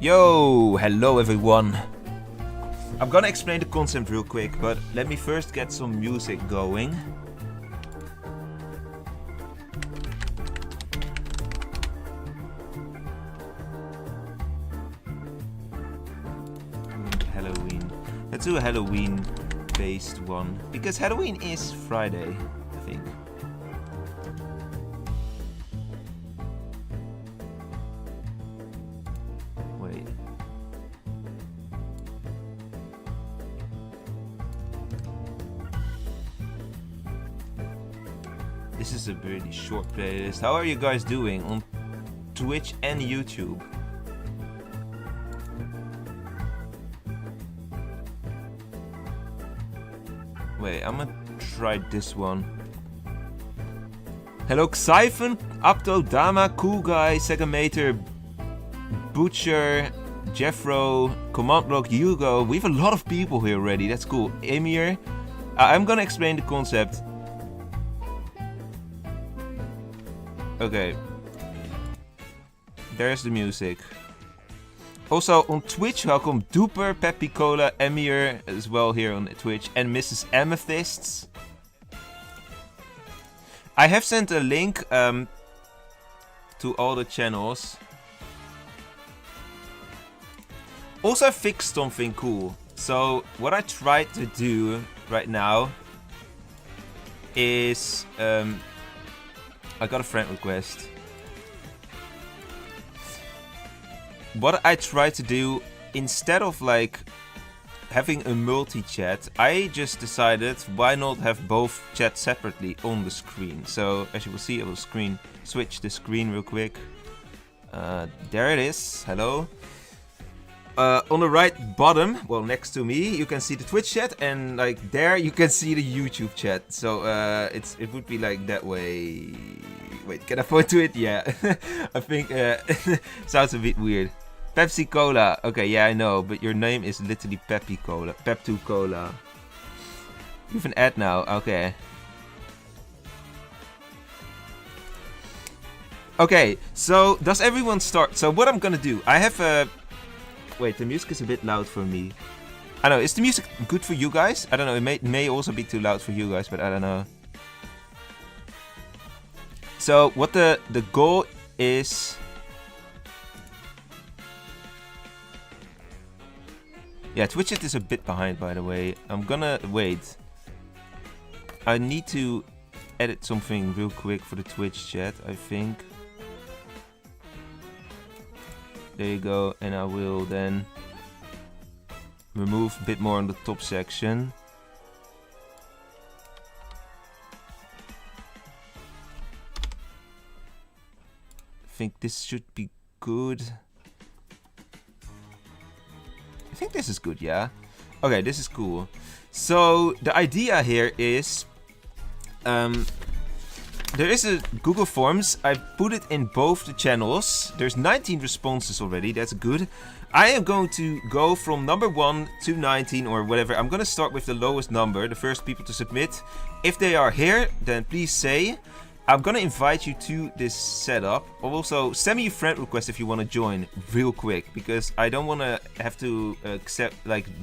Yo, hello everyone. I'm gonna explain the concept real quick, but let me first get some music going. Halloween. Let's do a Halloween-based one, because Halloween is Friday, I think. Wait. This is a really short playlist. How are you guys doing on Twitch and YouTube? Wait, I'm gonna try this one. Hello, Xyphon, Apto, Dama, Cool Guy, Segamator, Butcher, Jeffro, Command Block, Hugo. We have a lot of people here already. That's cool. Emir. I'm gonna explain the concept. Okay. There's the music. Also on Twitch, welcome Duper, Peppy Cola, Emir as well here on Twitch, and Mrs. Amethysts. I have sent a link to all the channels. Also, I fixed something cool. So what I tried to do right now is I got a friend request. What I try to do, instead of like having a multi-chat, I just decided why not have both chats separately on the screen. So as you will see, I will switch the screen real quick. There it is. Hello. On the right bottom, well, next to me, you can see the Twitch chat, and like there you can see the YouTube chat. So it would be like that way. Wait, can I point to it? Yeah, I think sounds a bit weird. Pepsi Cola. Okay, yeah, I know, but your name is literally Peppy Cola. Pep2 Cola. You have an ad now. Okay. Okay, so does everyone start? So what I'm gonna do, I have a... Wait, the music is a bit loud for me. I don't know, is the music good for you guys? I don't know, it may also be too loud for you guys, but I don't know. So what the goal is... Yeah, Twitch chat is a bit behind, by the way. I'm gonna wait. I need to edit something real quick for the Twitch chat, I think. There you go, and I will then remove a bit more on the top section. I think this should be good. I think this is good, yeah? Okay, this is cool. So, the idea here is... there is a Google Forms. I put it in both the channels. There's 19 responses already. That's good. I am going to go from number 1 to 19 or whatever. I'm going to start with the lowest number, the first people to submit. If they are here, then please say. I'm going to invite you to this setup. Also, send me a friend request if you want to join real quick, because I don't want to have to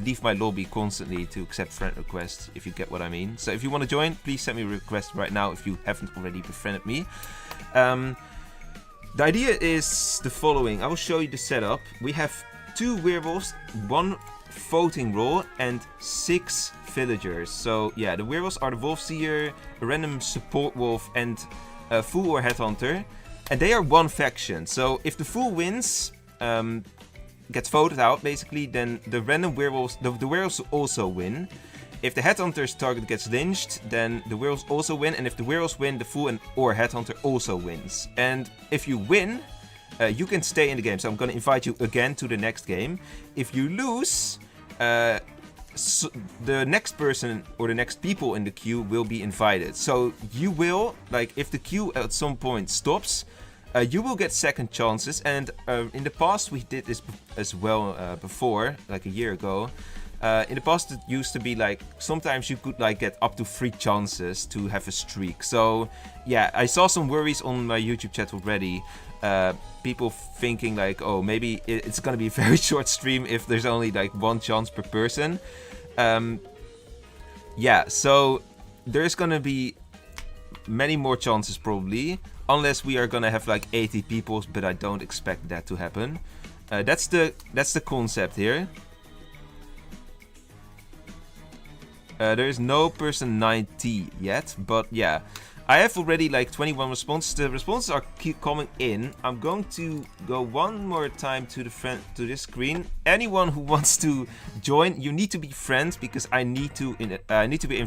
leave my lobby constantly to accept friend requests, if you get what I mean. So if you want to join, please send me a request right now if you haven't already befriended me. The idea is the following. I will show you the setup. We have 2 werewolves, 1 voting role, and 6 villagers. So yeah, the werewolves are the Wolfseer, a random support wolf, and a fool or headhunter, and they are one faction. So if the fool wins, gets voted out basically, then the random werewolves, the werewolves also win. If the headhunter's target gets lynched, then the werewolves also win, and if the werewolves win, the fool or headhunter also wins. And if you win, you can stay in the game. So I'm gonna invite you again to the next game. If you lose, so the next person or the next people in the queue will be invited. So you will, like, if the queue at some point stops, you will get second chances. And in the past we did this as well before, like a year ago. In the past it used to be like sometimes you could like get up to 3 chances to have a streak. So yeah, I saw some worries on my YouTube chat already. people thinking like, oh, maybe it's gonna be a very short stream if there's only like 1 chance per person. Yeah, so there's gonna be many more chances probably, unless we are gonna have like 80 people, but I don't expect that to happen. That's the concept here. There is no person 90 yet, but yeah. I have already like 21 responses. The responses are keep coming in. I'm going to go one more time to this screen. Anyone who wants to join, you need to be friends because I need to be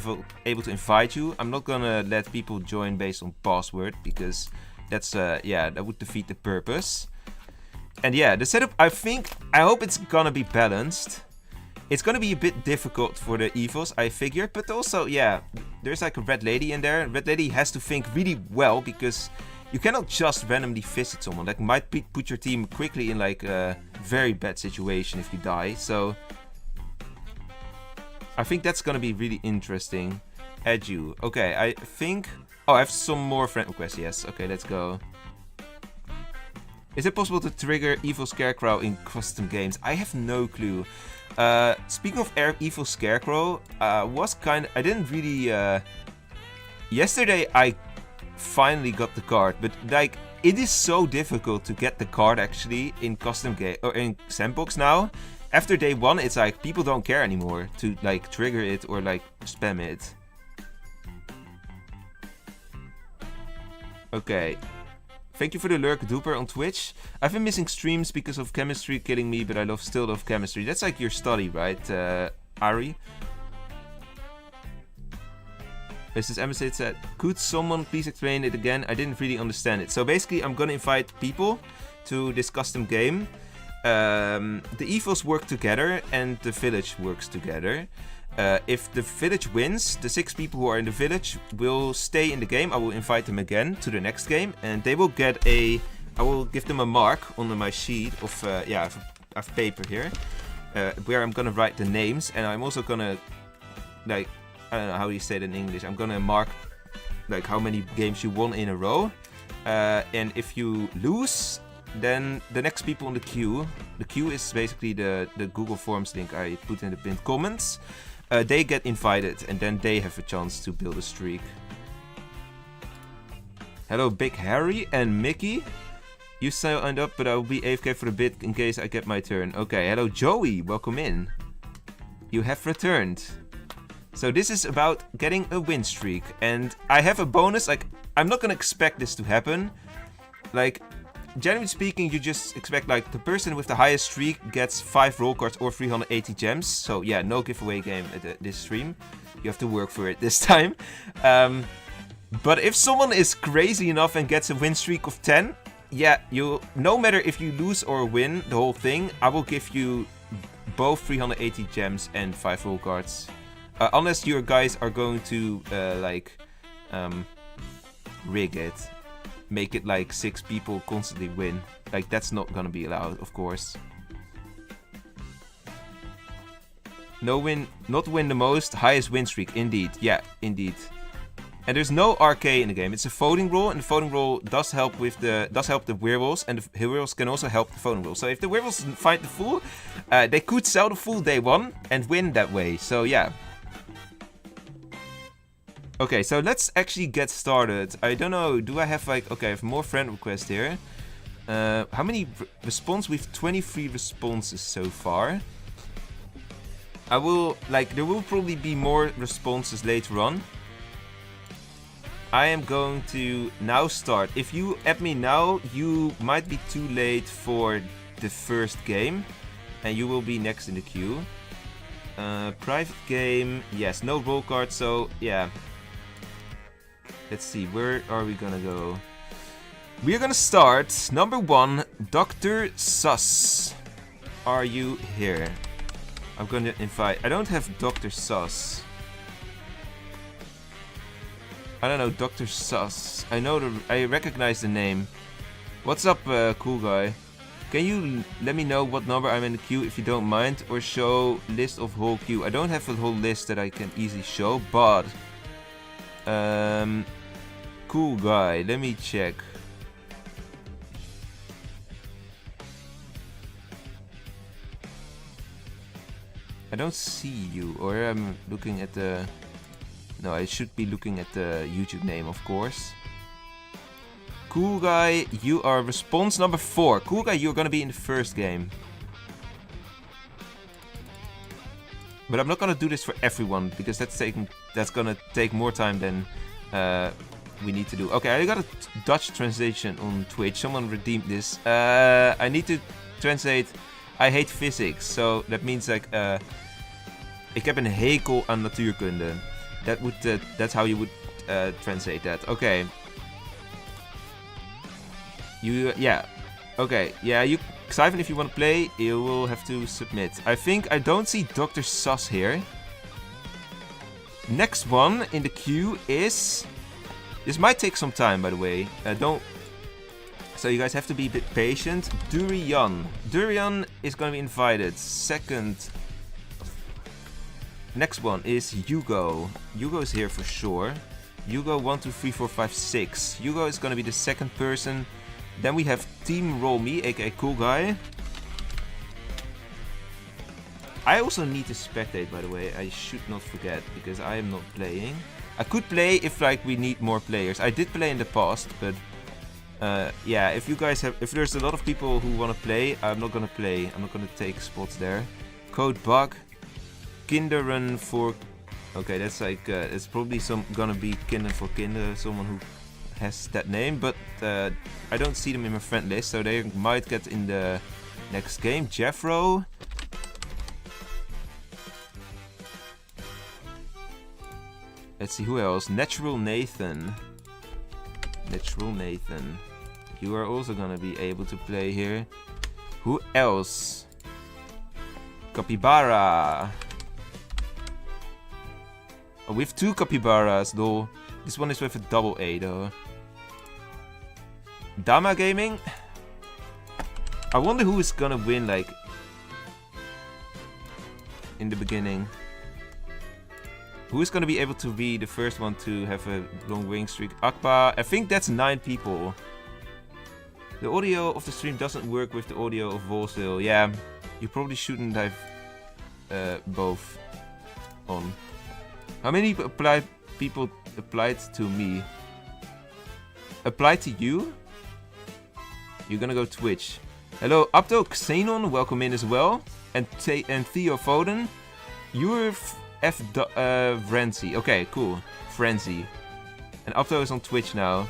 able to invite you. I'm not gonna let people join based on password because that's yeah, that would defeat the purpose. And yeah, the setup, I hope it's gonna be balanced. It's gonna be a bit difficult for the evils, I figure, but also, yeah, there's like a red lady in there. Red lady has to think really well because you cannot just randomly visit someone. That might put your team quickly in like a very bad situation if you die. So I think that's gonna be really interesting. Add you. Okay, I think... Oh, I have some more friend requests, yes. Okay, let's go. Is it possible to trigger Evil Scarecrow in custom games? I have no clue. Speaking of Evil Scarecrow, I didn't really... Yesterday I finally got the card, but like it is so difficult to get the card actually in custom game or in sandbox now. After day 1, it's like people don't care anymore to like trigger it or like spam it. Okay. Thank you for the lurk, Duper, on Twitch. I've been missing streams because of chemistry killing me, but I still love chemistry. That's like your study, right, Ari? This is Embassy said, could someone please explain it again? I didn't really understand it. So basically, I'm gonna invite people to this custom game. The evils work together and the village works together. If the village wins, the 6 people who are in the village will stay in the game. I will invite them again to the next game, and they will get I will give them a mark on my sheet of, yeah, I have paper here, where I'm gonna write the names, and I'm also gonna, like, I don't know how you say it in English. I'm gonna mark, like, how many games you won in a row, and if you lose, then the next people on the queue is basically the Google Forms link I put in the pinned comments. They get invited, and then they have a chance to build a streak. Hello, Big Harry and Mickey. You signed up, but I will be AFK for a bit in case I get my turn. Okay, hello, Joey. Welcome in. You have returned. So this is about getting a win streak, and I have a bonus. Like, I'm not gonna expect this to happen. Like, generally speaking, you just expect like the person with the highest streak gets 5 roll cards or 380 gems. So yeah, no giveaway game at this stream. You have to work for it this time. But if someone is crazy enough and gets a win streak of 10, yeah, no matter if you lose or win the whole thing, I will give you both 380 gems and 5 roll cards. Unless your guys are going to rig it. Make it like 6 people constantly win. Like, that's not gonna be allowed, of course. Not win the most, highest win streak. Indeed, yeah, indeed. And there's no RK in the game. It's a voting roll, and the voting roll does help the werewolves, and the werewolves can also help the voting roll. So if the werewolves find the fool, they could sell the fool day 1 and win that way. So yeah. Okay, so let's actually get started. I don't know, do I have like... Okay, I have more friend requests here. How many responses? We have 23 responses so far. There will probably be more responses later on. I am going to now start. If you add me now, you might be too late for the first game. And you will be next in the queue. Private game, yes, no roll card, so yeah. Let's see, where are we gonna go? We're gonna start. Number 1, Dr. Sus. Are you here? I'm gonna invite... I don't have Dr. Sus. I don't know, Dr. Sus. I recognize the name. What's up, cool guy? Can you let me know what number I'm in the queue if you don't mind? Or show list of whole queue. I don't have a whole list that I can easily show, but... Cool guy, let me check. I don't see you, or I'm looking at the... No, I should be looking at the YouTube name, of course. Cool Guy, you are response number 4. Cool Guy, you're gonna be in the first game. But I'm not gonna do this for everyone, because that's gonna take more time than we need to do. Okay, I got a Dutch translation on Twitch. Someone redeemed this. I need to translate I hate physics. So that means like ik heb een hekel aan natuurkunde. That's how you would translate that. Okay. Okay, you Xyvan, if you want to play, you will have to submit. I think I don't see Dr. Sus here. Next one in the queue is... This might take some time, by the way. So you guys have to be a bit patient. Durian. Durian is going to be invited. Second. Next one is Hugo. Hugo is here for sure. Hugo 1, 2, 3, 4, 5, 6. Hugo is going to be the second person. Then we have Team Roll Me, aka Cool Guy. I also need to spectate, by the way. I should not forget, because I am not playing. I could play if like we need more players. I did play in the past, but yeah, if there's a lot of people who want to play, I'm not gonna play. I'm not gonna take spots there. Code Bug, Kinderen for... Okay, that's like it's probably gonna be Kinderen for Kinder, someone who has that name, but I don't see them in my friend list, so they might get in the next game. Jeffro. Let's see, who else? Natural Nathan. Natural Nathan. You are also gonna be able to play here. Who else? Capybara. Oh, we have 2 capybaras though. This one is with a double A though. Dama Gaming. I wonder who is gonna win, like, in the beginning. Who is gonna be able to be the first one to have a long winning streak? Akba. I think that's 9 people. The audio of the stream doesn't work with the audio of Wolvesville. Yeah, you probably shouldn't have both on. How many people applied to me? Applied to you? You're gonna go Twitch. Hello, Upto Xenon, welcome in as well. And Theo Foden. You're Frenzy. Okay, cool. Frenzy. And Upto is on Twitch now.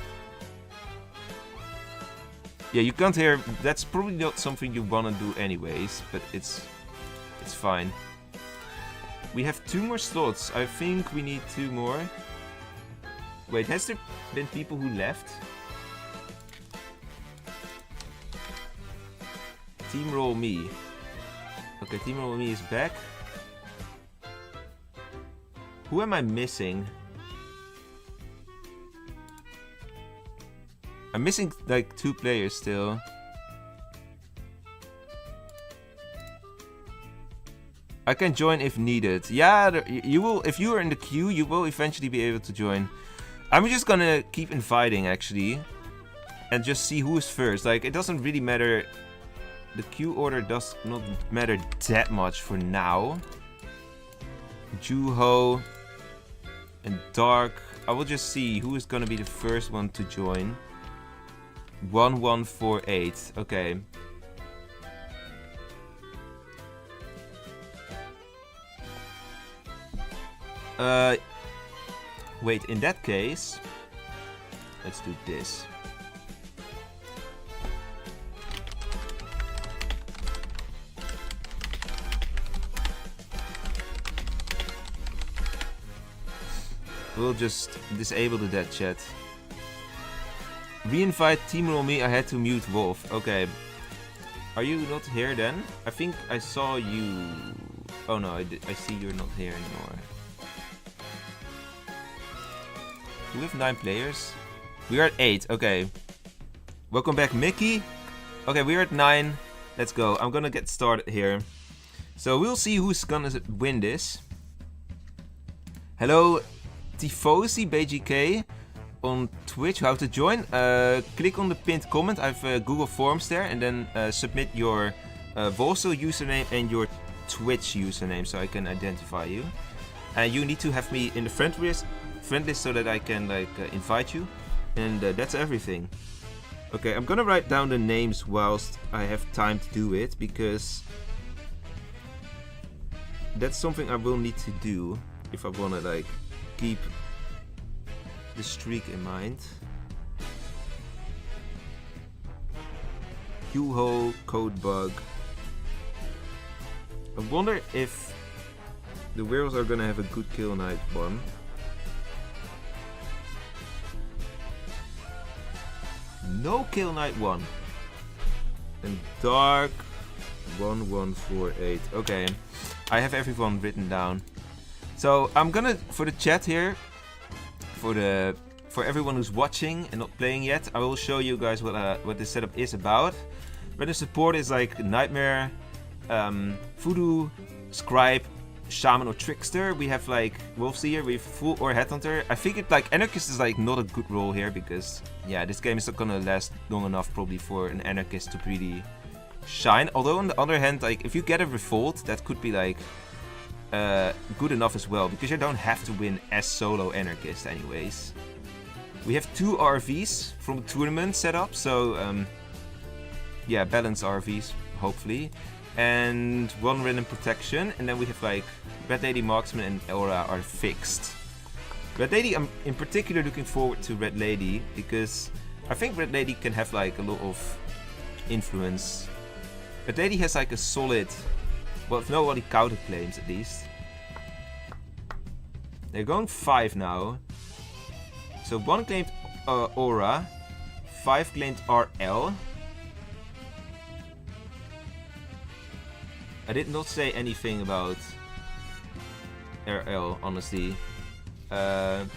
Yeah, you can't hear. That's probably not something you wanna do anyways, but it's fine. We have 2 more slots. I think we need 2 more. Wait, has there been people who left? Team Roll Me. Okay, Team Roll Me is back. Who am I missing? I'm missing like 2 players still. I can join if needed. Yeah, you will. If you are in the queue, you will eventually be able to join. I'm just gonna keep inviting actually, and just see who is first. Like, it doesn't really matter. The queue order does not matter that much for now. Juho and Dark. I will just see who is gonna be the first one to join. 1148. Okay. Wait, in that case, let's do this. We'll just disable the dead chat. Re-invite Team Roll Me, I had to mute Wolf. Okay. Are you not here then? I think I saw you... Oh no, I see you're not here anymore. Do we have 9 players? We are at 8, okay. Welcome back, Mickey. Okay, we're at 9. Let's go. I'm gonna get started here. So we'll see who's gonna win this. Hello, Tifosi BGK on Twitch. How to join? Click on the pinned comment. I have Google Forms there, and then submit your Volso username and your Twitch username so I can identify you. And you need to have me in the friend list so that I can like invite you. And that's everything. Okay, I'm gonna write down the names whilst I have time to do it, because that's something I will need to do if I wanna like keep the streak in mind. Q-hole, code bug. I wonder if the werewolves are gonna have a good kill night one. No kill night one. And dark 1148. Okay, I have everyone written down. So I'm gonna, for the chat here, for everyone who's watching and not playing yet, I will show you guys what this setup is about. Random support is like Nightmare, Voodoo, Scribe, Shaman or Trickster. We have like Wolvesville, we have Fool or Headhunter. I figured like Anarchist is like not a good role here because yeah, this game is not gonna last long enough probably for an Anarchist to really shine. Although on the other hand, like if you get a Revolt, that could be like good enough as well, because you don't have to win as solo Anarchist anyways. We have 2 RVs from the tournament setup, so yeah, balanced RVs hopefully. And 1 random protection, and then we have like Red Lady, Marksman and Aura are fixed. Red Lady, I'm in particular looking forward to Red Lady, because I think Red Lady can have like a lot of influence. Red Lady has like a solid, well, if nobody counter claims at least. They're going 5 now. So 1 claimed Aura, 5 claimed RL. I did not say anything about RL, honestly. I'm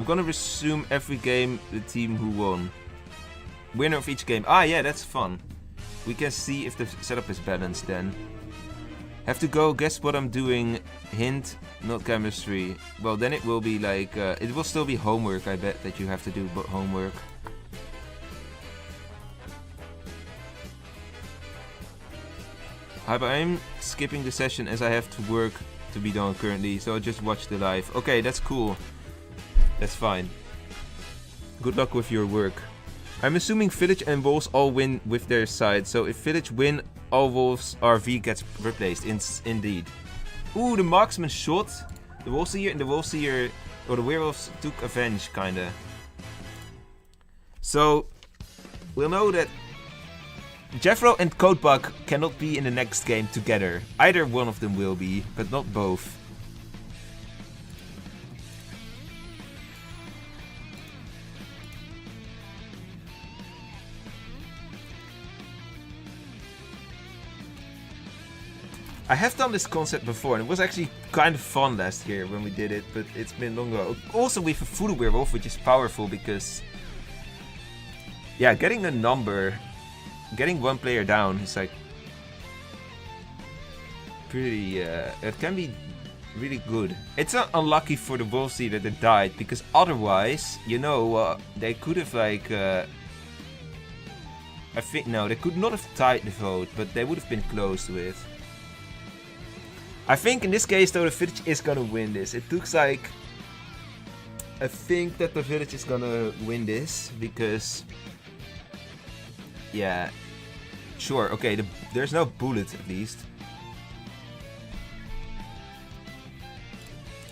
gonna resume every game the team who won. Winner of each game. Ah, yeah, that's fun. We can see if the setup is balanced then. Have to go, guess what I'm doing. Hint, not chemistry. Well, then it will be like, it will still be homework, I bet, that you have to do homework. But I'm skipping the session as I have to work to be done currently, so I'll just watch the live. Okay, that's cool. That's fine. Good luck with your work. I'm assuming Village and Wolves all win with their side, so if Village win, all Wolves RV gets replaced. Indeed. Ooh, the Marksman shot. The Wolfseer and the Wolfseer, or the Werewolves took Avenge, kinda. So, we'll know that Jeffro and Codebug cannot be in the next game together. Either one of them will be, but not both. I have done this concept before, and it was actually kind of fun last year when we did it, but it's been longer. Also with a Voodoo Werewolf, which is powerful because, yeah, getting a number, getting 1 player down is like pretty, it can be really good. It's unlucky for the Wolfseer that they died, because otherwise, you know, they could have like, I think, no, they could not have tied the vote, but they would have been close to it. I think in this case though the Village is gonna win this. It looks like, I think that the Village is gonna win this because, yeah, sure, okay, there's no bullet at least.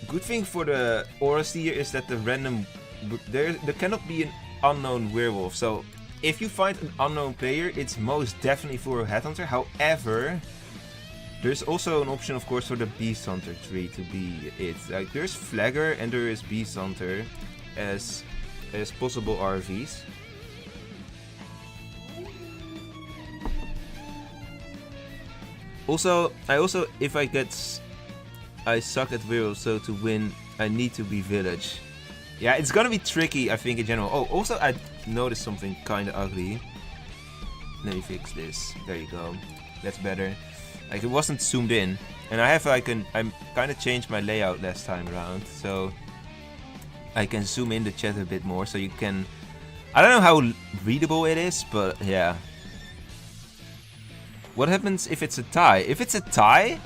Good thing for the Auras here is that the random, there cannot be an unknown werewolf. So if you find an unknown player, it's most definitely for a Headhunter. However, there's also an option, of course, for the Beast Hunter tree to be it. Like, there's Flagger and there is Beast Hunter as possible RVs. Also, if I suck at werewolves, so to win, I need to be Village. Yeah, it's gonna be tricky, I think, in general. Oh, also, I noticed something kinda ugly. Let me fix this. There you go. That's better. Like, it wasn't zoomed in, and I have like I kind of changed my layout last time around, so I can zoom in the chat a bit more, so you can, I don't know how readable it is, but yeah. What happens if it's a tie? If it's a tie,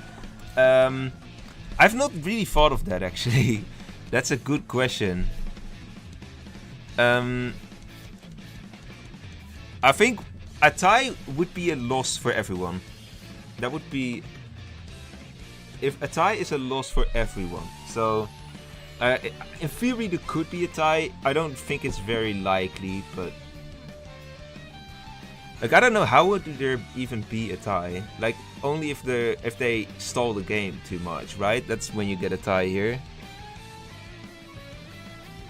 I've not really thought of that actually. That's a good question. I think a tie would be a loss for everyone. That would be... If a tie is a loss for everyone. So, in theory there could be a tie. I don't think it's very likely, but... Like, I don't know, how would there even be a tie? Like, only if they stall the game too much, right? That's when you get a tie here.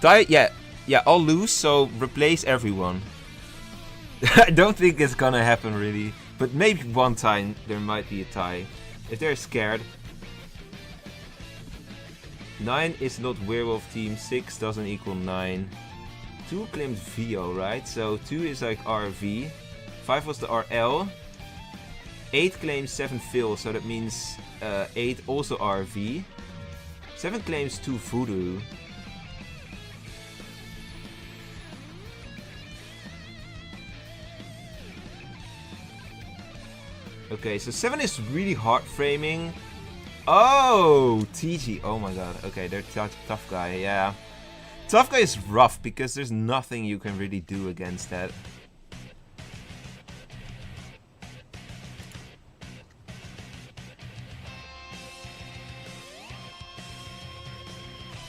Tie? Yeah, I'll lose, so replace everyone. I don't think it's gonna happen, really. But maybe one time there might be a tie. If they're scared. 9 is not werewolf team, 6 doesn't equal 9. 2 claims VO, right? So 2 is like RV. 5 was the RL. 8 claims 7 Phil, so that means 8 also RV. 7 claims 2 Voodoo. Okay, so 7 is really hard framing. Oh, TG. Oh my god. Okay, they're tough guy, yeah. Tough guy is rough because there's nothing you can really do against that.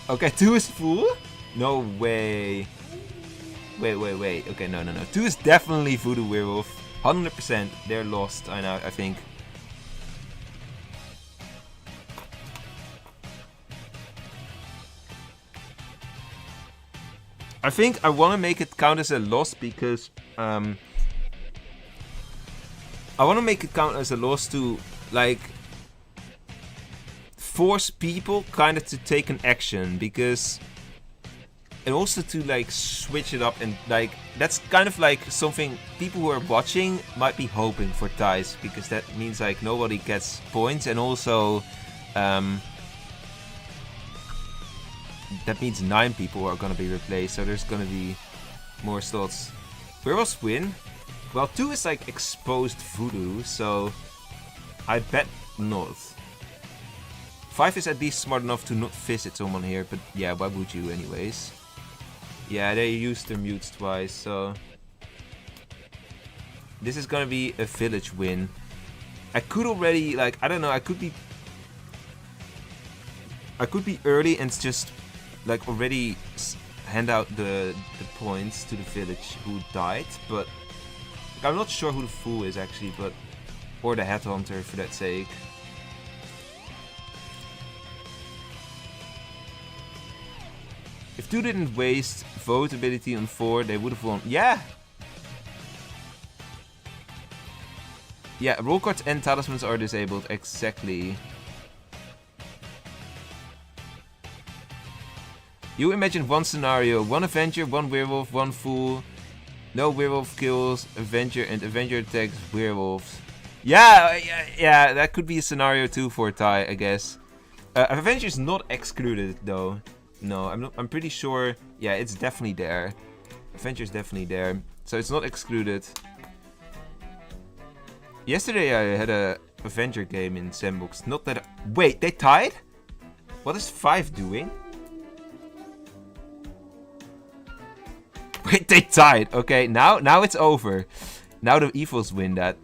Okay, 2 is full? No way. Wait. Okay, no. 2 is definitely Voodoo Werewolf. 100%. They're lost, I think. I think I want to make it count as a loss because I want to make it count as a loss to, like, force people kind of to take an action, because, and also to like switch it up, and like that's kind of like something people who are watching might be hoping for ties, because that means like nobody gets points, and also that means 9 people are gonna be replaced, so there's gonna be more slots. Werewolves win? Well, 2 is like exposed Voodoo, so I bet not. 5 is at least smart enough to not visit someone here, but yeah, why would you anyways? Yeah, they used their mutes twice, so... This is gonna be a village win. I could already, like, I don't know, I could be early and just, like, already hand out the points to the village who died, but... Like, I'm not sure who the fool is, actually, but... Or the headhunter, for that sake. If 2 didn't waste vote ability on 4, they would have won. Yeah! Yeah, roll cards and talismans are disabled, exactly. You imagine one scenario, 1 Avenger, 1 Werewolf, 1 Fool. No Werewolf kills Avenger and Avenger attacks Werewolves. Yeah, that could be a scenario too for a tie, I guess. Avenger is not excluded though. No, I'm pretty sure. Yeah, it's definitely there. Avenger is definitely there, so it's not excluded. Yesterday I had a Avenger game in Sandbox. Not that. Wait, they tied? What is 5 doing? Wait, they tied. Okay, now it's over. Now the evils win that.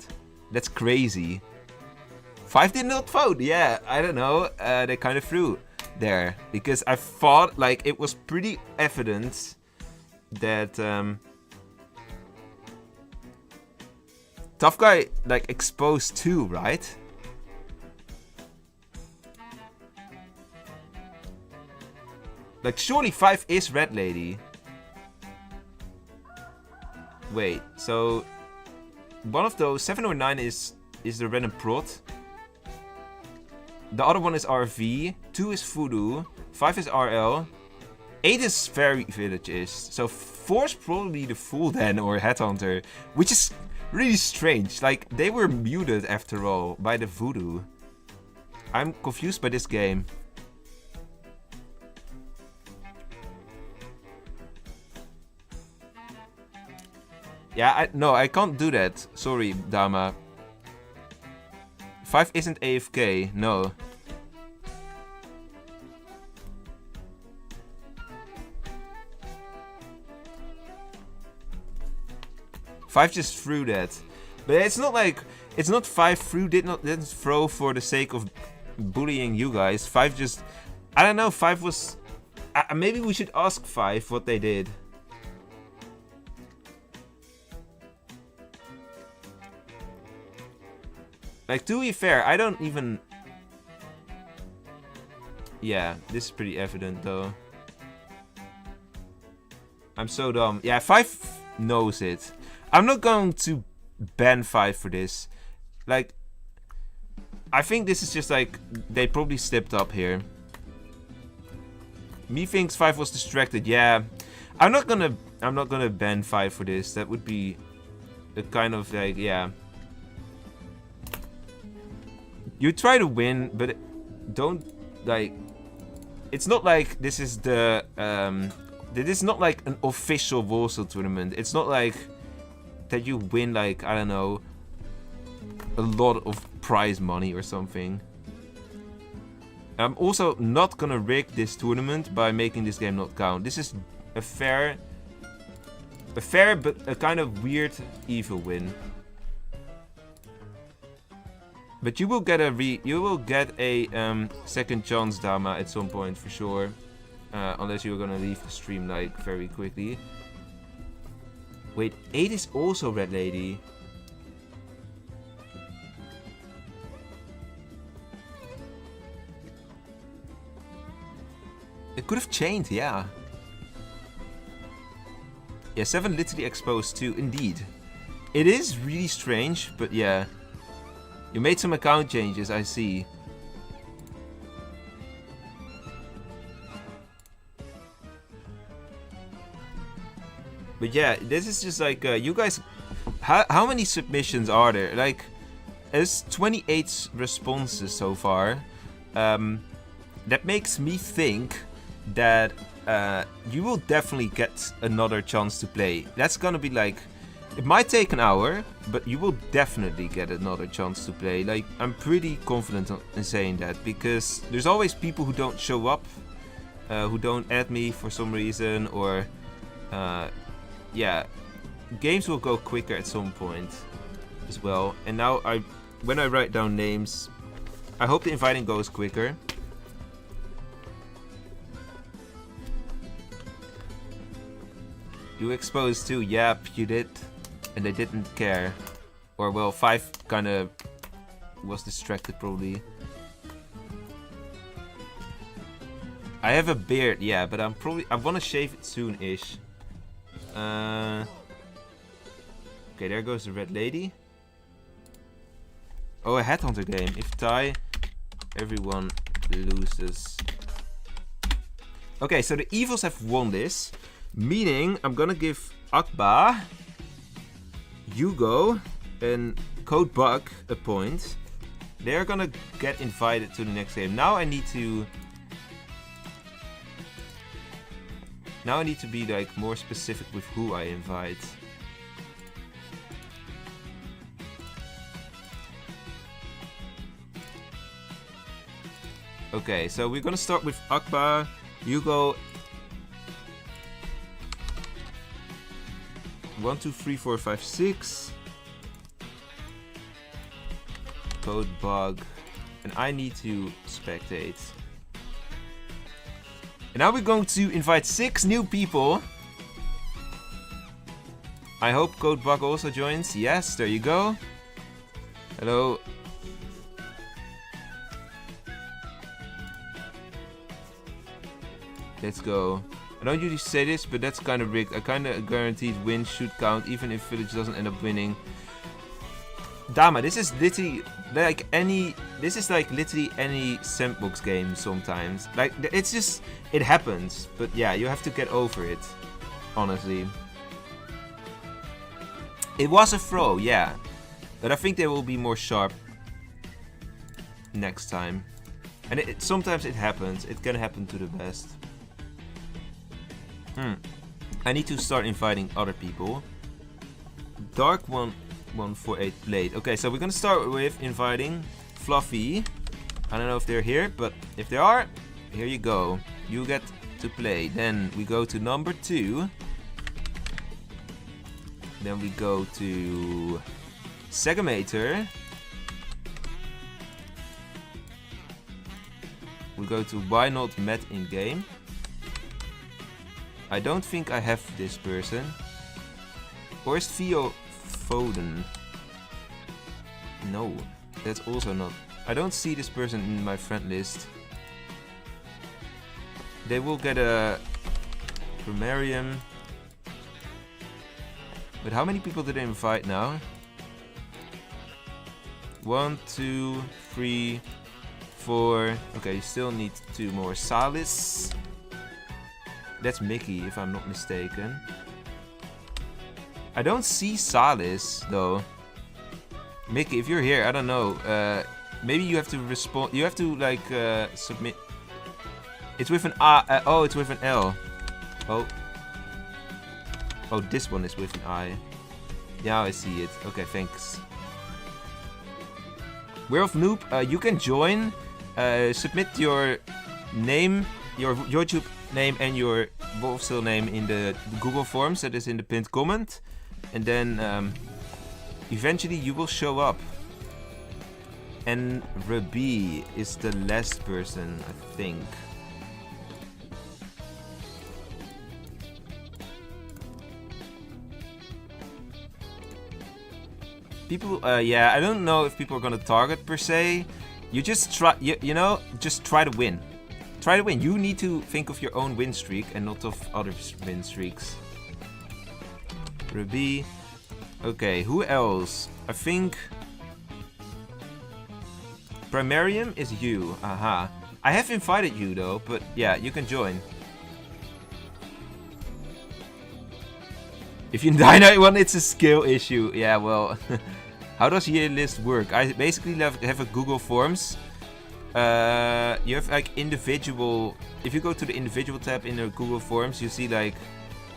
That's crazy. 5 did not vote. Yeah, I don't know. They kind of threw there, because I thought like it was pretty evident that Tough Guy like exposed 2, right? Like surely 5 is Red Lady. Wait, so one of those 7 or 9 is the random prot. The other one is RV, 2 is Voodoo, 5 is RL, 8 is Fairy Villages, so 4 is probably the Fool then, or Headhunter, which is really strange, like, they were muted after all, by the Voodoo. I'm confused by this game. Yeah, no, I can't do that, sorry, Dama. 5 isn't AFK, no. Five just threw that. But it's not like... It's not 5 threw, didn't throw for the sake of bullying you guys. 5 just... I don't know, 5 was... maybe we should ask 5 what they did. Like, to be fair, I don't even... Yeah, this is pretty evident, though. I'm so dumb. Yeah, 5 knows it. I'm not going to ban 5 for this. Like, I think this is just like, they probably stepped up here. Me thinks 5 was distracted. Yeah, I'm not gonna ban 5 for this. That would be a kind of like, yeah. You try to win, but don't like. It's not like this is the this is not like an official Wolvesville tournament. It's not like that you win like, I don't know, a lot of prize money or something. I'm also not gonna rig this tournament by making this game not count. This is a fair but a kind of weird evil win. But you will get a second chance, Dama, at some point for sure, unless you're gonna leave the stream like very quickly. Wait, 8 is also Red Lady. It could have changed, yeah. Yeah, 7 literally exposed too, indeed. It is really strange, but yeah. You made some account changes, I see. But yeah, this is just like, you guys... How many submissions are there? Like, there's 28 responses so far. That makes me think that you will definitely get another chance to play. That's gonna be like... It might take an hour, but you will definitely get another chance to play. Like, I'm pretty confident in saying that, because there's always people who don't show up, who don't add me for some reason, or yeah, games will go quicker at some point as well. And now when I write down names, I hope the inviting goes quicker. You exposed too, yep, you did. And they didn't care. Or well, 5 kinda was distracted probably. I have a beard, yeah, but I wanna shave it soon-ish. Okay, there goes the Red Lady. Oh, a Headhunter game. If tie, everyone loses. Okay, so the evils have won this. Meaning, I'm gonna give Akba, Hugo, and Code Bug a point. They're gonna get invited to the next game. Now I need to be like more specific with who I invite. Okay, so we're gonna start with Akba, Hugo. 1, 2, 3, 4, 5, 6. Code Bug. And I need to spectate. And now we're going to invite 6 new people. I hope Code Bug also joins. Yes, there you go. Hello. Let's go. I don't usually say this, but that's kind of rigged. I kind of guaranteed win should count, even if Village doesn't end up winning. Dama, this is literally like any... This is like literally any sandbox game sometimes. Like, it's just... It happens. But yeah, you have to get over it. Honestly. It was a throw, yeah. But I think they will be more sharp next time. And sometimes it happens. It can happen to the best. I need to start inviting other people. Dark 148 played. Okay, so we're gonna start with inviting Fluffy. I don't know if they're here, but if they are, here you go. You get to play. Then we go to number 2. Then we go to Segamator. We go to Why Not Met in Game. I don't think I have this person. Or is Theo Foden? No, that's also not. I don't see this person in my friend list. They will get a Primarium. But how many people did they invite now? 1, 2, 3, 4. Okay, you still need 2 more. Salis. That's Mickey, if I'm not mistaken. I don't see Salis, though. Mickey, if you're here, I don't know. Maybe you have to respond. You have to, like, submit. It's with an I. Oh, it's with an L. Oh. Oh, this one is with an I. Yeah, I see it. Okay, thanks. Werewolf Noob, you can join. Submit your name, your YouTube name and your Wolvesville name in the Google Forms that is in the pinned comment. And then eventually you will show up. And Rabi is the last person, I think. People, yeah, I don't know if people are gonna target per se. You just try, you know, just try to win. Try to win. You need to think of your own win streak and not of others' win streaks. Ruby. Okay, who else? I think Primarium is you. Aha. I have invited you though, but yeah, you can join. If you die night one, it's a skill issue. Yeah, well, how does your list work? I basically have a Google Forms. You have like individual. If you go to the individual tab in the Google Forms, you see like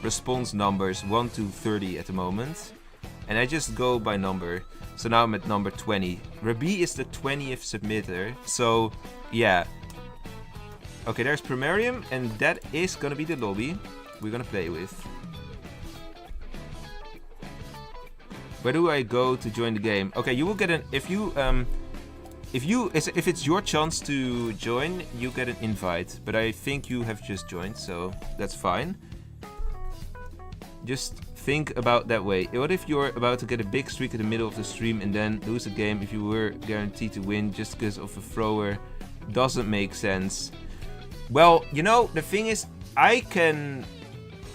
response numbers 1 to 30 at the moment, and I just go by number. So now I'm at number 20. Rabi is the 20th submitter. So yeah. Okay, there's Primarium, and that is gonna be the lobby we're gonna play with. Where do I go to join the game? Okay, you will get an if it's your chance to join, you get an invite. But I think you have just joined, so that's fine. Just think about that way. What if you're about to get a big streak in the middle of the stream and then lose a game if you were guaranteed to win just because of a thrower? Doesn't make sense. Well, you know, the thing is,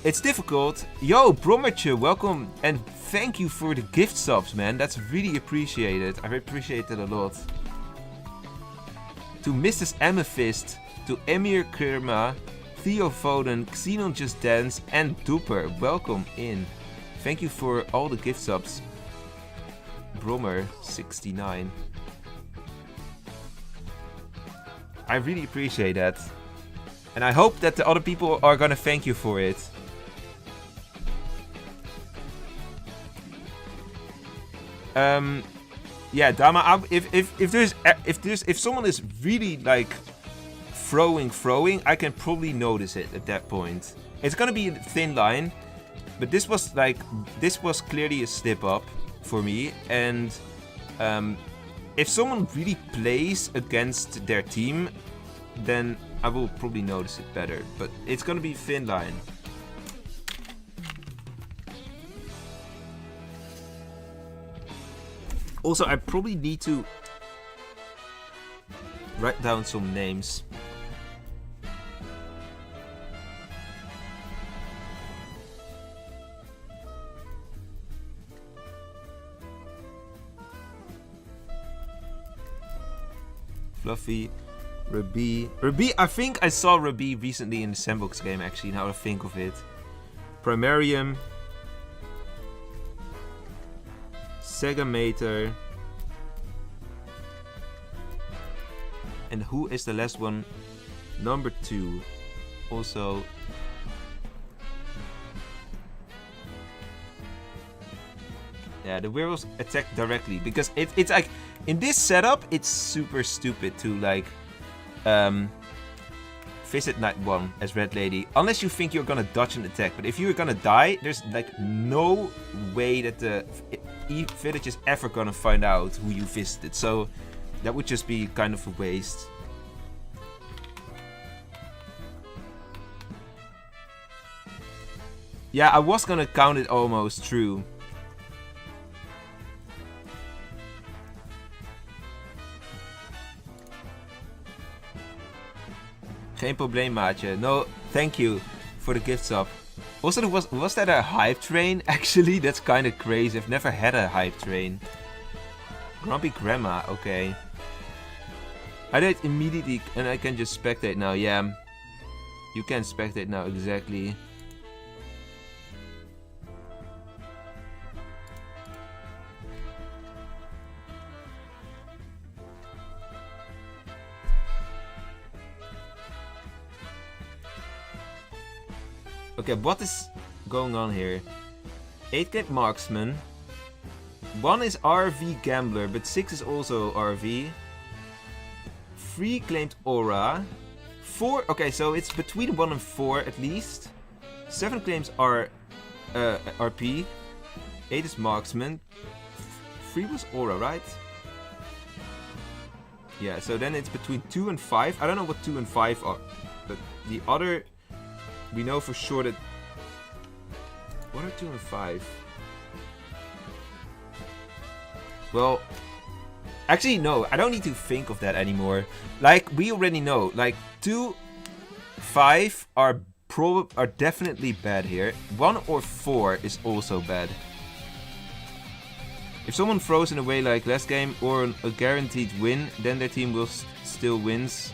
it's difficult. Yo, Bromerture, welcome and thank you for the gift subs, man. That's really appreciated. I appreciate that a lot. To Mrs. Amethyst, to Emir Kirma, Theo Foden, Xenon Just Dance, and Duper, welcome in. Thank you for all the gift subs. Bromer69. I really appreciate that. And I hope that the other people are gonna thank you for it. Yeah, Dama. If someone is really like throwing, I can probably notice it at that point. It's gonna be a thin line, but this was clearly a step up for me. And if someone really plays against their team, then I will probably notice it better. But it's gonna be a thin line. Also, I probably need to write down some names. Fluffy, Rabi. I think I saw Rabi recently in the Sandbox game, actually, now I think of it. Primarium. Segamator. And who is the last one? Number 2. Also. Yeah, the werewolves attack directly because it's like In this setup, it's super stupid to like visit night 1 as Red Lady, unless you think you're gonna dodge an attack. But if you're gonna die, there's like no way that the village is ever gonna find out who you visited. So that would just be kind of a waste. Yeah, I was gonna count it almost true. Geen probleem, maatje. No, thank you for the gift sub. Also, was that a hype train? Actually, that's kind of crazy. I've never had a hype train. Grumpy Grandma, okay. I did immediately, and I can just spectate now. Yeah, you can spectate now, exactly. Okay, what is going on here? 8 claimed Marksman. 1 is RV Gambler, but 6 is also RV. 3 claimed Aura. 4, okay, so it's between 1 and 4 at least. 7 claims RP. 8 is Marksman. 3 was Aura, right? Yeah, so then it's between 2 and 5. I don't know what 2 and 5 are, but the other... We know for sure that... What are 2 and 5? Well... Actually, no. I don't need to think of that anymore. Like, we already know. Like, 2, 5 are definitely bad here. 1 or 4 is also bad. If someone throws in a way like last game or a guaranteed win, then their team will still wins.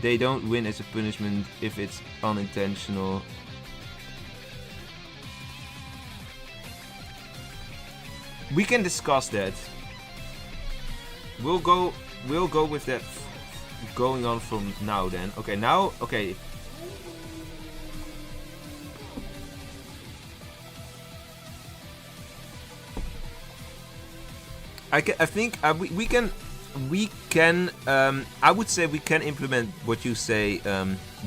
They don't win as a punishment if it's unintentional. We can discuss that. We'll go with that going on from now then. Okay, now, okay. I think we can I would say we can implement what you say,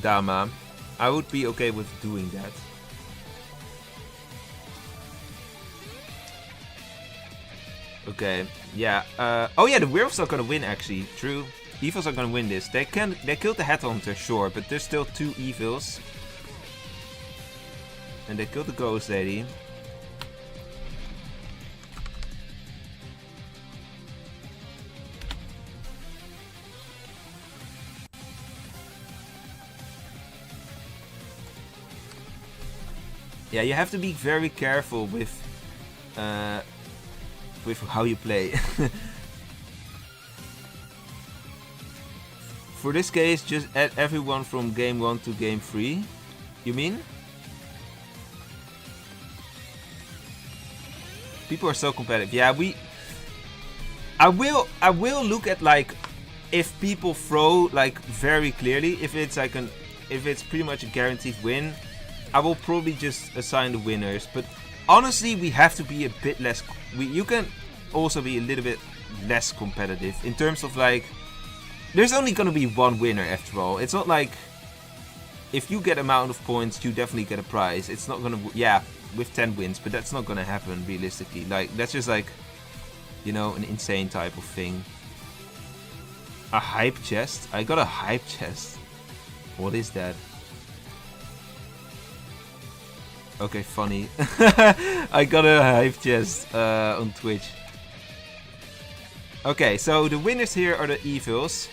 Dama. I would be okay with doing that. Okay, yeah. Oh yeah, the werewolves are gonna win actually. True. Evils are gonna win this. They killed the headhunter, sure, but there's still 2 evils. And they killed the ghost lady. Yeah, you have to be very careful with how you play. For this case, just add everyone from game 1 to game 3. You mean? People are so competitive. Yeah, I will look at like if people throw like very clearly. If it's like if it's pretty much a guaranteed win, I will probably just assign the winners. But honestly, we have to be a bit less. You can also be a little bit less competitive in terms of like. There's only gonna be one winner after all. It's not like if you get amount of points, you definitely get a prize. It's not gonna, yeah, with 10 wins, but that's not gonna happen realistically. Like that's just like, you know, an insane type of thing. A hype chest? I got a hype chest. What is that? Okay, funny. I got a hype chest on Twitch. Okay, so the winners here are the evils.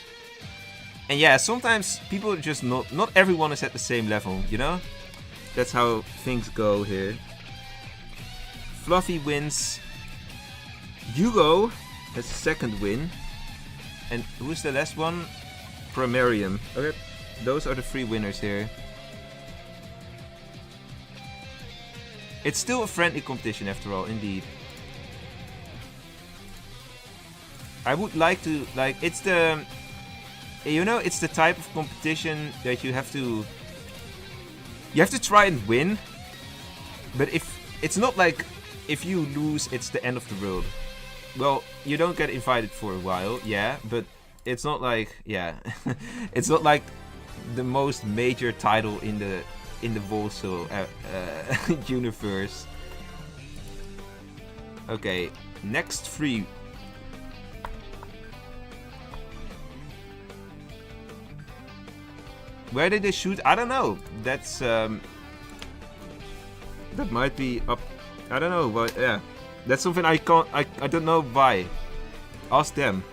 And yeah, sometimes people are just not everyone is at the same level, you know? That's how things go here. Fluffy wins. Hugo has the second win. And who's the last one? Primarium. Okay, those are the 3 winners here. It's still a friendly competition after all, indeed. I would like to, like, it's the, you know, it's the type of competition that you have to try and win. But if, it's not like, if you lose, it's the end of the world. well, you don't get invited for a while, yeah, but it's not like, yeah, it's not like the most major title in the Wolvesville universe. Okay, next free. Where did they shoot? I don't know. That's that might be up. I don't know, but yeah, that's something I can't. I don't know why. Ask them.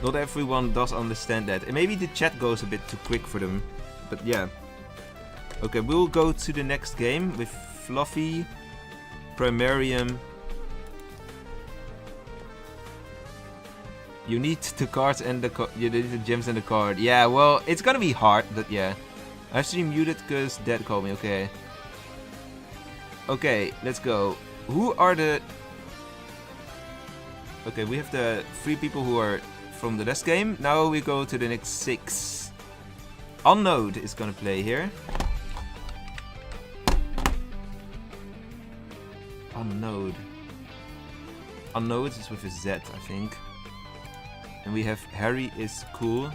Not everyone does understand that. And maybe the chat goes a bit too quick for them. But yeah. Okay, we'll go to the next game with Fluffy, Primarium. You need the cards and you need the gems and the card. Yeah, well, it's gonna be hard, but yeah. I've stream muted because Dad called me. Okay. Okay, let's go. Who are the... Okay, we have the 3 people who are from the last game. Now we go to the next 6. Unknown is gonna play here. Unknown. Unknown is with a Z, I think. And we have Harry is cool.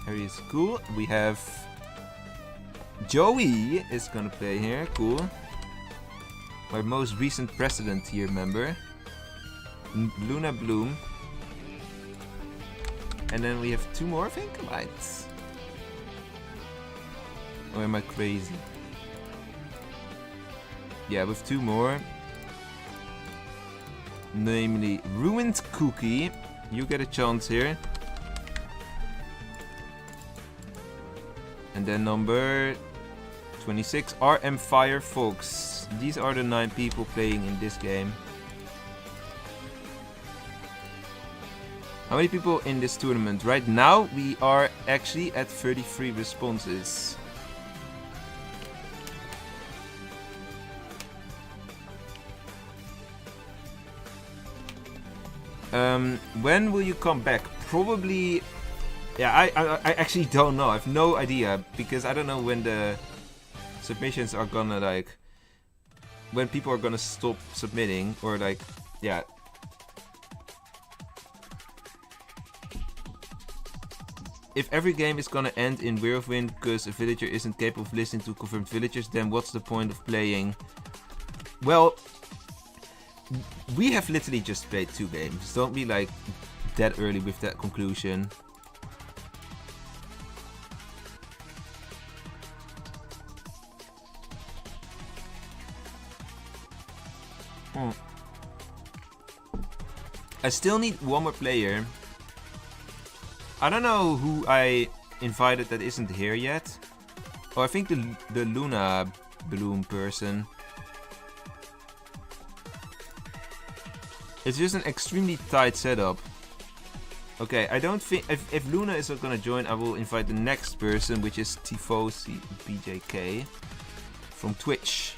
Harry is cool. We have Joey is gonna play here. Cool. My most recent president here, member. Luna Bloom. And then we have 2 more, I think. Right. Or am I crazy? Yeah, with 2 more. Namely, Ruined Cookie. You get a chance here. And then number 26, RM Firefox. These are the 9 people playing in this game. How many people in this tournament? Right now, we are actually at 33 responses. When will you come back? Probably... Yeah, I actually don't know. I have no idea. Because I don't know when the submissions are gonna, like... When people are gonna stop submitting. Or, like, yeah. If every game is gonna end in Whirlwind because a villager isn't capable of listening to confirmed villagers, then what's the point of playing? Well... We have literally just played 2 games. Don't be like that early with that conclusion. I still need 1 more player. I don't know who I invited that isn't here yet. Oh, I think the Luna Bloom person. It's just an extremely tight setup. Okay, I don't think... If Luna is not gonna join, I will invite the next person, which is Tifosi BJK from Twitch.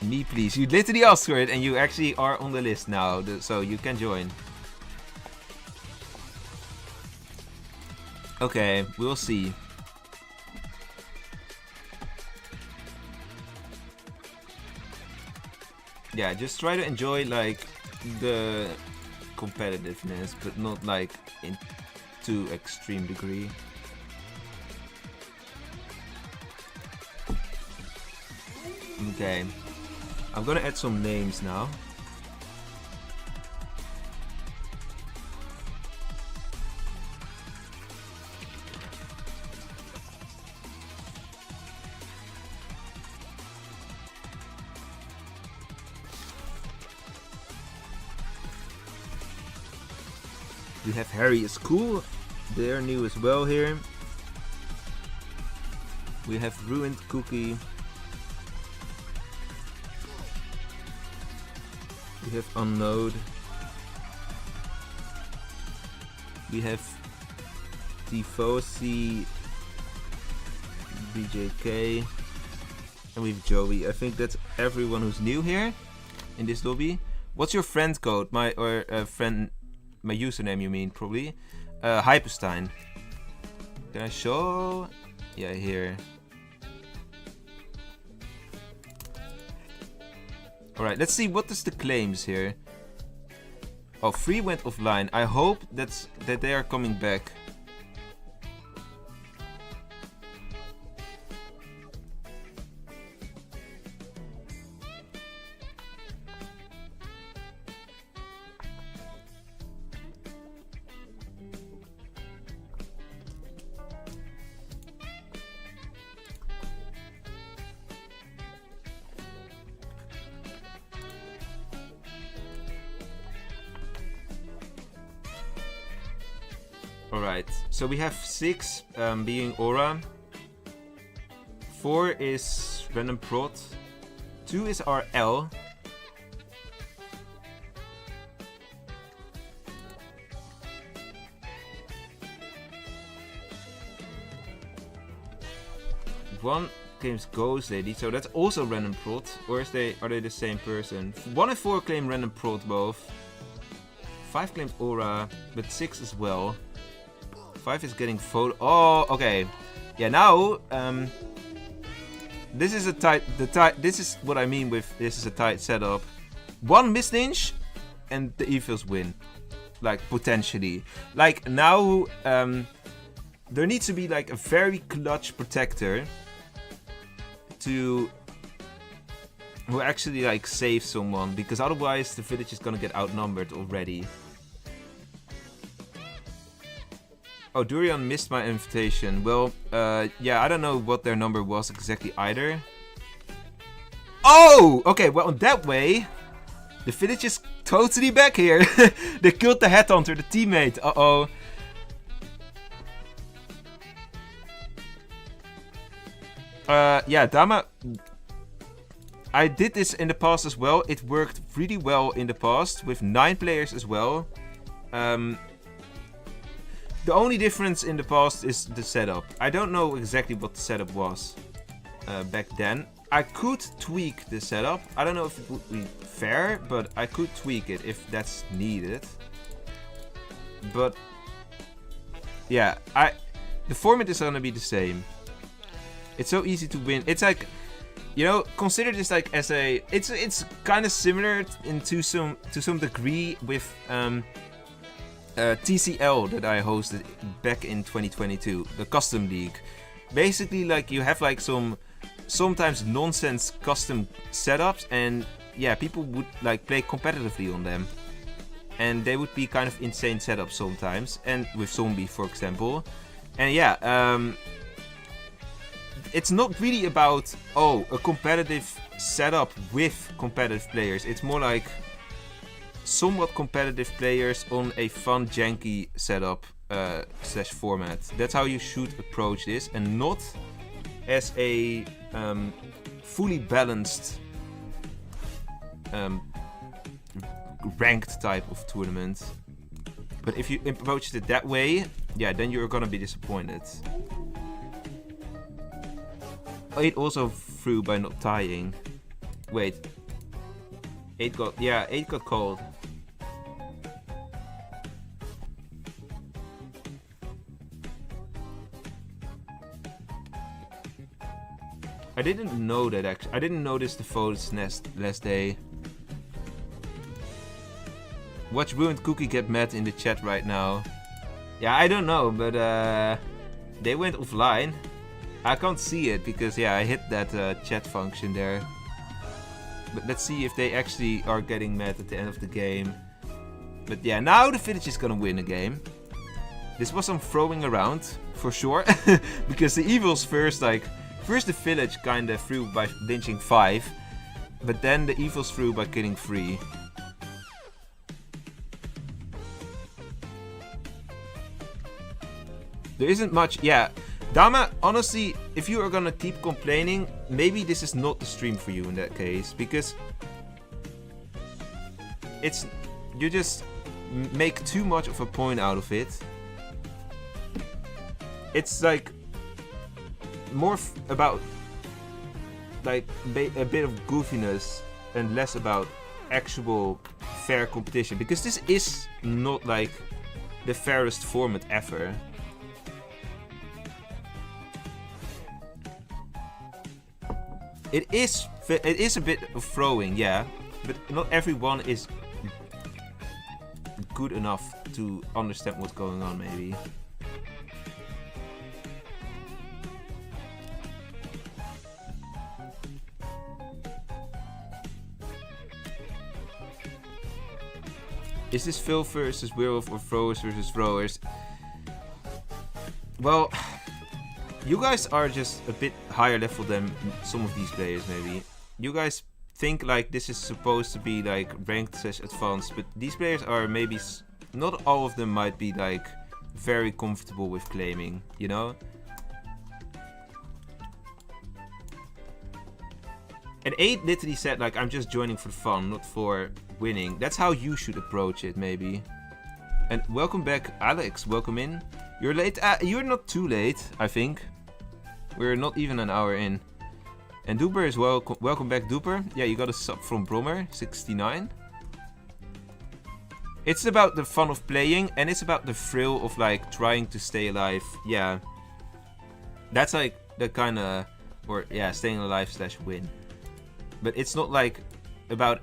Me, please. You literally asked for it, and you actually are on the list now, so you can join. Okay, we'll see. Yeah, just try to enjoy like the competitiveness, but not like in too extreme degree. Okay, I'm gonna add some names now. We have Harry is cool. They're new as well here. We have Ruined Cookie. We have Unknown. We have Tifosi BJK. And we have Joey. I think that's everyone who's new here in this lobby. What's your friend code? My username, you mean, probably. Hypostein. Can I show? Yeah, here. Alright, let's see what is the claims here. Oh, 3 went offline. I hope that they are coming back. Alright, so we have 6 being Aura. 4 is Random Prod. 2 is RL. One claims Ghost Lady, so that's also Random Prod. Or are they the same person? 1 and 4 claim Random Prod both. 5 claims Aura, but 6 as well. 5 is getting photo. Oh, okay. Yeah, now this is a tight. This is what I mean with this is a tight setup. 1 missed inch, and the evils win. Like potentially. Like now, there needs to be like a very clutch protector who actually like saves someone, because otherwise the village is gonna get outnumbered already. Oh, Durian missed my invitation. Well, yeah, I don't know what their number was exactly either. Oh! Okay, well, in that way, the village is totally back here. They killed the headhunter, the teammate. Uh-oh. Yeah, Dama... I did this in the past as well. It worked really well in the past, with 9 players as well. The only difference in the past is the setup. I don't know exactly what the setup was back then. I could tweak the setup. I don't know if it would be fair, but I could tweak it if that's needed. But yeah, the format is gonna be the same. It's so easy to win. It's like, you know, consider this like as a. It's kind of similar to some degree with TCL that I hosted back in 2022, the custom league. Basically, like you have like sometimes nonsense custom setups, and yeah, people would like play competitively on them, and they would be kind of insane setups sometimes, and with zombie, for example. And yeah, it's not really about a competitive setup with competitive players. It's more like somewhat competitive players on a fun janky setup slash format. That's how you should approach this, and not as a fully balanced ranked type of tournament. But if you approach it that way, yeah, then you're gonna be disappointed. 8 also threw by not tying. Wait. 8 got cold. I didn't know that actually. I didn't notice the photos last day. Watch Ruined Cookie get mad in the chat right now. Yeah, I don't know, but they went offline. I can't see it because yeah, I hit that chat function there. But let's see if they actually are getting mad at the end of the game. But yeah, now the village is gonna win a game. This was some throwing around for sure, because the evils first the village kinda threw by lynching 5, but then the evils threw by killing 3. There isn't much, yeah. Dama, honestly, if you are gonna keep complaining, maybe this is not the stream for you in that case, because you just make too much of a point out of it. It's like more about like a bit of goofiness and less about actual fair competition, because this is not like the fairest format ever. It is a bit of throwing, yeah, but not everyone is good enough to understand what's going on, maybe. Is this Phil versus werewolf or throwers versus throwers? Well, you guys are just a bit higher level than some of these players, maybe. You guys think like this is supposed to be like ranked / advanced, but these players are maybe, not all of them might be like very comfortable with claiming, you know? And 8 literally said like, I'm just joining for fun, not for winning. That's how you should approach it, maybe. And welcome back, Alex. Welcome in. You're late. You're not too late, I think. We're not even an hour in. And Duper is welcome back, Duper. Yeah, you got a sub from Brommer, 69. It's about the fun of playing, and it's about the thrill of like trying to stay alive. Yeah. That's like the kind of, or yeah, staying alive / win. But it's not like about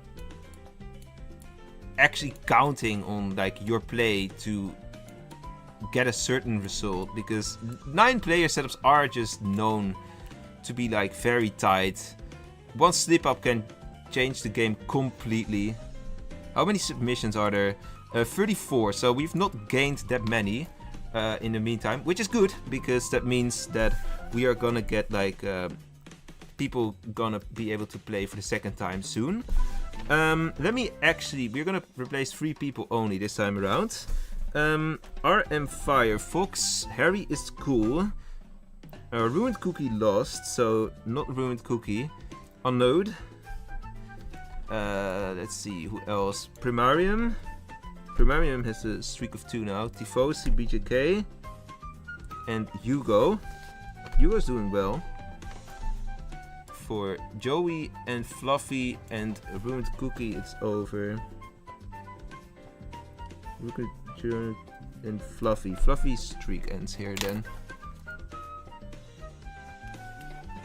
actually counting on like your play to get a certain result, because 9-player setups are just known to be like very tight. One slip up can change the game completely. How many submissions are there? 34, so we've not gained that many in the meantime, which is good, because that means that we are gonna get like people gonna be able to play for the second time soon. Let me actually, we're gonna replace 3 people only this time around. RM Firefox, Harry is cool. Ruined Cookie lost, so not Ruined Cookie. Unknown. Let's see, who else? Primarium. Primarium has a streak of 2 now. Tifosi, BJK. And Hugo. Hugo's doing well. For Joey and Fluffy and Ruined Cookie, it's over. And Fluffy. Fluffy's streak ends here then.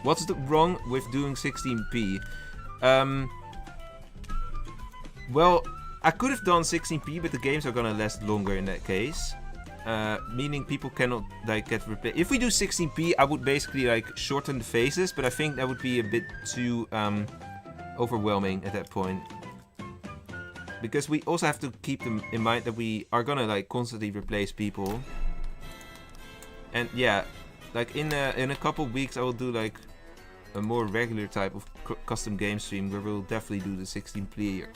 What's wrong with doing 16p? Well, I could have done 16p, but the games are gonna last longer in that case. Meaning people cannot like get replay. If we do 16p, I would basically like shorten the phases, but I think that would be a bit too overwhelming at that point. Because we also have to keep them in mind that we are gonna like constantly replace people. And yeah, like in a couple weeks I will do like a more regular type of custom game stream where we'll definitely do the 16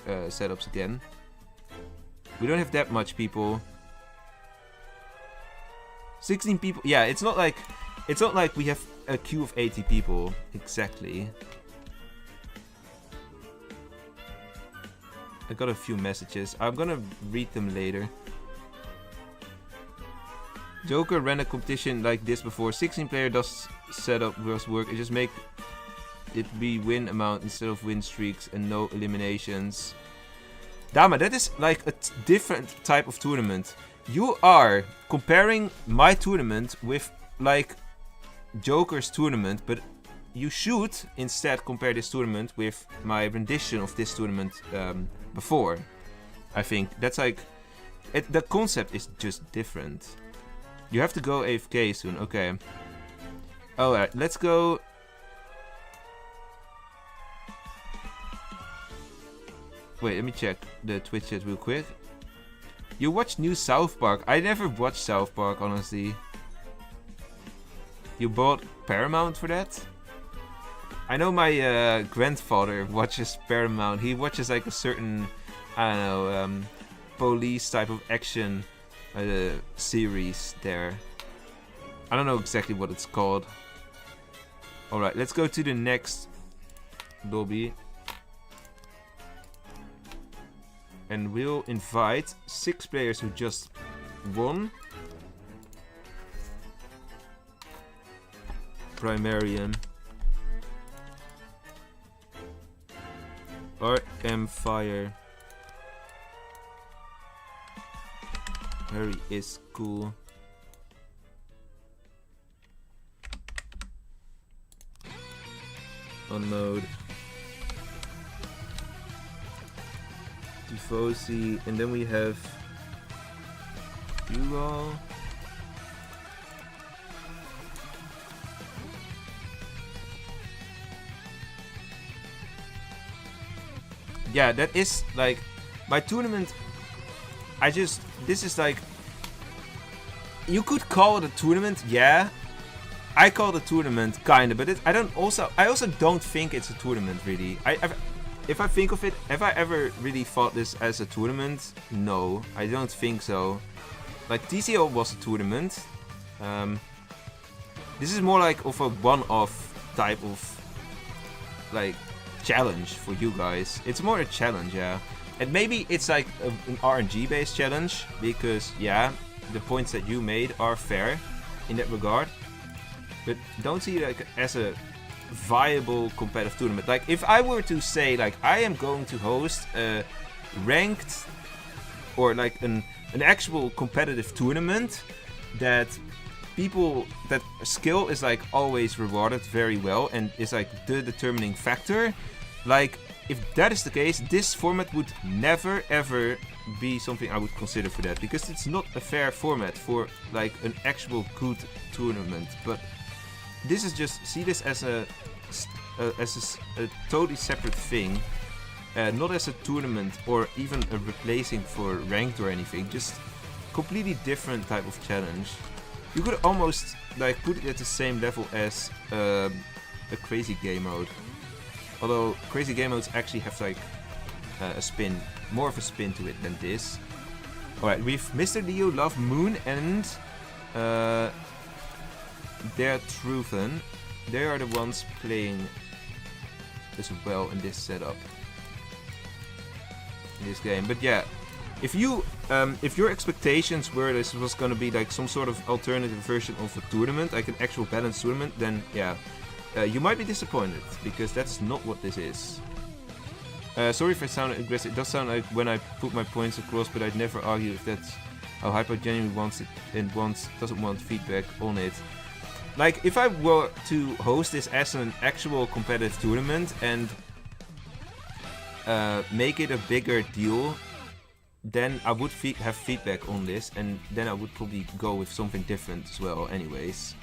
setups again. We don't have that much people. 16 people. Yeah, it's not like we have a queue of 80 people exactly. I got a few messages. I'm gonna read them later. Joker ran a competition like this before. 16-player does setup does work. It just make it be win amount instead of win streaks and no eliminations. Dama, that is like a different type of tournament. You are comparing my tournament with like Joker's tournament, but you should instead compare this tournament with my rendition of this tournament before. I think that's like the concept is just different. You have to go AFK soon. Okay. Alright, let's go. Wait, let me check the Twitch chat real quick. You watch new South Park? I never watched South Park, honestly. You bought Paramount for that? I know my grandfather watches Paramount. He watches like a certain, I don't know, police type of action series there. I don't know exactly what it's called. Alright, let's go to the next lobby. And we'll invite 6 players who just won. Primarium. RM Fire. Harry is cool. Unload. Tifosi, and then we have Hugo. Yeah, that is like my tournament. This is like, you could call it a tournament, yeah. I call it a tournament, kinda, but I also don't think it's a tournament, really. If I think of it, have I ever really thought this as a tournament? No, I don't think so. Like, TCO was a tournament. This is more like of a one-off type of, like, challenge for you guys. It's more a challenge, yeah. And maybe it's like an RNG-based challenge, because, yeah, the points that you made are fair in that regard. But don't see it like as a viable competitive tournament. Like, if I were to say, like, I am going to host a ranked or like an actual competitive tournament that skill is like always rewarded very well and is like the determining factor. Like, if that is the case, this format would never ever be something I would consider for that, because it's not a fair format for like an actual good tournament. But this is just, see this as a totally separate thing, not as a tournament or even a replacing for ranked or anything, just completely different type of challenge. You could almost like put it at the same level as a crazy game mode, although crazy game modes actually have like a spin, more of a spin to it than this. Alright, we've Mr. Leo, Love Moon, and they're Truthen. They are the ones playing as well in this setup, in this game. But yeah, if your expectations were this was gonna be like some sort of alternative version of a tournament, like an actual balanced tournament, then yeah, you might be disappointed, because that's not what this is. Sorry if I sound aggressive. It does sound like when I put my points across, but I'd never argue if that's how Hypo genuinely wants it and doesn't want feedback on it. Like, if I were to host this as an actual competitive tournament and make it a bigger deal, then I would have feedback on this, and then I would probably go with something different as well anyways.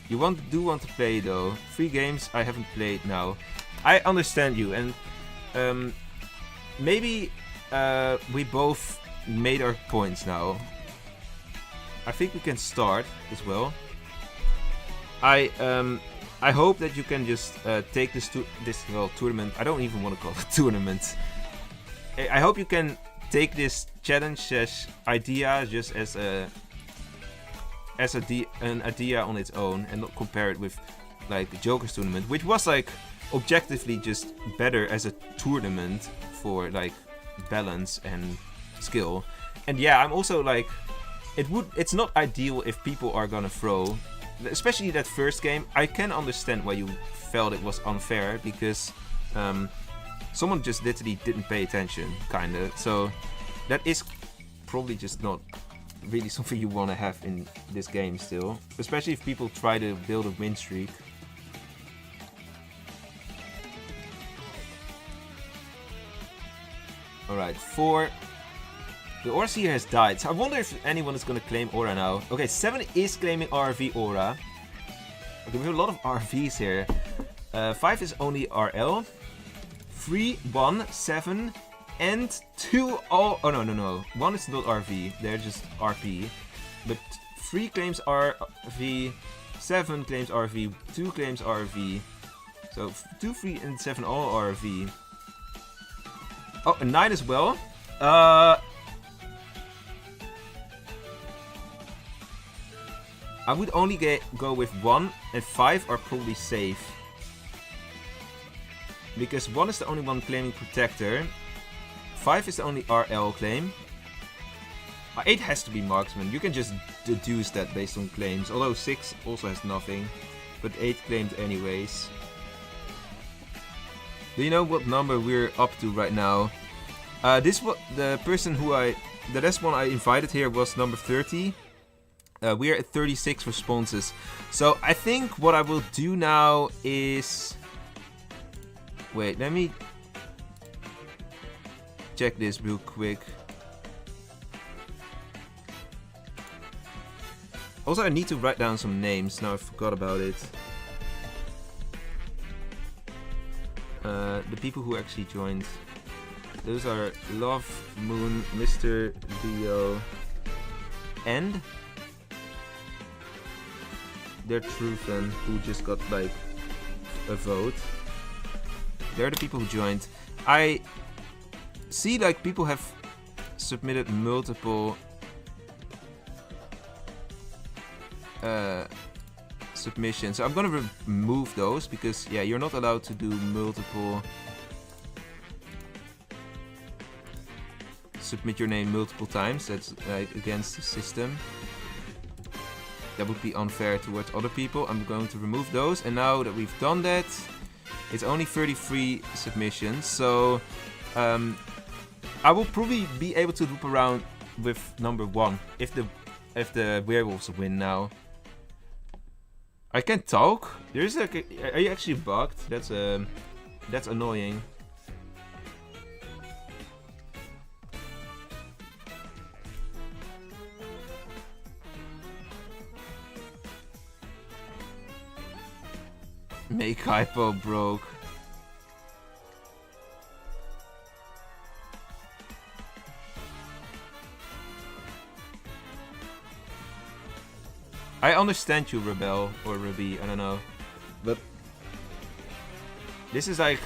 You do want to play though. 3 games I haven't played now. I understand you, and maybe we both made our points now. I think we can start as well. I hope that you can just take this tournament. I don't even want to call it a tournament. I hope you can take this challenge idea just as an idea on its own, and not compare it with like the Joker's tournament, which was like objectively just better as a tournament for like balance and skill. And yeah, I'm also like, it's not ideal if people are gonna throw, especially that first game. I can understand why you felt it was unfair, because someone just literally didn't pay attention, kinda. So that is probably just not really something you want to have in this game still, especially if people try to build a win streak. Alright, 4. The Aura Seer has died, so I wonder if anyone is going to claim Aura now. Okay, 7 is claiming RV Aura. Okay, we have a lot of RVs here. 5 is only RL. 3, 1, 7, and 2 all... Oh, no. 1 is not RV, they're just RP. But 3 claims RV, 7 claims RV, 2 claims RV. So 2, 3, and 7 all RV. Oh, and 9 as well. I would only go with 1, and 5 are probably safe. Because 1 is the only one claiming Protector. 5 is the only RL claim. 8 has to be Marksman. You can just deduce that based on claims. Although 6 also has nothing. But 8 claimed anyways. Do you know what number we're up to right now? The last one I invited here was number 30. We are at 36 responses. So I think what I will do now is... Wait, let me check this real quick. Also, I need to write down some names. Now I forgot about it. The people who actually joined. Those are Love, Moon, Mr. Dio, and they're Truthen, who just got like a vote. They're the people who joined. I see like people have submitted multiple submissions. So I'm gonna remove those because yeah, you're not allowed to do multiple. Submit your name multiple times. That's like against the system. That would be unfair towards other people. I'm going to remove those. And now that we've done that, it's only 33 submissions. So I will probably be able to loop around with number 1 if the werewolves win now. I can talk. There's like are you actually bugged? That's annoying. Make hypo broke. I understand you, Rebel or Ruby, I don't know, but this is like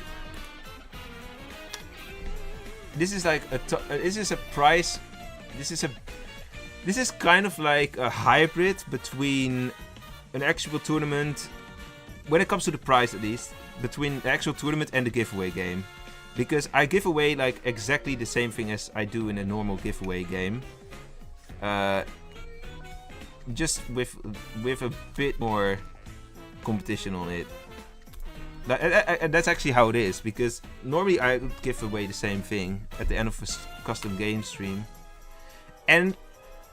a price. This is kind of like a hybrid between an actual tournament. When it comes to the prize, at least, between the actual tournament and the giveaway game. Because I give away like exactly the same thing as I do in a normal giveaway game. Just with a bit more competition on it. That's actually how it is, because normally I would give away the same thing at the end of a custom game stream. And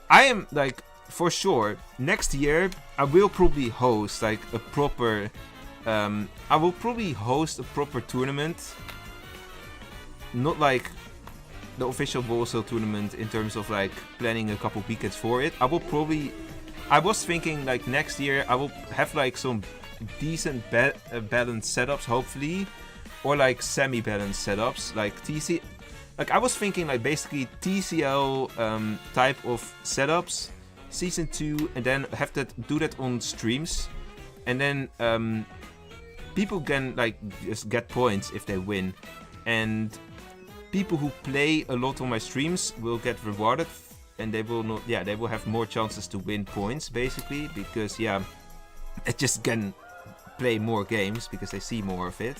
I am like, for sure, next year I will probably host like a proper tournament. Not like the official Wolvesville tournament in terms of like planning a couple weekends for it. I was thinking like next year I will have like some decent balanced setups, hopefully, or like semi-balanced setups, like TC. Like I was thinking like basically TCL type of setups. Season 2, and then do that on streams, and then people can like just get points if they win, and people who play a lot on my streams will get rewarded, and they will have more chances to win points basically, because yeah, they just can play more games because they see more of it.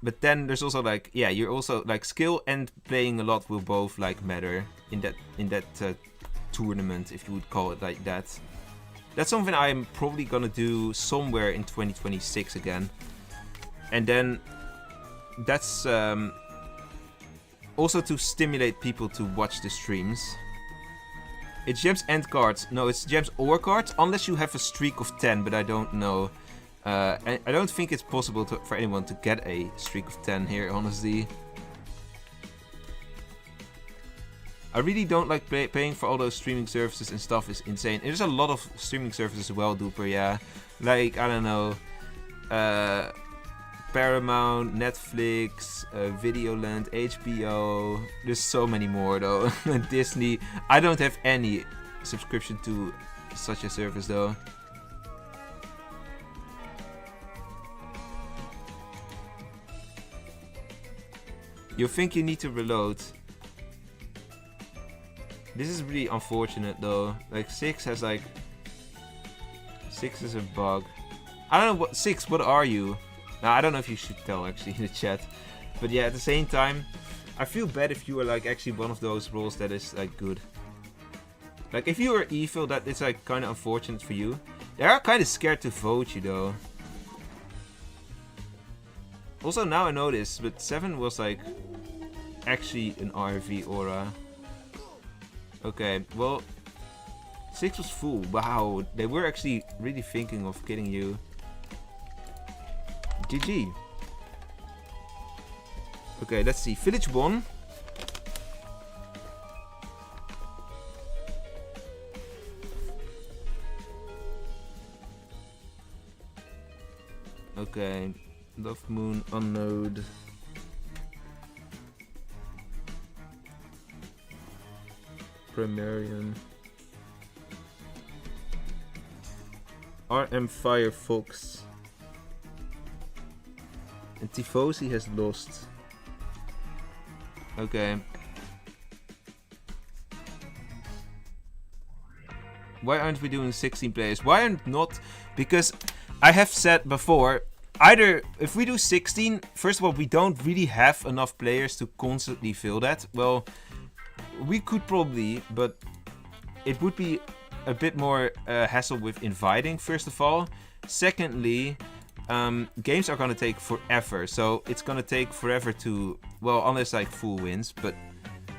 But then there's also like, yeah, you're also like skill and playing a lot will both like matter in that tournament, if you would call it like that. That's something I'm probably gonna do somewhere in 2026 again. And then that's also to stimulate people to watch the streams. It's gems and cards. No, it's gems or cards, unless you have a streak of 10, but I don't know. I don't think it's possible for anyone to get a streak of 10 here, honestly. I really don't like paying for all those streaming services and stuff. Is insane. There's a lot of streaming services as well, Duper, yeah. Like, I don't know, Paramount, Netflix, Videoland, HBO. There's so many more though. Disney. I don't have any subscription to such a service though. You think you need to reload. This is really unfortunate though. Like 6 has like... 6 is a bug. I don't know what... 6, what are you? Now I don't know if you should tell actually in the chat. But yeah, at the same time, I feel bad if you are like actually one of those roles that is like good. Like if you are evil, that it's like kind of unfortunate for you. They are kind of scared to vote you though. Also now I know this, but 7 was like actually an RV aura. Okay, well 6 was full. Wow, they were actually really thinking of killing you. GG. Okay, let's see. Village 1. Okay. Love Moon, Unknown. Primarium. RM Firefox. And Tifosi has lost. Okay. Why aren't we doing 16 players? Why aren't not? Because I have said before, either if we do 16, first of all, we don't really have enough players to constantly fill that. Well, we could probably, but it would be a bit more hassle with inviting, first of all. Secondly, games are gonna take forever, so it's gonna take forever to, well, unless like full wins, but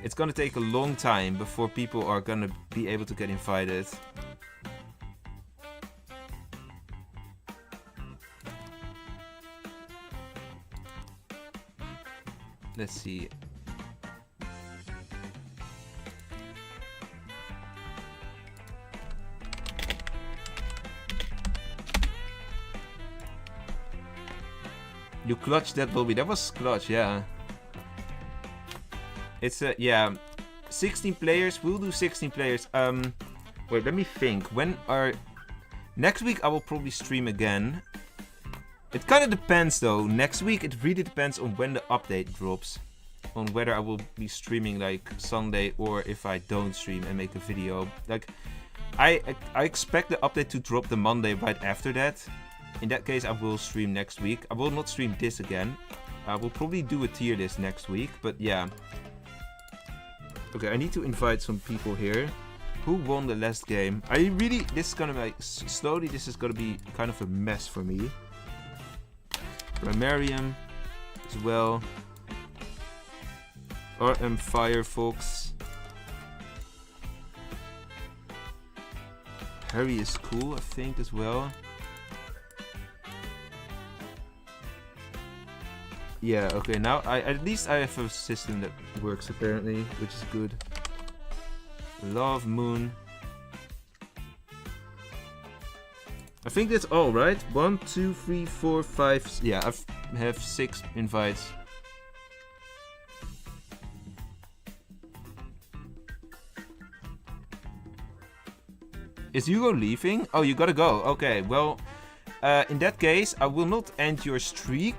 it's gonna take a long time before people are gonna be able to get invited. Let's see. You clutched that, Bobby. That was clutch, yeah. It's a, yeah. 16 players. We'll do 16 players. Wait, let me think. When are... Next week I will probably stream again. It kind of depends though. Next week it really depends on when the update drops. On whether I will be streaming like Sunday or if I don't stream and make a video. Like, I expect the update to drop the Monday right after that. In that case, I will stream next week. I will not stream this again. I will probably do a tier list next week, but yeah. Okay, I need to invite some people here. Who won the last game? This is gonna be, slowly, this is gonna be kind of a mess for me. Primarium as well. RM Firefox. Harry is cool, I think, as well. Yeah, okay, now at least I have a system that works apparently, which is good. Love Moon. I think that's all, right? 1, 2, 3, 4, 5. Yeah, I have 6 invites. Is Hugo leaving? Oh, you gotta go. Okay, well, in that case, I will not end your streak.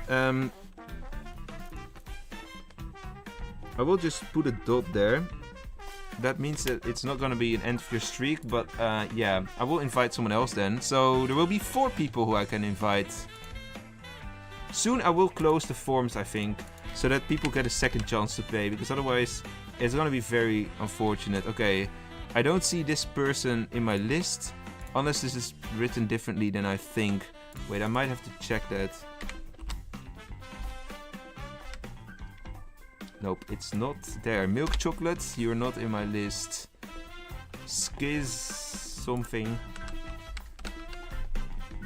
I will just put a dot there. That means that it's not gonna be an end of your streak, but yeah, I will invite someone else then. So there will be 4 people who I can invite. Soon I will close the forms, I think, so that people get a second chance to play, because otherwise it's gonna be very unfortunate. Okay, I don't see this person in my list, unless this is written differently than I think. Wait, I might have to check that. Nope, it's not there. Milk chocolates, you're not in my list. Skiz something.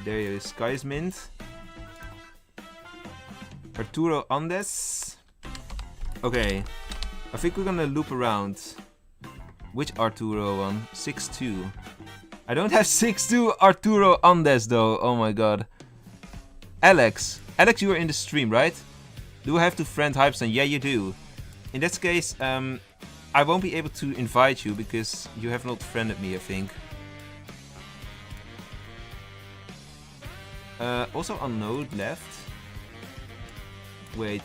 There he is. Sky's Mint. Arturo Andes. Okay, I think we're gonna loop around. Which Arturo one? 6'2". I don't have 6'2" Arturo Andes though. Oh my god. Alex. Alex, you are in the stream, right? Do I have to friend hypostein? Yeah, you do. In that case, I won't be able to invite you because you have not friended me, I think. Also, Unknown left. Wait,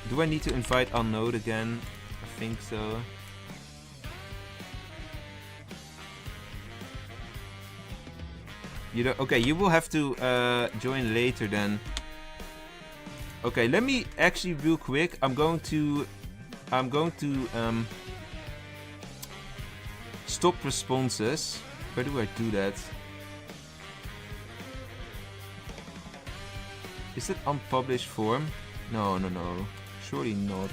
do I need to invite Unknown again? I think so. You don't, okay, you will have to join later then. Okay, let me actually real quick. I'm going to stop responses. Where do I do that? Is it unpublished form? No. Surely not.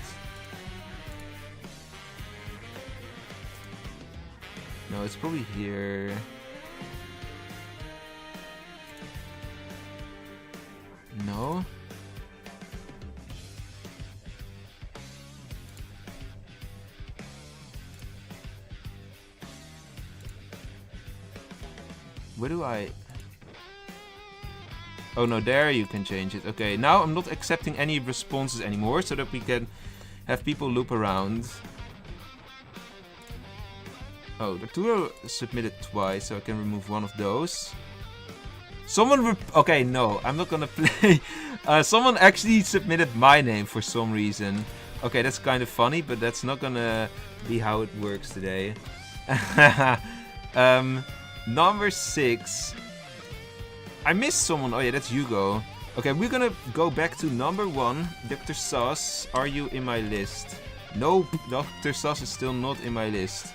No, it's probably here. No. Where do I... Oh no, there you can change it. Okay, now I'm not accepting any responses anymore, so that we can have people loop around. Oh, the two are submitted twice, so I can remove one of those. Someone okay, no, I'm not gonna play. Someone actually submitted my name for some reason. Okay, that's kind of funny, but that's not gonna be how it works today. Number 6. I missed someone. Oh yeah, that's Hugo. Okay, we're gonna go back to number 1. Dr. Sus, are you in my list? No, Dr. Sus is still not in my list.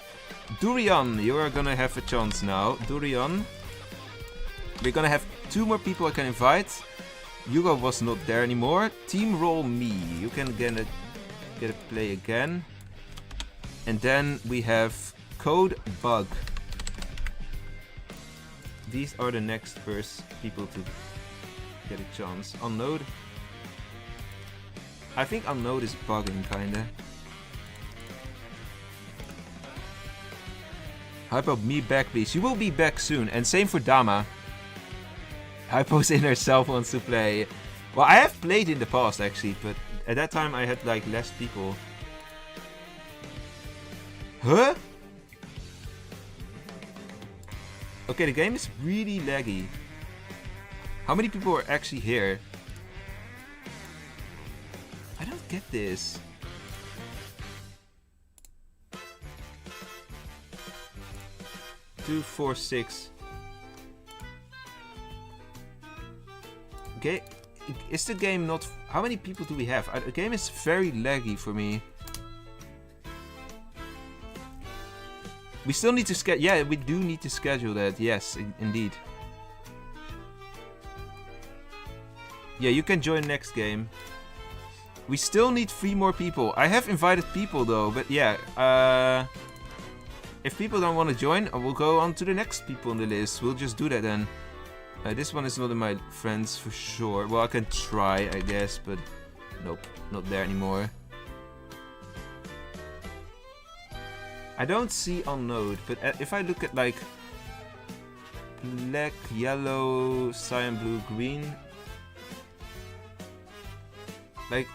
Durian, you are gonna have a chance now. Durian. We're gonna have 2 more people I can invite. Hugo was not there anymore. Team roll me. You can get a play again. And then we have Code Bug. These are the next first people to get a chance. Unknown. I think Unknown is bugging kinda. Hypo, me back please. You will be back soon. And same for Dama. Hypo's in herself wants to play. Well, I have played in the past actually, but at that time I had like less people. Huh? Okay, the game is really laggy. How many people are actually here? I don't get this. Two, 4, 6. Okay, is the game not... How many people do we have? The game is very laggy for me. We still need to schedule... Yeah, we do need to schedule that. Yes, indeed. Yeah, you can join next game. We still need 3 more people. I have invited people though, but yeah. If people don't want to join, I will go on to the next people on the list. We'll just do that then. This one is not in my friends for sure. Well, I can try, I guess, but nope, not there anymore. I don't see Unknown, but if I look at like black, yellow, cyan, blue, green, like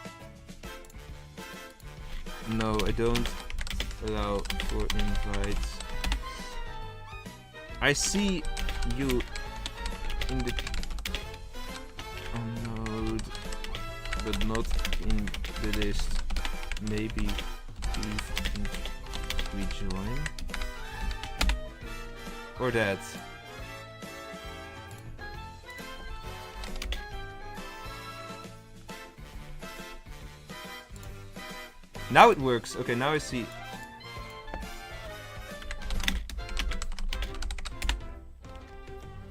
no, I don't allow for invites. I see you in the Unknown, but not in the list. Maybe rejoin or that. Now it works. Okay, now I see.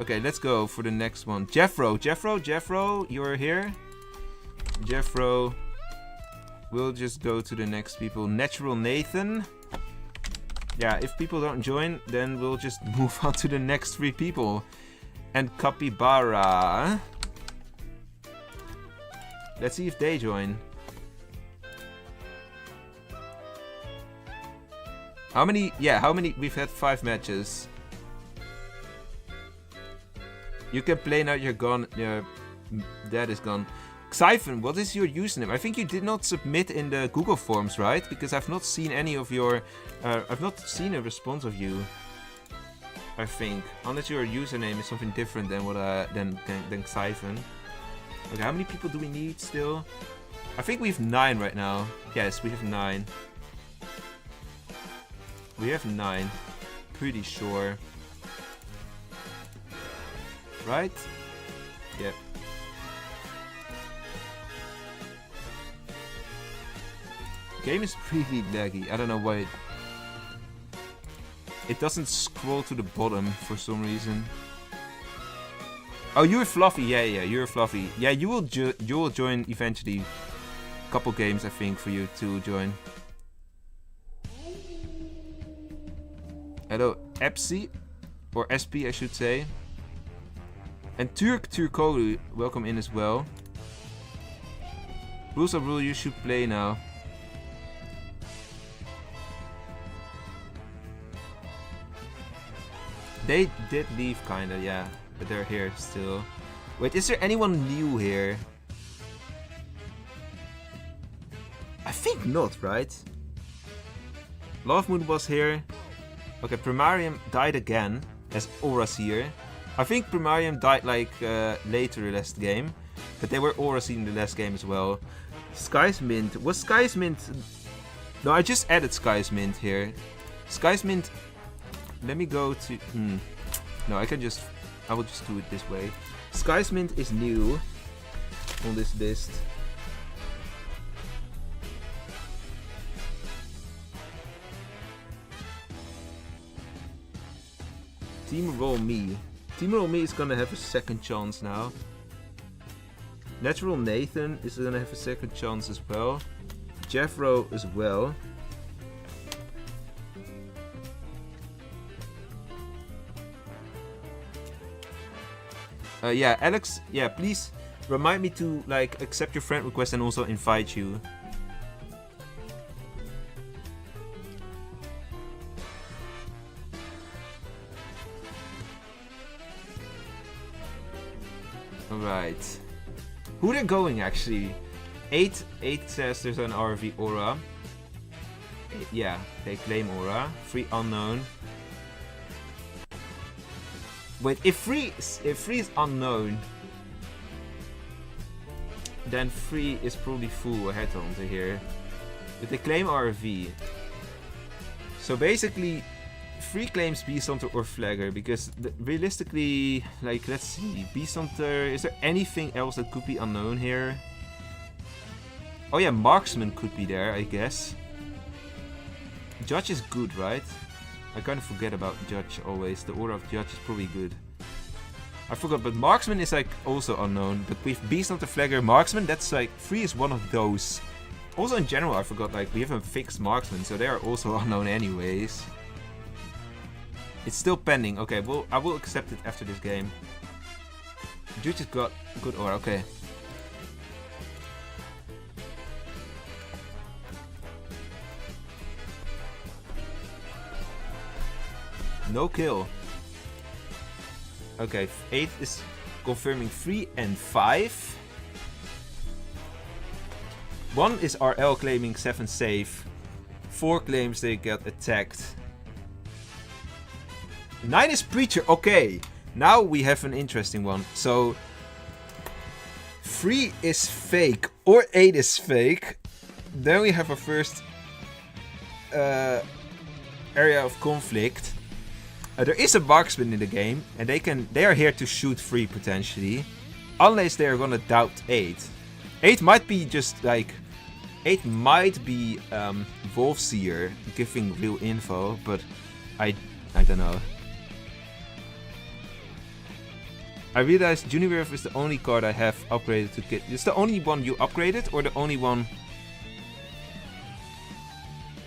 Okay, let's go for the next one. Jeffro, you're here. Jeffro. We'll just go to the next people. Natural Nathan. Yeah, if people don't join, then we'll just move on to the next 3 people. And Capybara. Let's see if they join. How many? Yeah, how many? We've had 5 matches. You can play now, you're gone. Your dad is gone. Xyphon, what is your username? I think you did not submit in the Google Forms, right? Because I've not seen any of your... I've not seen a response of you. I think. Unless your username is something different than what than Xyphon. Okay, how many people do we need still? I think we have 9 right now. Yes, we have 9. We have 9. Pretty sure. Right? Yep. Game is really laggy. I don't know why it doesn't scroll to the bottom for some reason. Oh, you're Fluffy. Yeah, you're Fluffy. Yeah, you will join eventually. Couple games, I think, for you to join. Hello, Epsi, or SP, I should say. And Turkoru, welcome in as well. Rules of rule, you should play now. They did leave kinda, yeah. But they're here still. Wait, is there anyone new here? I think not, right? Love Moon was here. Okay, Primarium died again as Aura's here. I think Primarium died like later last game. But they were Aura's in the last game as well. Sky's Mint. Was Sky's Mint... No, I just added Sky's Mint here. Sky's Mint... Let me go to... No, I will just do it this way. Sky's Mint is new on this list. Team Roll Me. Team Roll Me is gonna have a second chance now. Natural Nathan is gonna have a second chance as well. Jeffro as well. Yeah, Alex, yeah, please remind me to like accept your friend request and also invite you. Alright. Who they're going actually? 8 says there's an RV Aura. Yeah, they claim Aura. 3 unknown. Wait, if 3 is unknown, then 3 is probably full headhunter here. But they claim RV. So basically 3 claims Beast Hunter or Flagger, because realistically, like, let's see, Beast Hunter, is there anything else that could be unknown here? Oh yeah, Marksman could be there, I guess. Judge is good, right? I kind of forget about Judge always. The Aura of Judge is probably good. I forgot, but Marksman is like also unknown. But with Beast Hunter, Flagger, Marksman, that's like 3 is one of those. Also in general, I forgot, like, we haven't fixed Marksman, so they are also unknown anyways. It's still pending. Okay, well, I will accept it after this game. Judge has got good Aura, okay. No kill. Okay, 8 is confirming 3 and 5. 1 is RL claiming 7 save. 4 claims they get attacked. 9 is Preacher. Okay, now we have an interesting one. So 3 is fake or 8 is fake. Then we have a first area of conflict. There is a marksman in the game, and they are here to shoot 3 potentially, unless they are gonna doubt 8. 8 might be just like 8 might be Wolfseer giving real info, but I don't know. I realized Juniwerf is the only card I have upgraded to kit. Is the only one you upgraded, or the only one?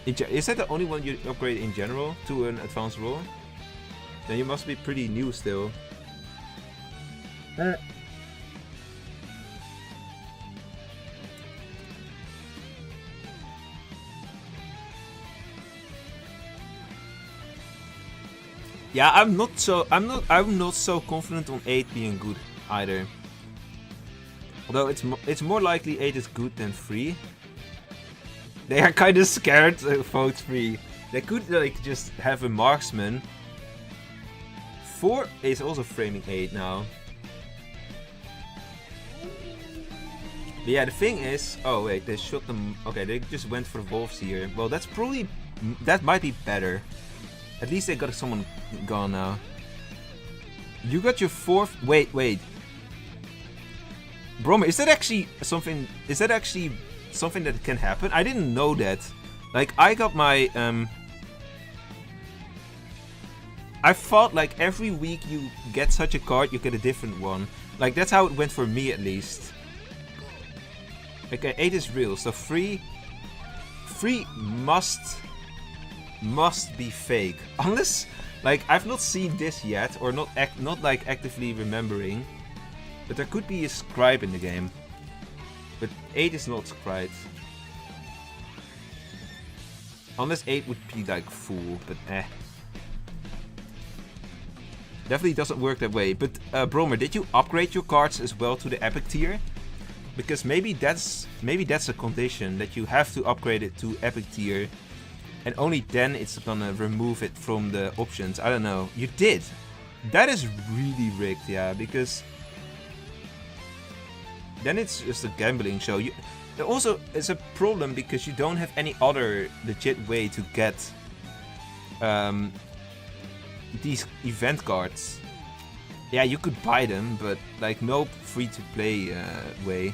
Is that the only one you upgrade in general to an advanced role? Then you must be pretty new still. Yeah, I'm not so confident on 8 being good either. Although it's more likely 8 is good than 3. They are kind of scared to vote 3. They could like just have a marksman. 4 is also framing 8 now. But yeah, the thing is... Oh wait, they shot them... Okay, they just went for wolves here. Well, that's probably... That might be better. At least they got someone gone now. You got your 4th... Wait. Bromer, is that actually something... Is that actually something that can happen? I didn't know that. Like, I got my... I thought like every week you get such a card, you get a different one. Like that's how it went for me at least. Okay, 8 is real, so 3 must be fake. Unless, like, I've not seen this yet, or not like actively remembering. But there could be a scribe in the game. But 8 is not scribed. Unless 8 would be like full, but eh. Definitely doesn't work that way. But Bromer, did you upgrade your cards as well to the epic tier? Because maybe that's a condition that you have to upgrade it to epic tier, and only then it's gonna remove it from the options. I don't know. You did. That is really rigged, yeah. Because then it's just a gambling show. Also, it's a problem because you don't have any other legit way to get these event cards. Yeah, you could buy them, but like no free-to-play way.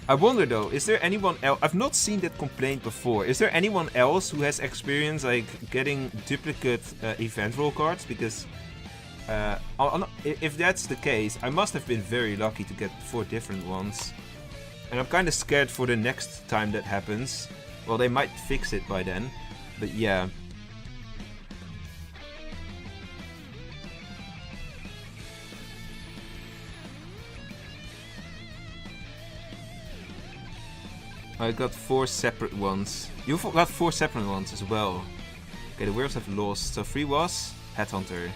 I wonder though, is there anyone else? I've not seen that complaint before. Is there anyone else who has experience like getting duplicate event roll cards? Because if that's the case, I must have been very lucky to get 4 different ones. And I'm kind of scared for the next time that happens. Well, they might fix it by then, but yeah. I got 4 separate ones. You've got 4 separate ones as well. Okay, the werewolves have lost. So 3 was Headhunter.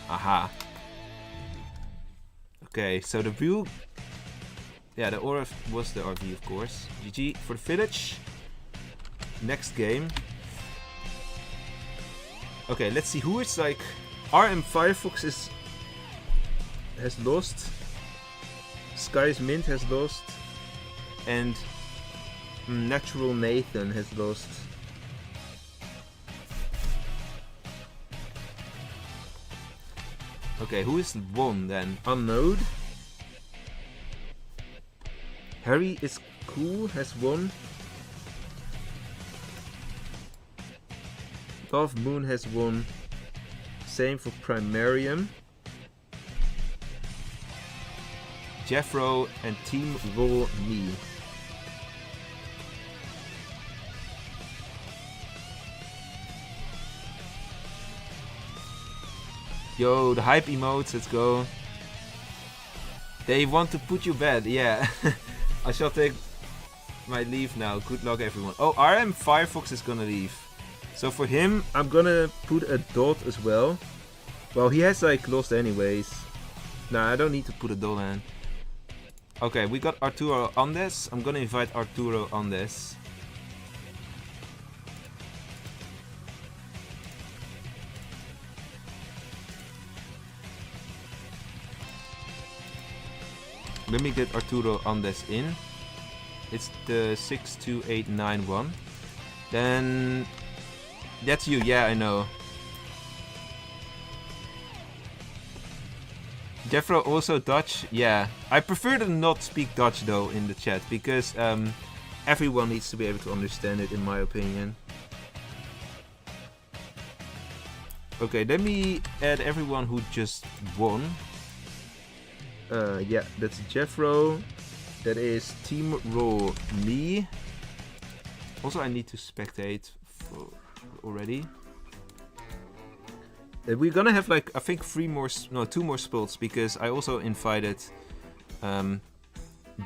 Aha. Okay, so the view. Yeah, the aura was the RV, of course. GG for the village. Next game. Okay, let's see who is like. RM Firefox has lost. Sky's Mint has lost. And Natural Nathan has lost. Okay, who is won then? Unknown. Harry is cool has won. Love Moon has won. Same for Primarium. Jeffro and Team Roll Me. Yo, the hype emotes, let's go. They want to put you bad, yeah. I shall take my leave now. Good luck, everyone. Oh, RM Firefox is gonna leave. So for him, I'm gonna put a dot as well. Well, he has like lost anyways. Nah, I don't need to put a dot in. Okay, we got Arturo Andes. I'm gonna invite Arturo Andes. Let me get Arturo Andes in. It's the 62891. Then that's you, yeah, I know. Jeffro also Dutch, yeah. I prefer to not speak Dutch though in the chat because everyone needs to be able to understand it, in my opinion. Okay, let me add everyone who just won. Yeah, that's Jeffro. That is Team Roll Me. Also, I need to spectate already. We're gonna have like I think 2 more spots because I also invited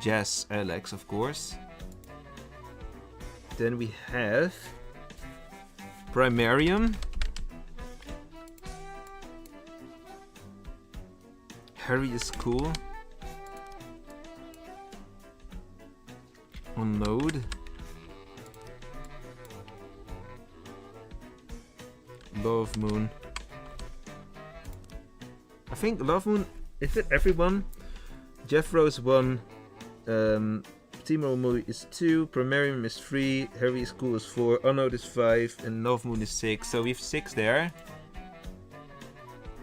Jess, Alex, of course. Then we have Primarium. Harry is cool. On node. Love Moon. I think Love Moon, is it everyone? Jeffro is 1. Timo Moon is 2. Primarium is 3. Harry is cool is 4. Unknown is 5. And Love Moon is 6. So we have 6 there.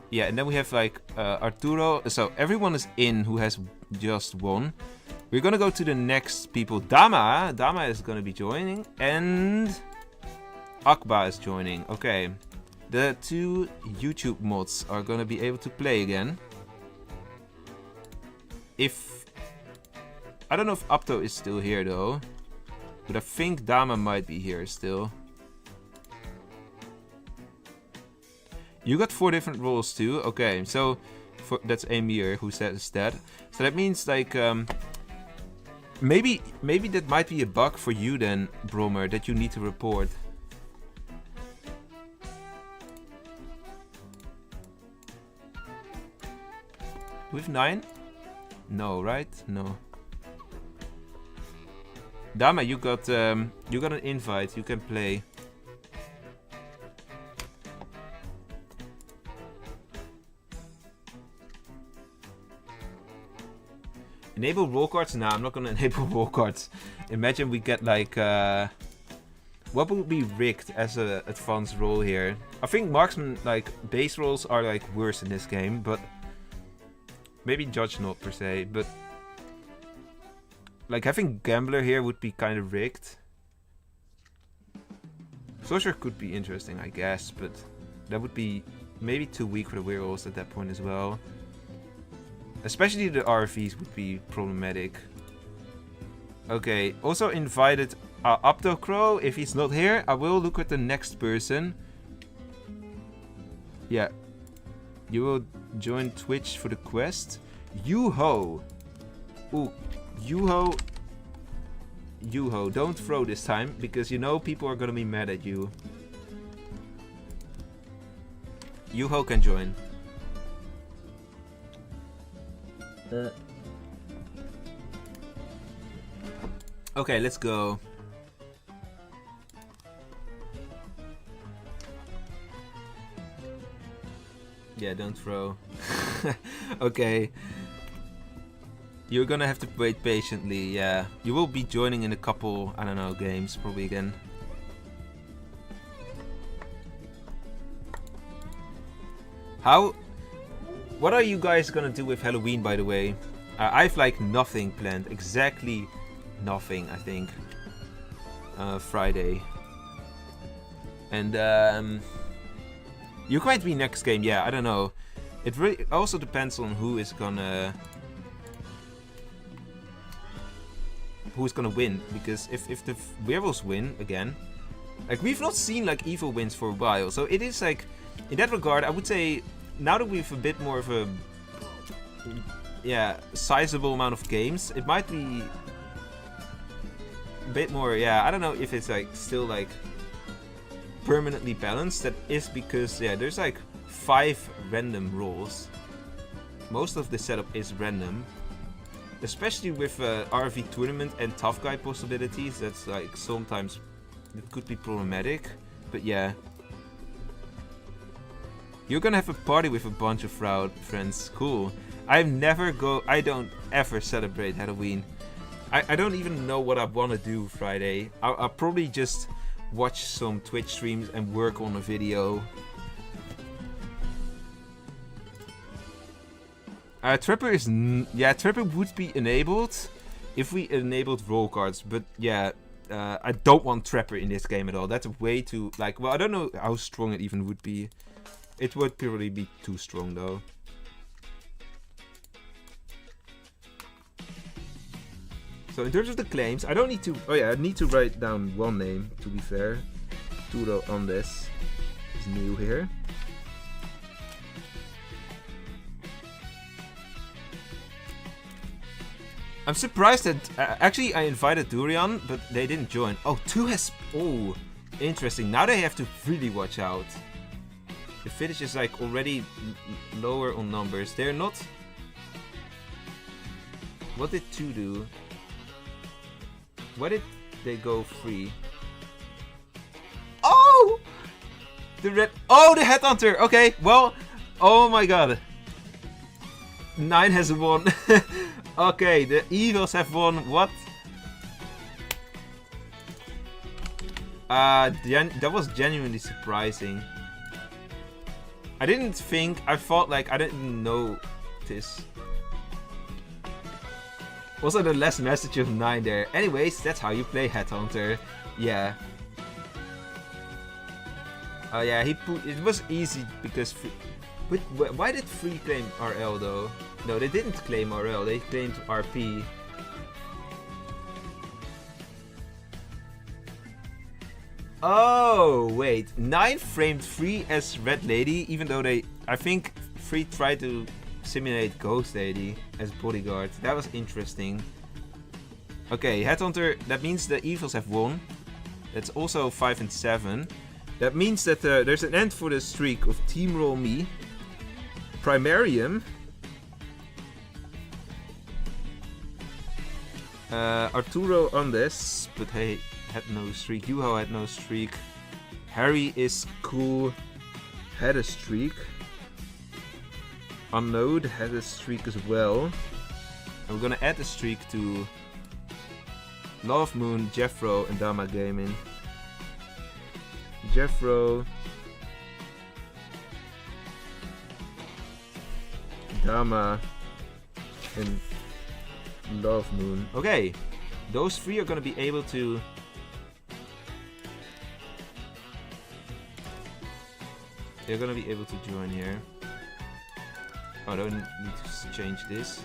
Yeah, and then we have like Arturo. So everyone is in who has just won. We're gonna go to the next people. Dama is gonna be joining, and Akba is joining. Okay, the 2 YouTube mods are gonna be able to play again. I don't know if Apto is still here though, but I think Dama might be here still. You got 4 different roles too. Okay, so that's Amir who says that. So that means like maybe that might be a bug for you then, Bromer, that you need to report. with 9? No, right? No. Dama, you got an invite. You can play. Enable roll cards? Nah, I'm not gonna enable roll cards. Imagine we get like what would be rigged as a advanced roll here? I think marksman like base rolls are like worse in this game, but maybe judge not per se, but like having gambler here would be kind of rigged. Sorcerer could be interesting, I guess, but that would be maybe too weak for the werewolves at that point as well. Especially the RVs would be problematic. Okay, also invited Upto if he's not here. I will look at the next person. Yeah. You will join Twitch for the quest. Yuho. Ooh, Yuho. Yuho, don't throw this time, because you know people are gonna be mad at you. Yuho can join. Okay, let's go. Yeah, don't throw. Okay. You're gonna have to wait patiently, yeah. You will be joining in a couple, I don't know, games, probably again. What are you guys gonna do with Halloween, by the way? I've like nothing planned, exactly nothing, I think. Friday. And you might be next game, yeah, I don't know. It really also depends on who's gonna win, because if the werewolves win again, like we've not seen like evil wins for a while, so it is like in that regard I would say now that we've a bit more of a sizable amount of games, it might be a bit more, I don't know if it's like still like permanently balanced. That is because there's like 5 random rolls. Most of the setup is random. Especially with RV tournament and tough guy possibilities, that's like sometimes it could be problematic. But yeah. You're gonna have a party with a bunch of friends. Cool. I don't ever celebrate Halloween. I don't even know what I wanna do Friday. I'll probably just watch some Twitch streams and work on a video. Trapper is Trapper would be enabled if we enabled roll cards, but I don't want Trapper in this game at all. That's way too like, well, I don't know how strong it even would be. It would probably be too strong though. So in terms of the claims, I don't need to. Oh yeah, I need to write down one name. To be fair, Turo on this is new here. I'm surprised that actually I invited Durian, but they didn't join. Oh, 2 has. Oh, interesting. Now they have to really watch out. The finish is like already lower on numbers. They're not. What did 2 do? Why did they go free? Oh! The headhunter. Okay, well, oh my god. 9 has won. Okay, the evils have won. What? That was genuinely surprising. I felt like I didn't notice. Also, the last message of 9 there. Anyways, that's how you play Headhunter. Yeah. Oh yeah, it was easy because. But why did Free claim RL though? No, they didn't claim RL. They claimed RP. Oh wait, 9 framed Free as Red Lady, even though I think Free tried to simulate Ghost Lady as bodyguard. That was interesting. Okay, Headhunter, that means the evils have won. That's also 5 and 7. That means that there's an end for the streak of Team Roll Me, Primarium, Arturo on this, but he had no streak. Yuho had no streak. Harry is cool, had a streak. Unknown had a streak as well. And we're gonna add a streak to Love Moon, Jeffro, and Dama Gaming. Jeffro, Dama, and Love Moon. Okay, those three are gonna be able to. They're gonna be able to join here. Oh, I don't need to change this.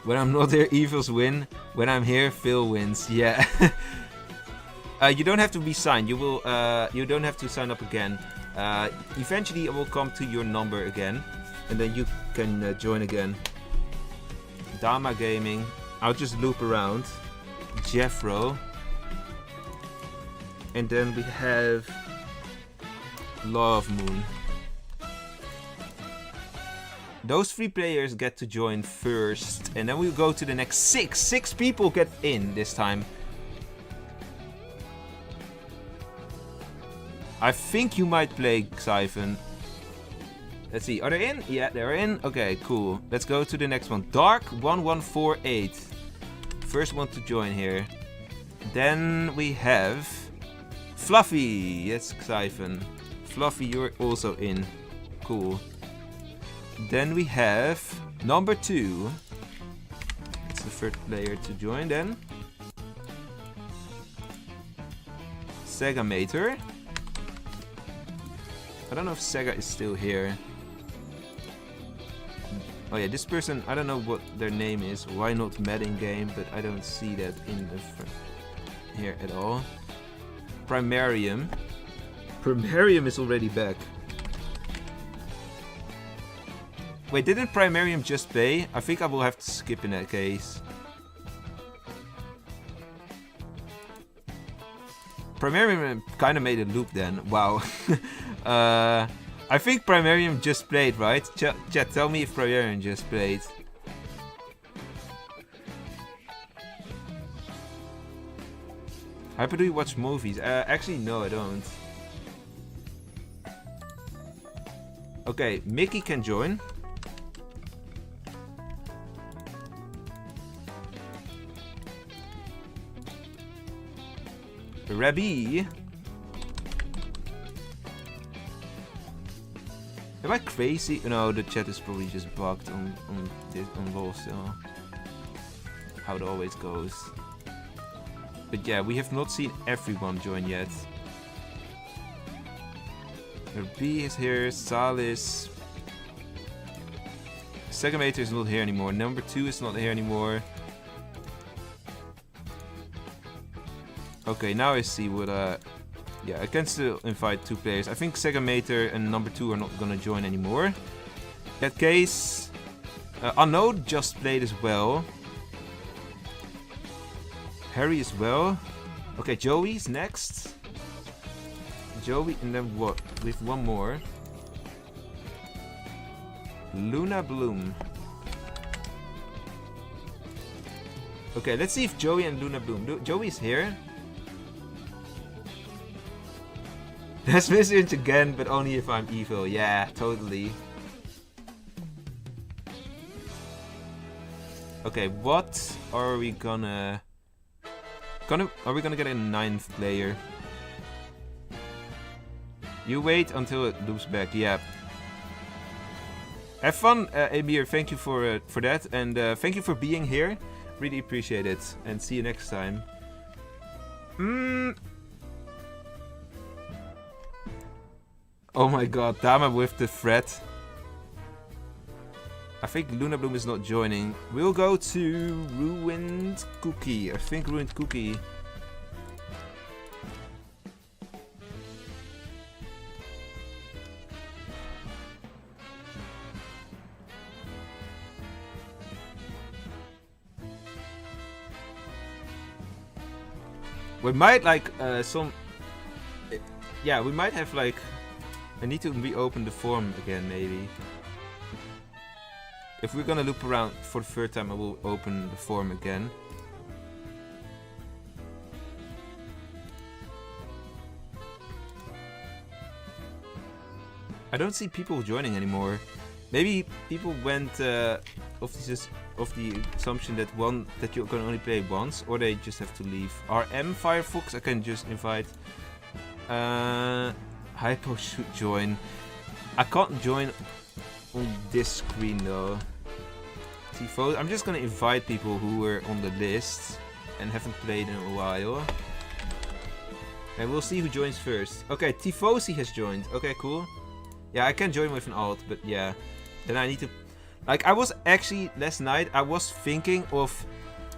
When I'm not there, evils win. When I'm here, Phil wins. Yeah. You don't have to be signed. You will. You don't have to sign up again. Eventually, it will come to your number again, and then you can join again. Dama Gaming. I'll just loop around. Jeffro. And then we have Love Moon. Those 3 players get to join first, and then we'll go to the next 6. 6 people get in this time. I think you might play Xyphon. Let's see, are they in? Yeah, they're in. Okay, cool. Let's go to the next one. Dark1148. First one to join here. Then we have Fluffy. Yes, Xyphon. Fluffy, you're also in. Cool. Then we have number 2. It's the third player to join then. Sega Mater. I don't know if Sega is still here. Oh yeah, this person, I don't know what their name is. Why not Madding Game? But I don't see that in the here at all. Primarium. Primarium is already back. Wait, didn't Primarium just play? I think I will have to skip in that case. Primarium kind of made a loop then. Wow. I think Primarium just played, right? Chat, tell me if Primarium just played. Hyper, do you watch movies? Actually, no, I don't. Okay, Mickey can join. Rabbi. Am I crazy? No, the chat is probably just bugged on Wolvesville. How it always goes. But yeah, we have not seen everyone join yet. Rabbi is here, Salis. Segamator is not here anymore. Number 2 is not here anymore. Okay, now I see what yeah, I can still invite 2 players. I think Segamator and number 2 are not gonna join anymore. In that case, Unknown just played as well. Harry as well. Okay, Joey's next. Joey, and then what? With one more. Luna Bloom. Okay, let's see if Joey and Luna Bloom. Joey's here. Let's message again, but only if I'm evil. Yeah, totally. Okay, what are we gonna... Are we gonna get a 9th player? You wait until it loops back, yeah. Have fun, Amir, thank you for that. And thank you for being here. Really appreciate it. And see you next time. Oh my god, Dama with the threat. I think Luna Bloom is not joining. We'll go to Ruined Cookie. I think Ruined Cookie. We might like yeah, we might have like... I need to reopen the form again, maybe. if we're gonna loop around for the third time, I will open the forum again. I don't see people joining anymore. Maybe people went of the assumption that you can only play once, or they just have to leave. RM Firefox, I can just invite. Hypo should join. I can't join on this screen though. Tifosi, I'm just gonna invite people who were on the list and haven't played in a while. And we'll see who joins first. Okay, Tifosi has joined. Okay, cool. Yeah, I can join with an alt, but yeah. Then I need to... Like, I was actually, last night, I was thinking of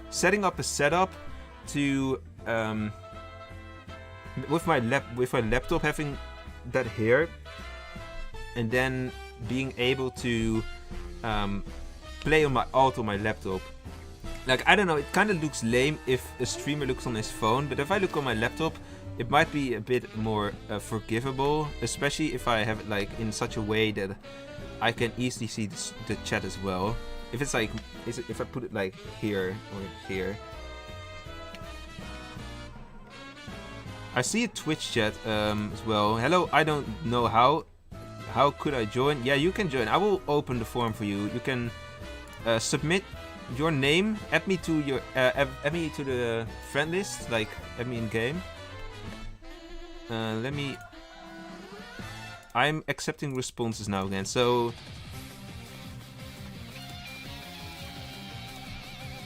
setting up a setup to... with my laptop having that here. And then being able to play on my alt on my laptop. Like, I don't know, it kind of looks lame if a streamer looks on his phone. But if I look on my laptop... It might be a bit more forgivable, especially if I have it like in such a way that I can easily see the chat as well. If it's like, if I put it like here or here. I see a Twitch chat as well. Hello, I don't know how. How could I join? Yeah, you can join. I will open the forum for you. You can submit your name. Add me to your add me to the friend list. Like add me in game. Let me... I'm accepting responses now again, so...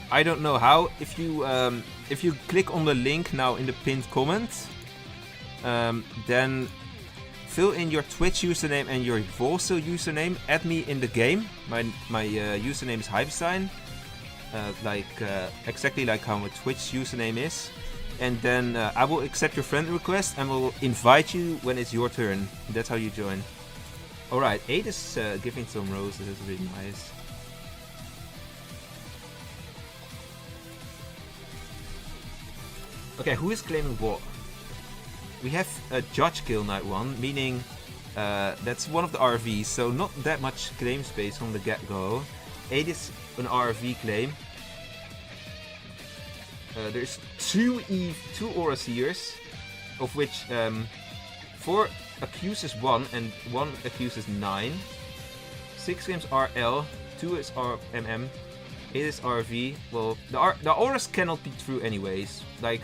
I don't know how. If you click on the link now in the pinned comment, then fill in your Twitch username and your Wolvesville username. Add me in the game. My username is hypostein, exactly like how my Twitch username is. And then I will accept your friend request and will invite you when it's your turn. That's how you join. Alright, 8 is giving some roses. That's really nice. Okay, who is claiming what? We have a judge kill night 1, meaning that's one of the RVs, so not that much claim space from the get-go. 8 is an RV claim. There's two aura seers, of which 4 accuses 1 and 1 accuses 9. 6 claims RL, 2 is RMM, 8 is RV. Well, the auras cannot be true anyways. Like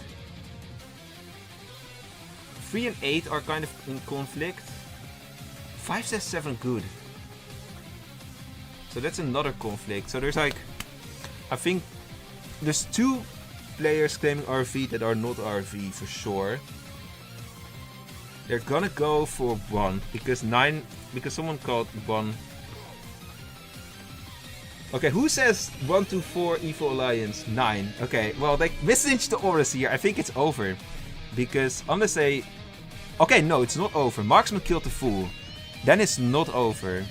3 and 8 are kind of in conflict. 5 says 7 good. So that's another conflict. So there's like, I think there's 2 players claiming RV that are not RV for sure. They're gonna go for 1 because someone called 1. Okay, who says 1, 2, 4 Evil Alliance? 9. Okay, well they messaged the auras here. I think it's over because unless they... Okay, no, it's not over. Marksman killed the fool. Then it's not over.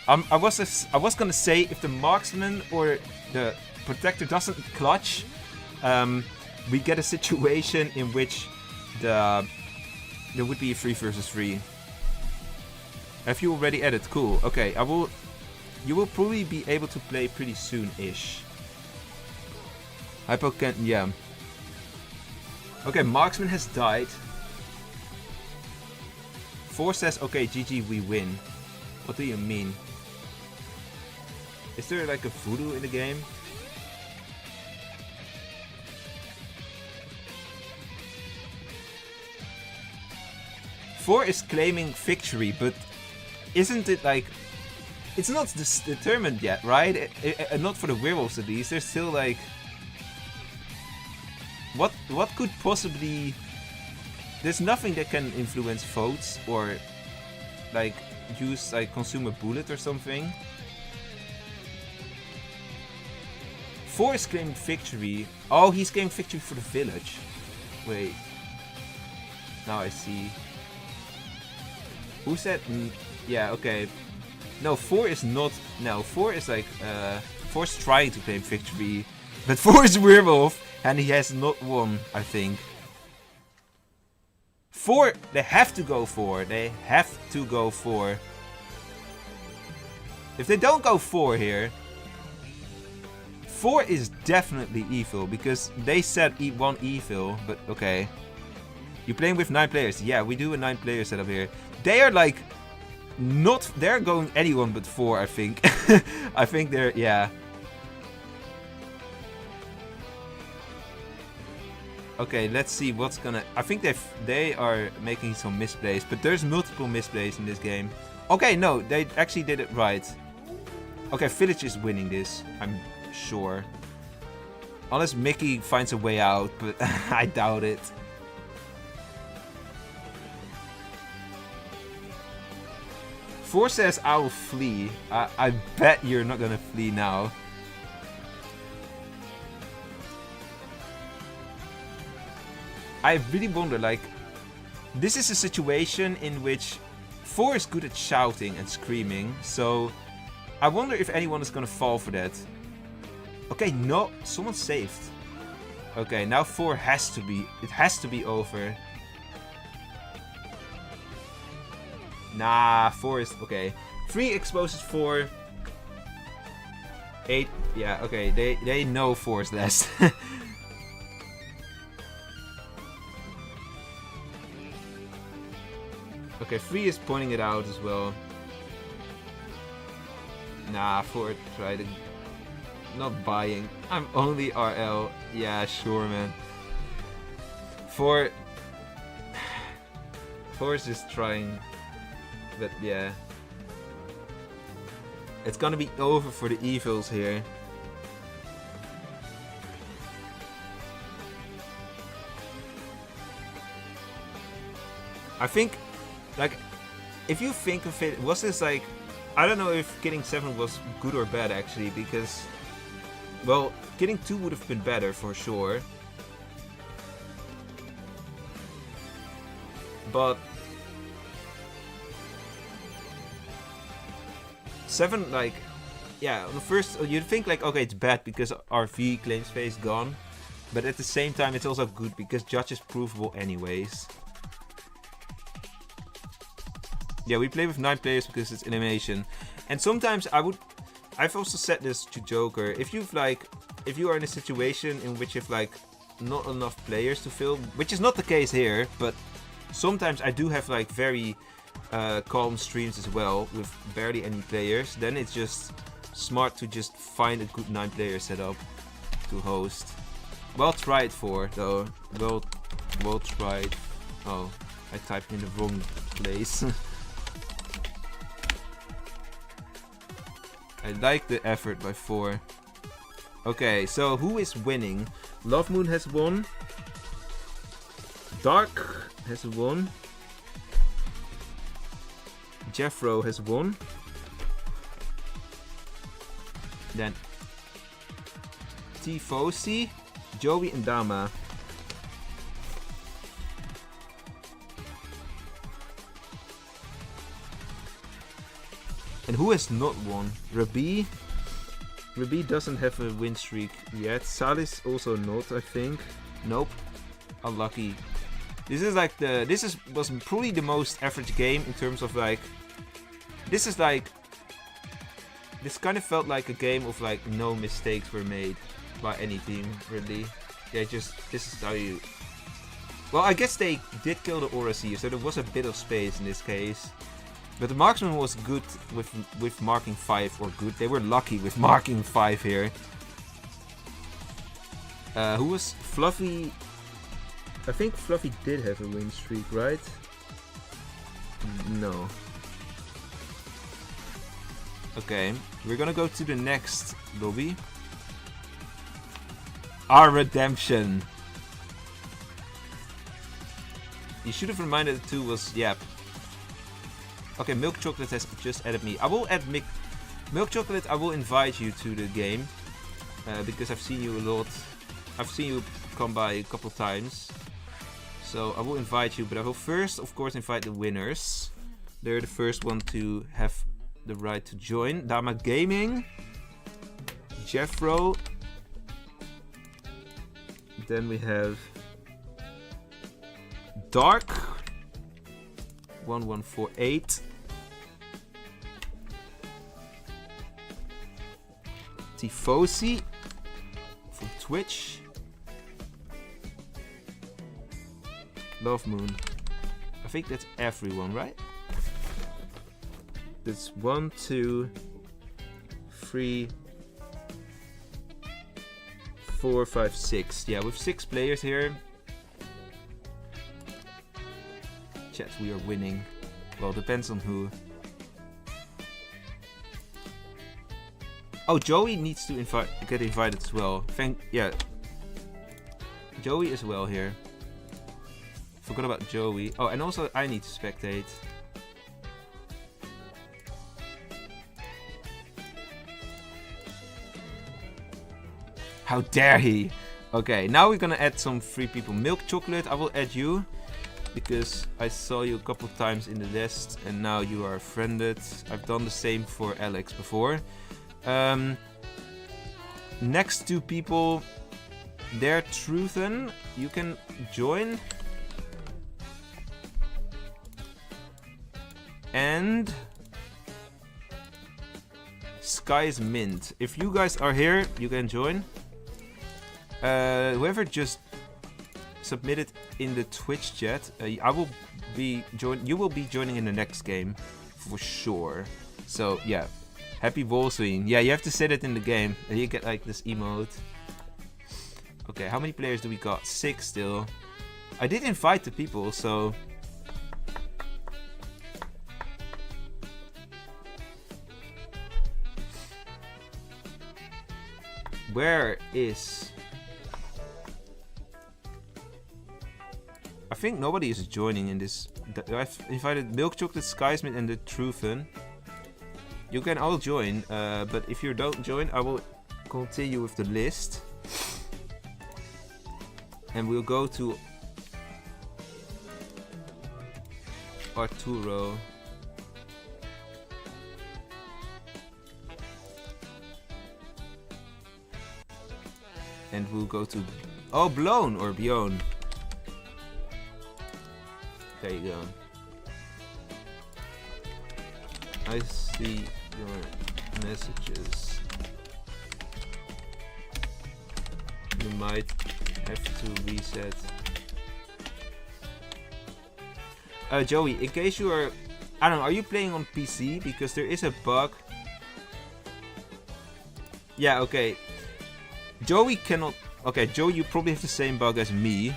I was gonna say if the marksman or the protector doesn't clutch, we get a situation in which there would be a 3 versus 3. Have you already added? Cool. Okay, you will probably be able to play pretty soon-ish. Hypo can... yeah. Okay, marksman has died. 4 says, okay, GG, we win. What do you mean? Is there like a voodoo in the game? Four is claiming victory, but isn't it like... It's not determined yet, right? Not for the werewolves at least. There's still like... What could possibly... There's nothing that can influence votes or like use like consume a bullet or something. 4 is claiming victory. Oh, he's claiming victory for the village. Wait. Now I see. Who said... yeah, okay. No, 4 is not... No, 4 is like... 4 is trying to claim victory. But 4 is werewolf and he has not won, I think. 4, they have to go for. They have to go for. If they don't go 4 here, 4 is definitely evil because they said one evil, but okay. You're playing with 9 players. Yeah, we do a 9 player setup here. They are like they're going anyone but 4, I think. I think they're, yeah. Okay, let's see what's gonna... I think they are making some misplays, but there's multiple misplays in this game. Okay, no, they actually did it right. Okay, Village is winning this, I'm sure. Unless Mickey finds a way out, but I doubt it. Four says I will flee. I bet you're not gonna flee now. I really wonder, like, this is a situation in which 4 is good at shouting and screaming, so I wonder if anyone is gonna fall for that. Okay, no, someone saved. Okay, now 4 has to be, it has to be over. Nah, 4 is, okay. 3 exposes 4. 8, yeah, okay, they know 4 is less. Okay, 3 is pointing it out as well. Nah, 4 tried to... Not buying. I'm only RL. Yeah, sure, man. 4 is just trying... But yeah. It's gonna be over for the evils here. I think, like, if you think of it, was this like... I don't know if getting 7 was good or bad, actually, because... Well, getting 2 would have been better, for sure. But... 7, like... Yeah, the first... You'd think, like, okay, it's bad because RV claim space gone. But at the same time, it's also good because Judge is provable anyways. Yeah, we play with 9 players because it's animation. And sometimes I've also said this to Joker. If you are in a situation in which you've like not enough players to film, which is not the case here, but sometimes I do have like very calm streams as well with barely any players, then it's just smart to just find a good 9 player setup to host. Well tried for though. Well tried. Oh, I typed in the wrong place. I like the effort by 4. Okay, so who is winning? Love Moon has won. Dark has won. Jeffro has won. Then Tifosi, Joey and Dama. And who has not won? Rabi. Rabi doesn't have a win streak yet. Salis also not, I think. Nope. Unlucky. This is like was probably the most average game in terms of like... This kind of felt like a game of like no mistakes were made by any team, really. This is how you... Well, I guess they did kill the Aura Seer, so there was a bit of space in this case. But the marksman was good with marking 5, or good. They were lucky with marking 5 here. Who was Fluffy? I think Fluffy did have a win streak, right? No. Okay, we're gonna go to the next lobby. Our redemption. You should have reminded the 2 was Yap. Okay, Milk Chocolate has just added me. I will add Milk Chocolate. I will invite you to the game because I've seen you a lot. I've seen you come by a couple times. So I will invite you, but I will first, of course, invite the winners. They're the first one to have the right to join. Dama Gaming, Jeffro. Then we have Dark 1148. Tifosi. Twitch. Love Moon. I think that's everyone, right? That's 1, 2, 3, 4, 5, 6. Yeah, with 6 players here. Chat, we are winning. Well, depends on who. Oh, Joey needs to get invited as well. Yeah. Joey as well here. Forgot about Joey. Oh, and also I need to spectate. How dare he? Okay, now we're gonna add some free people. Milk Chocolate, I will add you. Because I saw you a couple times in the list and now you are friended. I've done the same for Alex before. Next 2 people, they're Truthen. You can join. And Sky's Mint. If you guys are here, you can join. Whoever just submitted in the Twitch chat, you will be joining in the next game for sure. So yeah, happy Wolvesville. Yeah, you have to say it in the game and you get like this emote. Okay, how many players do we got? 6 still. I did invite the people, so where is... I think nobody is joining in this. I've invited Milk Chocolate, Skysmith and the Truthen. You can all join, but if you don't join, I will continue with the list. And we'll go to Arturo. And we'll go to... Oh, Blown or Bjorn. There you go. I see your messages. You might have to reset. Joey, in case you are... I don't know, are you playing on PC? Because there is a bug. Yeah, okay. Joey cannot... Okay, Joey, you probably have the same bug as me.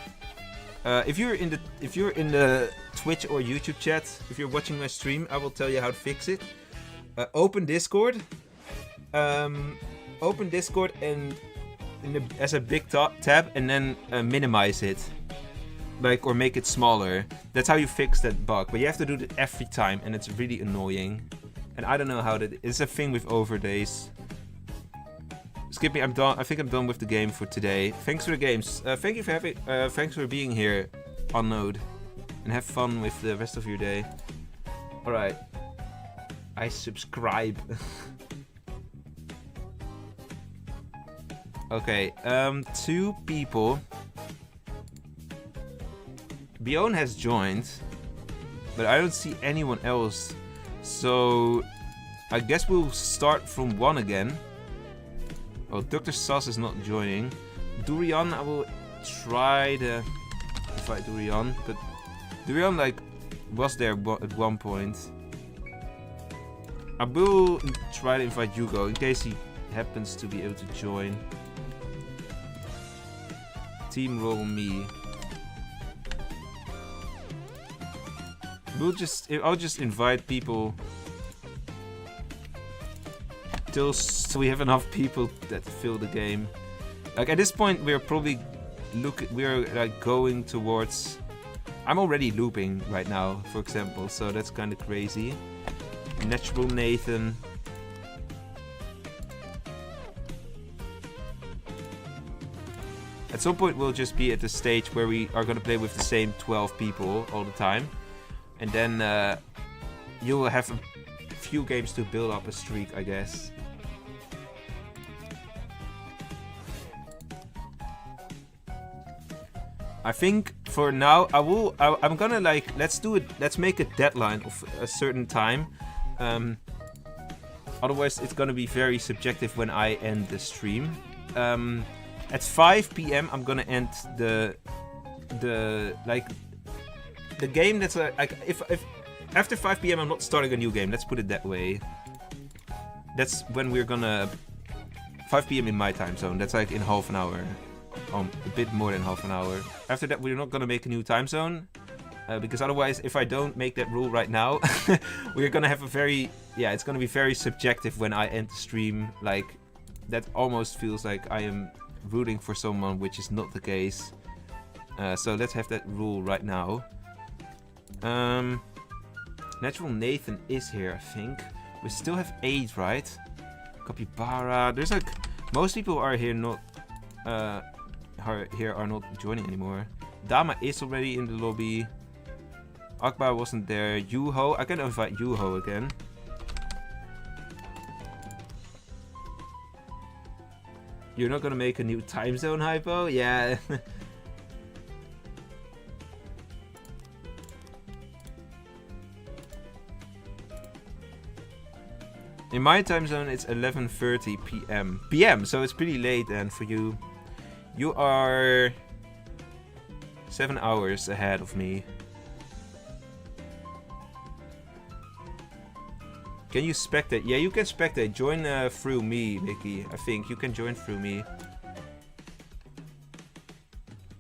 If you're in the Twitch or YouTube chat, if you're watching my stream, I will tell you how to fix it. Open Discord. Open Discord and as a big tab, and then minimize it, or make it smaller. That's how you fix that bug. But you have to do it every time, and it's really annoying. And I don't know how that. It's a thing with overdays. Skip me, I'm done. I think I'm done with the game for today. Thanks for the games. Thank you for having. Thanks for being here on Node, and have fun with the rest of your day. All right. I subscribe. Okay. 2 people. Bjorn has joined, but I don't see anyone else. So I guess we'll start from 1 again. Oh, Dr. Sass is not joining. Durian, I will try to invite Durian, but Durian was there at one point. I will try to invite Hugo in case he happens to be able to join. Team roll me. I'll just invite people so we have enough people that fill the game. Like at this point, we're probably going towards. I'm already looping right now, for example, so that's kind of crazy. Natural Nathan. At some point, we'll just be at the stage where we are gonna play with the same 12 people all the time, and then you will have a few games to build up a streak, I guess. I think for now I'm gonna let's make a deadline of a certain time. Otherwise it's gonna be very subjective when I end the stream. At 5 p.m. I'm gonna end the game that's like if after 5 p.m. I'm not starting a new game. Let's put it that way. That's when we're gonna 5 p.m. in my time zone. That's like in half an hour. A bit more than half an hour. After that, we're not gonna make a new time zone. Because otherwise, if I don't make that rule right now, we're gonna have a very... Yeah, it's gonna be very subjective when I end the stream. Like, that almost feels like I am rooting for someone, which is not the case. So let's have that rule right now. Natural Nathan is here, I think. We still have 8, right? Capybara. There's like... Most people are here not... are not joining anymore. Dama is already in the lobby. Akbar wasn't there. Yuho. I can invite Yuho again. You're not gonna make a new time zone, Hypo? Yeah. In my time zone, it's 11:30 p.m. PM, so it's pretty late then for you. You are 7 hours ahead of me. Can you spectate? Yeah, you can spectate. Join through me, Mickey. I think you can join through me.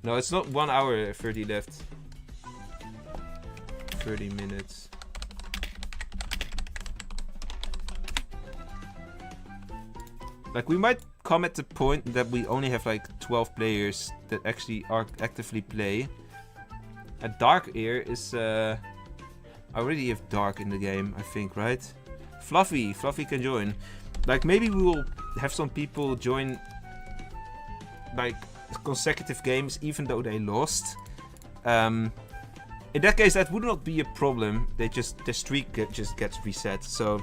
No, it's not 1 hour 30 left. 30 minutes. Like, we might come at the point that we only have like 12 players that actually actively play. A Dark Ear is... I already have Dark in the game, I think, right? Fluffy can join. Like, maybe we will have some people join like consecutive games even though they lost. In that case, that would not be a problem. The streak just gets reset. So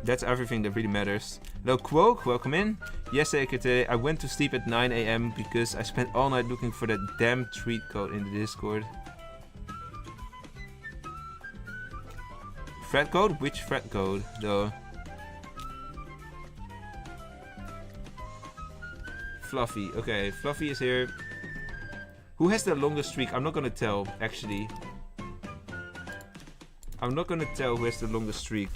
that's everything that really matters. Hello, Quoke, welcome in. Yes, today I went to sleep at 9 a.m. because I spent all night looking for that damn treat code in the Discord. Threat code? Which threat code, though? Fluffy. Okay, Fluffy is here. Who has the longest streak? I'm not gonna tell, actually. I'm not gonna tell who has the longest streak.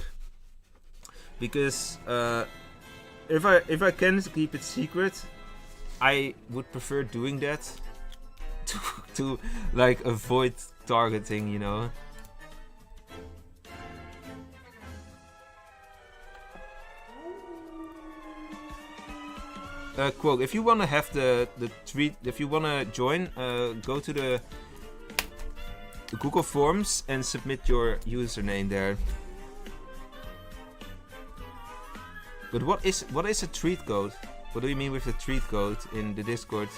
Because, if I can keep it secret, I would prefer doing that to like avoid targeting, you know. Quote, if you wanna have the tweet, if you wanna join, go to the Google Forms and submit your username there. But what is a treat code? What do you mean with the treat code in the Discord?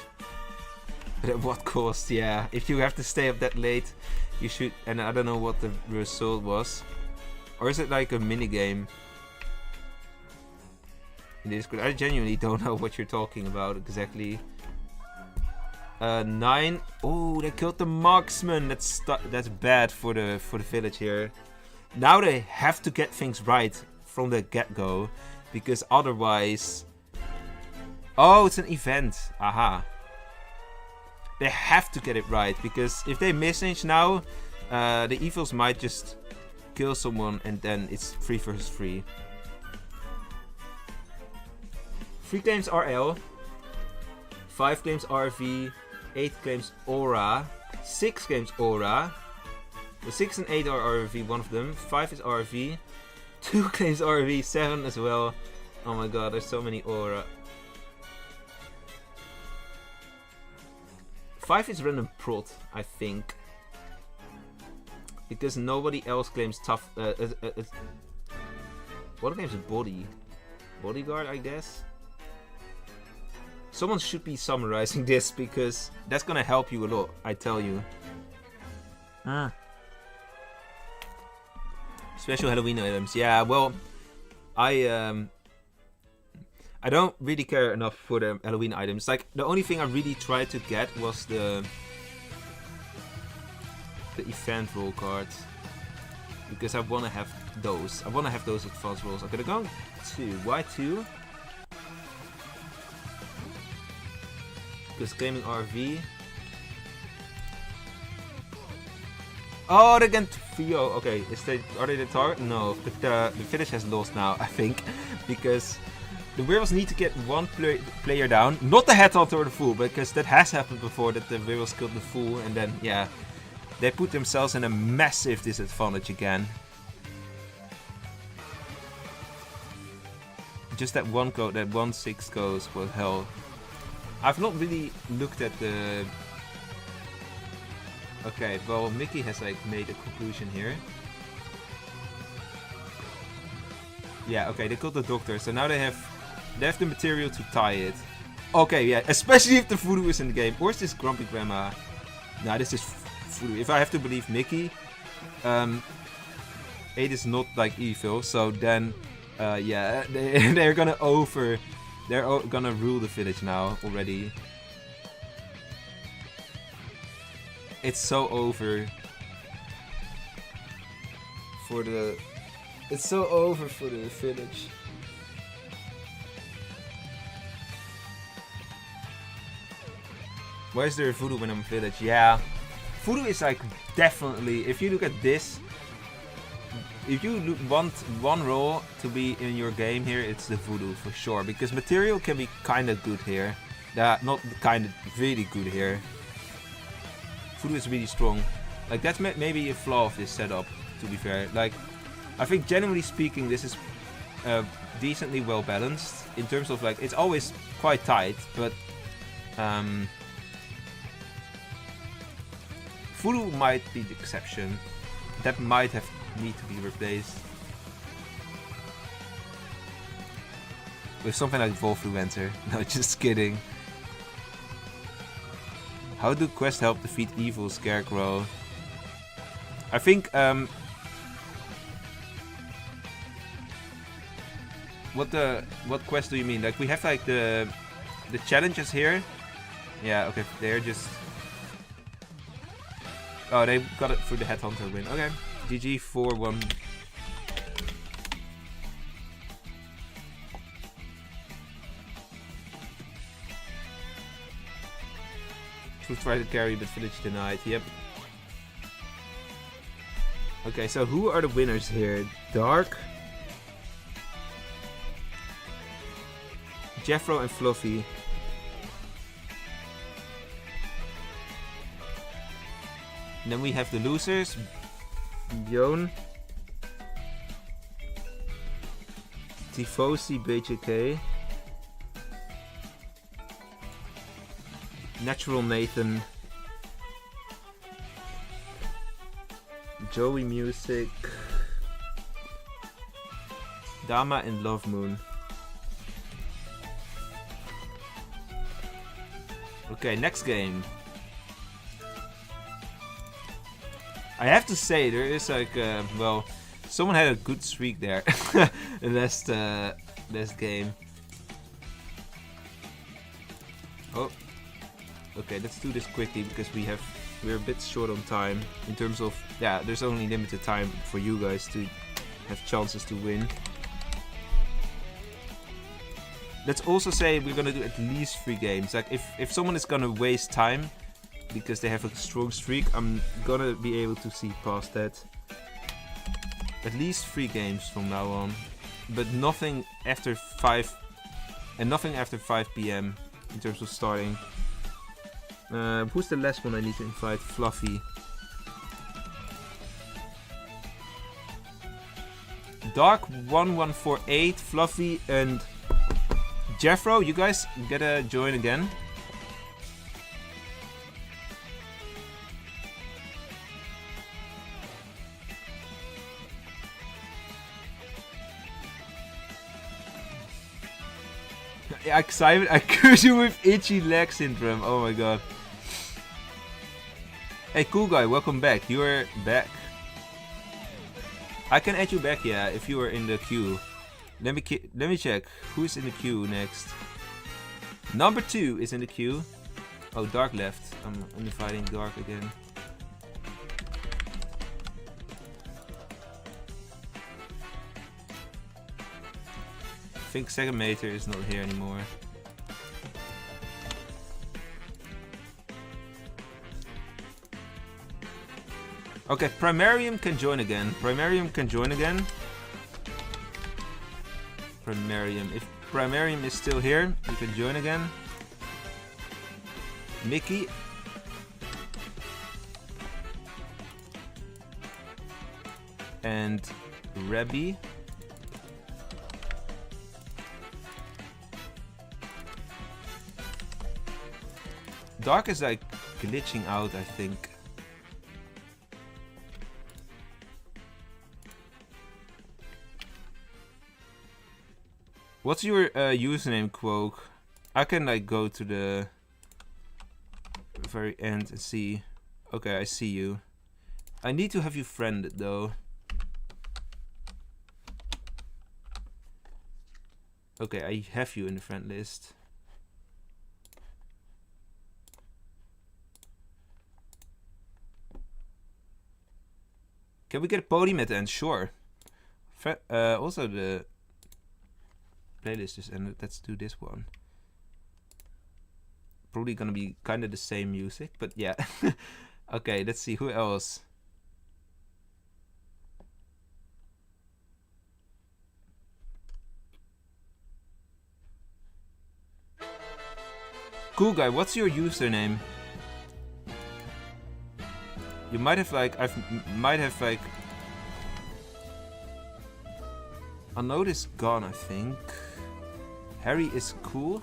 But at what cost? Yeah, if you have to stay up that late, you should. And I don't know what the result was, or is it like a mini game? In Discord, I genuinely don't know what you're talking about exactly. 9. Oh, they killed the marksman. That's bad for the village here. Now they have to get things right from the get-go, because otherwise... Oh, it's an event. Aha. They have to get it right, because if they miss now, the evils might just kill someone and then it's 3 versus 3. 3 claims RL, 5 claims RV, 8 claims Aura, 6 claims Aura. The 6 and 8 are RV, one of them. 5 is RV, 2 claims RV, 7 as well. Oh my god, there's so many Aura. 5 is random prot, I think. Because nobody else claims tough. What claims a body? Bodyguard, I guess? Someone should be summarizing this, because that's gonna help you a lot, I tell you. Special Halloween items. Yeah, well, I don't really care enough for the Halloween items. Like, the only thing I really tried to get was the event roll card, because I want to have those. I want to have those advanced rolls. I'm gonna go to why 2. Focus Gaming RV. Oh, they're against Theo. Okay, are they the target? No, but the village has lost now, I think, because the werewolves need to get one player down. Not the headhunter or the fool, because that has happened before, that the werewolves killed the fool, and then, yeah, they put themselves in a massive disadvantage again. Just that one code, that 1-6 goes was hell. I've not really looked at the... Okay, well, Mickey has like made a conclusion here. Yeah, okay, they killed the doctor, so now they have the material to tie it. Okay, yeah, especially if the voodoo is in the game. Or is this Grumpy Grandma? Nah, this is voodoo. If I have to believe Mickey, 8 is not like evil, so then, yeah, they're gonna gonna rule the village now already. It's so over for the... It's so over for the village. Why is there a voodoo when I'm a village? Yeah. Voodoo is like definitely... If you look at this... If you want one role to be in your game here, it's the voodoo for sure. Because material can be kind of good here. Not kind of really good here. Voodoo is really strong. Like, that's maybe a flaw of this setup, to be fair. Like, I think generally speaking, this is decently well balanced. In terms of, like, it's always quite tight, but Voodoo might be the exception. That might need to be replaced with something like Wolfluencer. No, just kidding. How do quests help defeat evil Scarecrow? I think what quest do you mean? Like, we have like the challenges here. Yeah, okay, they're just... Oh, they got it through the Headhunter win. Okay, GG 4-1. Try to carry, but village denied. Yep. Okay, so who are the winners here? Dark, Jeffro, and Fluffy. And then we have the losers: Bjorn, Tifosi, BJK, Natural Nathan, Joey Music, Dama, and Love Moon. Okay, next game. I have to say, there is like, well, someone had a good streak there. The last game. Oh. Okay, let's do this quickly because we're a bit short on time in terms of, yeah, there's only limited time for you guys to have chances to win. Let's also say we're gonna do at least 3 games. Like, if someone is gonna waste time because they have a strong streak, I'm gonna be able to see past that. At least 3 games from now on, but nothing after 5 and nothing after 5 PM in terms of starting. Who's the last one I need to invite? Fluffy. Dark 1148, Fluffy, and Jeffro. You guys gotta join again. Excited, I curse you with itchy leg syndrome. Oh my god. Hey, cool guy, welcome back. You are back. I can add you back, yeah, if you are in the queue. Let me check. Who's in the queue next? Number 2 is in the queue. Oh, Dark left. I'm inviting Dark again. I think Second Mater is not here anymore. Okay, Primarium can join again. Primarium can join again. Primarium. If Primarium is still here, you can join again. Mickey. And Rebby. Dark is like glitching out, I think. What's your username, Quoke? I can like go to the very end and see. Okay, I see you. I need to have you friended though. Okay, I have you in the friend list. Can we get a podium at the end? Sure. Also the playlist is ended. Let's do this one. Probably gonna be kind of the same music, but yeah. Okay, let's see who else. Cool guy, what's your username? You might have like Unnoticed gone, I think. Harry is cool.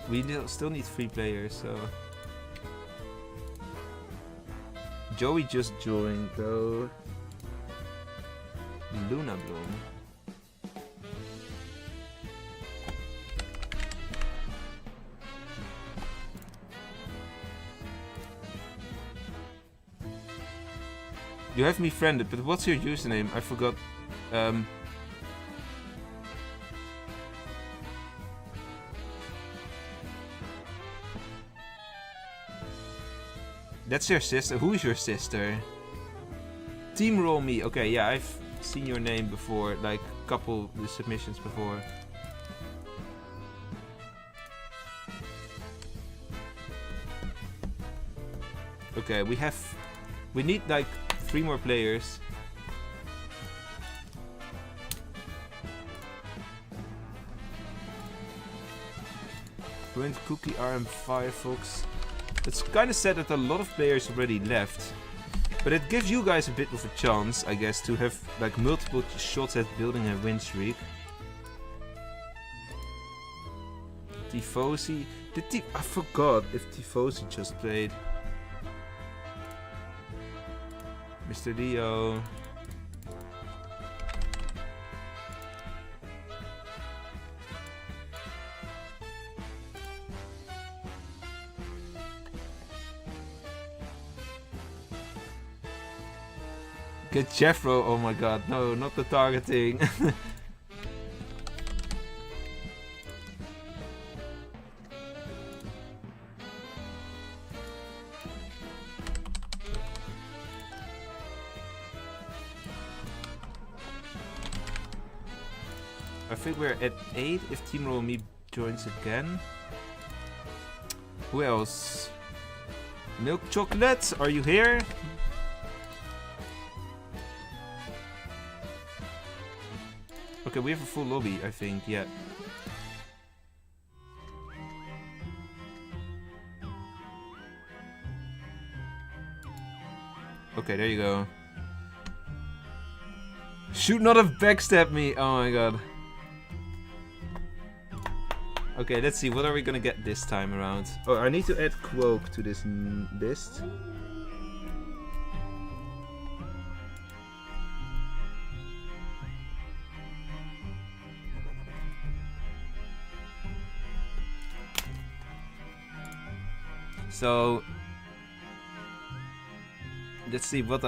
We still need 3 players, so. Joey just joined though. Luna Bloom. You have me friended, but what's your username? I forgot. That's your sister. Who is your sister? Team Roll Me. Okay, yeah, I've seen your name before, like a couple of the submissions before. Okay, we need like 3 more players. Brent, Cookie, RM, Firefox. It's kind of sad that a lot of players already left. But it gives you guys a bit of a chance, I guess, to have like multiple shots at building a win streak. Tifosi. I forgot if Tifosi just played. Mr. Dio. Get Jeffro, oh my god, no, not the targeting. I think we're at 8 if Team Roll Me joins again. Who else? Milk Chocolates, are you here? Okay, we have a full lobby, I think, yeah. Okay, there you go. Should not have backstabbed me, oh my god. Okay, let's see, what are we gonna get this time around? Oh, I need to add Quoke to this list. So let's see what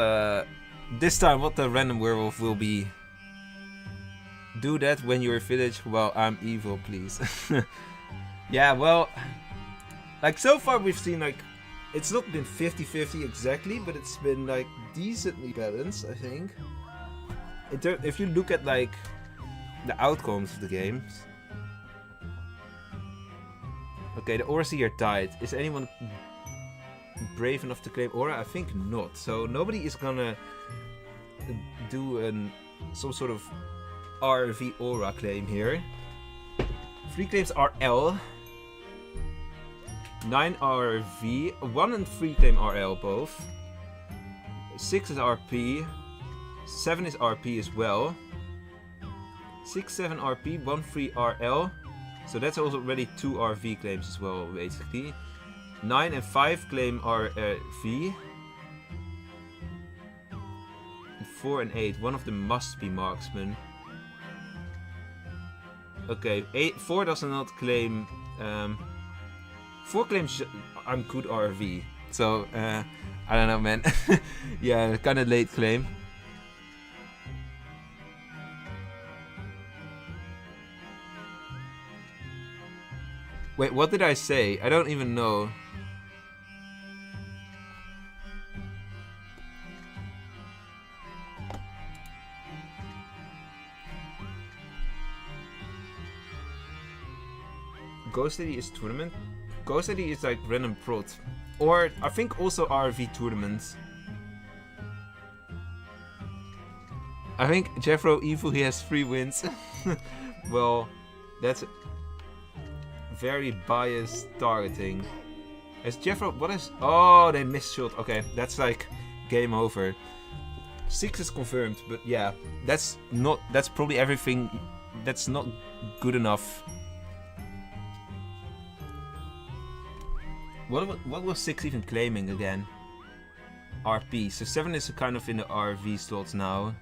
this time what the random werewolf will be. Do that when you're village while I'm evil, please. Yeah, well, like so far we've seen like it's not been 50-50 exactly, but it's been like decently balanced, I think. If you look at like the outcomes of the games. Okay, the auras here died. Is anyone brave enough to claim aura? I think not. So nobody is gonna do some sort of RV aura claim here. 3 claims are L. 9 are V. 1 and 3 claim are L both. 6 is RP. 7 is RP as well. 6, 7 RP, 1, 3 RL. So that's also already 2 RV claims as well, basically. 9 and 5 claim RV. 4 and 8, one of them must be marksman. Okay, 4 does not claim. 4 claims I'm good RV. So, I don't know, man. Yeah, kind of late claim. Wait, what did I say? I don't even know. Ghost City is tournament? Ghost City is like random prot. Or I think also RV tournaments. I think Jeffro Evil, he has 3 wins. Well, that's very biased targeting. Is Jeffro, what is, oh, they missed shot. Okay, that's like game over. 6 is confirmed, but yeah, that's probably everything. That's not good enough. What was 6 even claiming again? RP. So 7 is kind of in the RV slots now.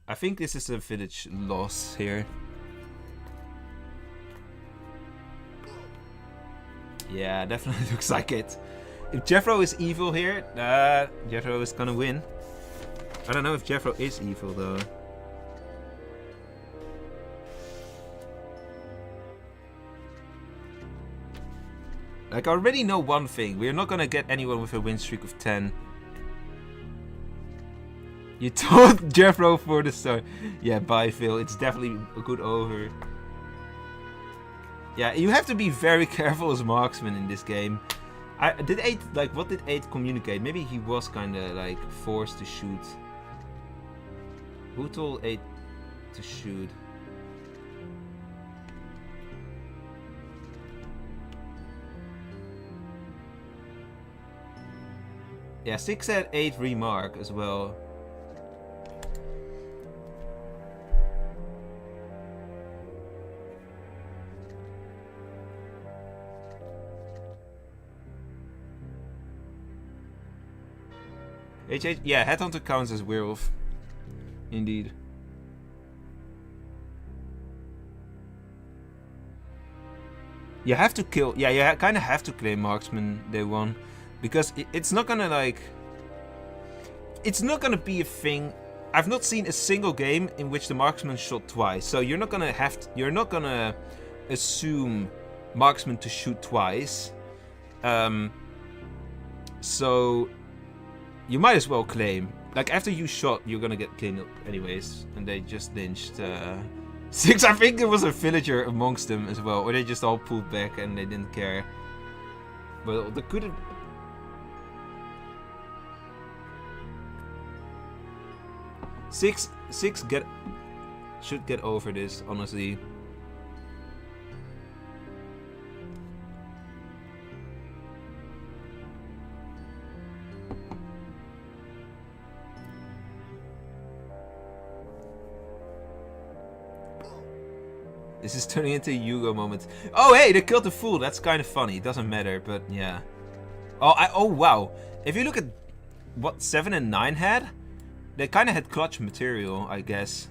I think this is a village loss here. Yeah, definitely looks like it. If Jeffro is evil here, Jeffro is gonna win. I don't know if Jeffro is evil though. Like, I already know one thing. We're not gonna get anyone with a win streak of 10. You told Jeffro for the start. Yeah, bye Phil. It's definitely a good over. Yeah, you have to be very careful as marksman in this game. Did 8, like, what did 8 communicate? Maybe he was kinda, like, forced to shoot. Who told 8 to shoot? Yeah, 6 had 8 remark as well. HH, yeah, Headhunter counts as werewolf. Indeed. You have to kill, yeah, you kind of have to claim marksman day 1. Because it's not gonna, like, it's not gonna be a thing. I've not seen a single game in which the marksman shot twice. So you're not gonna assume marksman to shoot twice. So you might as well claim. Like, after you shot, you're gonna get killed anyways. And they just lynched 6. I think there was a villager amongst them as well. Or they just all pulled back and they didn't care. Well, they could have... Six should get over this, honestly. This is turning into a Yugo moment. Oh hey, they killed the fool. That's kind of funny. It doesn't matter, but yeah. Oh wow. If you look at what 7 and 9 had, they kind of had clutch material, I guess.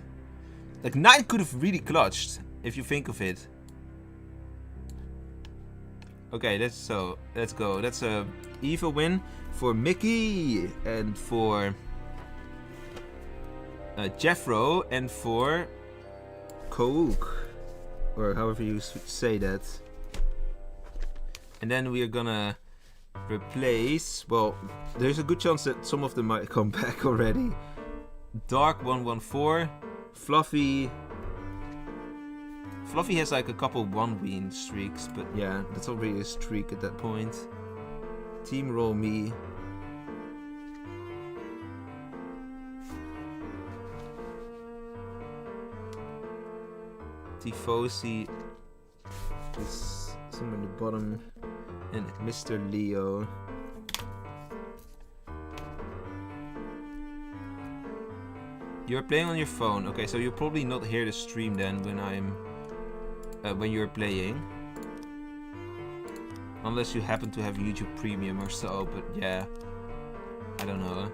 Like 9 could have really clutched, if you think of it. Okay, let's go. That's a evil win for Mickey and for Jeffro and for Kouk, or however you say that. And then we are gonna replace. Well, there's a good chance that some of them might come back already. Dark 114, Fluffy, Fluffy has like a couple 1-win streaks, but yeah, that's already a streak at that point. Team roll me. Tifosi is somewhere in the bottom. And Mr. Leo. You're playing on your phone. Okay, so you'll probably not hear the stream then when I'm when you're playing, unless you happen to have YouTube Premium or so. But yeah, I don't know.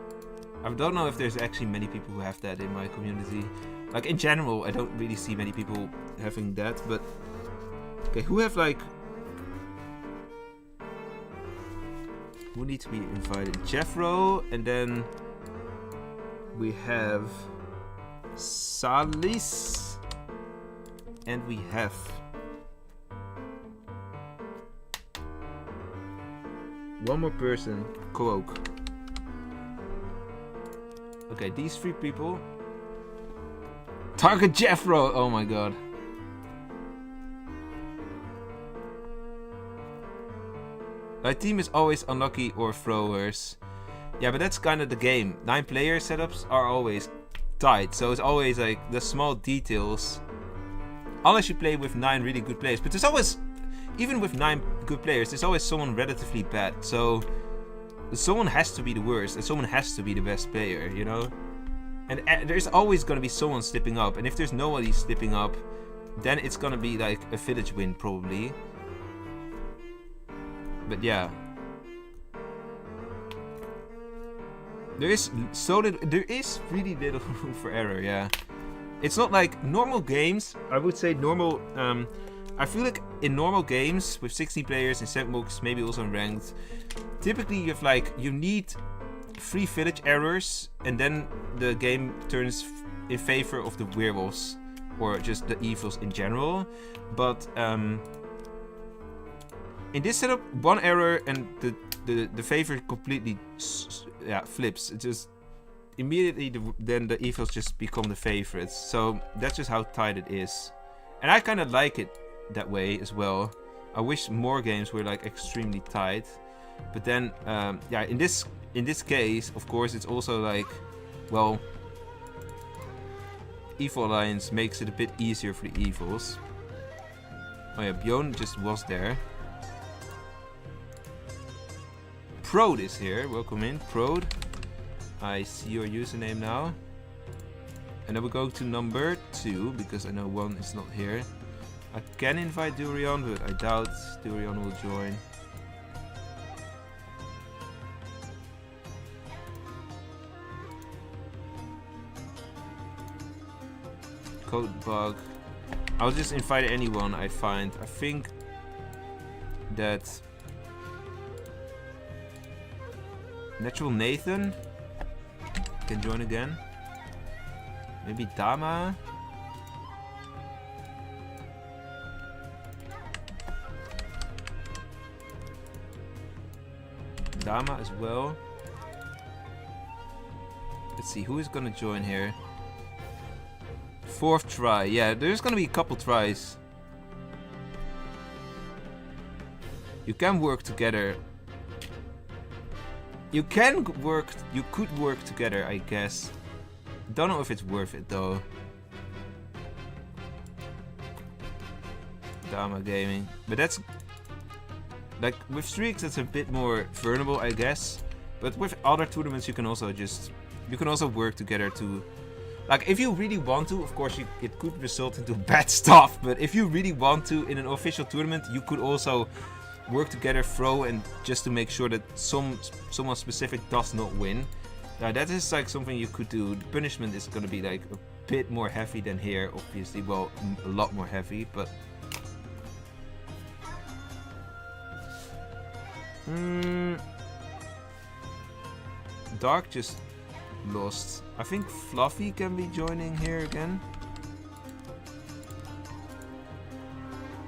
I don't know if there's actually many people who have that in my community. Like in general, I don't really see many people having that. But okay, who have like? Who need to be invited? Jeffro, and then we have Salis, and we have one more person, Kook. Okay, these 3 people. Target Jeffro! Oh my god. My team is always unlucky or throwers. Yeah, but that's kind of the game. 9-player setups are always tight, so it's always like the small details. Unless you play with 9 really good players, but there's always, even with 9 good players, there's always someone relatively bad. So someone has to be the worst, and someone has to be the best player, you know. And there's always gonna be someone slipping up, and if there's nobody slipping up, then it's gonna be like a village win probably. But yeah. There is really little room for error, yeah. It's not like normal games. I would say normal, I feel like in normal games with 16 players in sandbox, maybe also in ranked, typically you need 3 village errors, and then the game turns in favor of the werewolves, or just the evils in general. But in this setup, 1 error and the favor completely flips. It just immediately then the evils just become the favorites. So that's just how tight it is, and I kind of like it that way as well. I wish more games were like extremely tight, but then yeah, in this case, of course, it's also like, well, Evil Alliance makes it a bit easier for the evils. Oh yeah, Bjorn just was there. Prode is here. Welcome in, Prode. I see your username now. And then we go to number 2, because I know 1 is not here. I can invite Durian, but I doubt Durian will join. Code bug. I'll just invite anyone I find. I think that Natural Nathan can join again. Maybe Dama. Dama as well. Let's see, who is gonna join here? 4th try. Yeah, there's gonna be a couple tries. You can work together. You could work together, I guess. Don't know if it's worth it though. Dama Gaming. But that's like with streaks, that's a bit more vulnerable, I guess. But with other tournaments, you can also work together to, like, if you really want to. Of course, it could result into bad stuff. But if you really want to in an official tournament, you could also work together, throw, and just to make sure that someone specific does not win. That is like something you could do. The punishment is gonna be like a bit more heavy than here, obviously. Well, a lot more heavy, but. Dark just lost. I think Fluffy can be joining here again.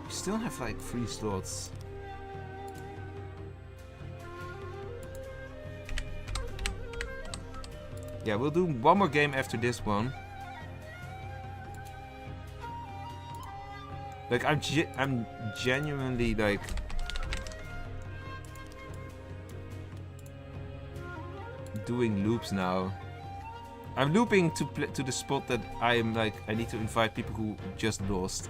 We still have like 3 slots. Yeah, we'll do one more game after this one. Like, I'm genuinely, like... doing loops now. I'm looping to the spot that I'm like, I need to invite people who just lost.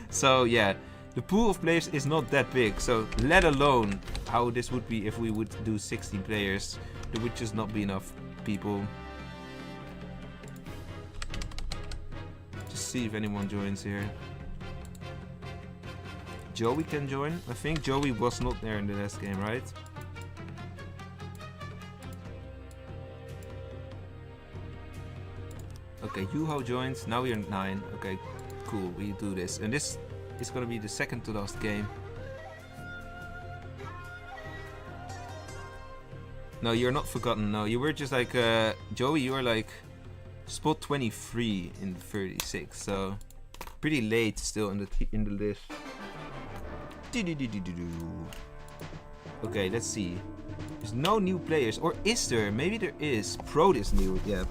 So yeah, the pool of players is not that big, so let alone how this would be if we would do 16 players. There would just not be enough people. Just see if anyone joins here. Joey can join. I think Joey was not there in the last game, right? Okay, Yuho joins. Now we are 9. Okay, cool. We do this. And this is gonna be the second to last game. No, you're not forgotten. No, you were just like... Joey, you were like... spot 23 in 36. So, pretty late still in the list. Okay, let's see. There's no new players. Or is there? Maybe there is. Prode is new. Yeah.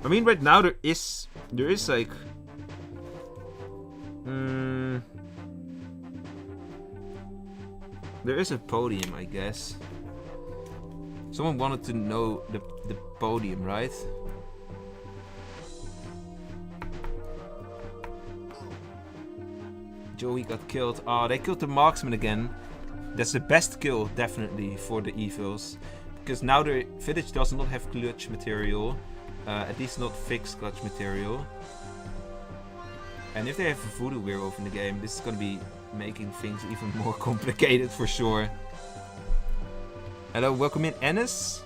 I mean, right now there is like... there is a podium, I guess. Someone wanted to know the podium, right? Joey got killed. Oh, they killed the marksman again. That's the best kill, definitely, for the evils. Because now the village does not have clutch material. At least not fixed clutch material. And if they have a voodoo werewolf in the game, this is gonna be making things even more complicated for sure. Hello, welcome in, Ennis.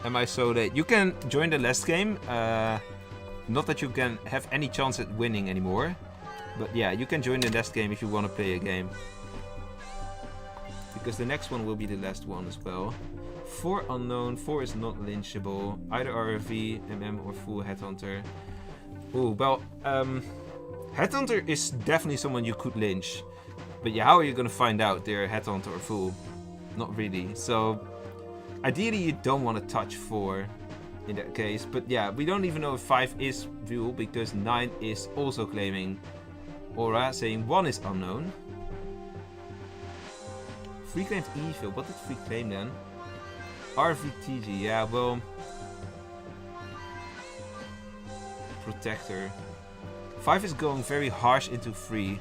Am I so late? You can join the last game. Not that you can have any chance at winning anymore. But yeah, you can join the last game if you want to play a game. Because the next one will be the last one as well. 4 unknown, 4 is not lynchable. Either RV, MM or full headhunter. Ooh, well, headhunter is definitely someone you could lynch. But yeah, how are you gonna find out they're headhunter or full? Not really. So, ideally you don't want to touch 4 in that case. But yeah, we don't even know if 5 is real because 9 is also claiming Aura, saying 1 is unknown. 3 claims evil. What did 3 claim then? RVTG, yeah, well... Protector. 5 is going very harsh into 3.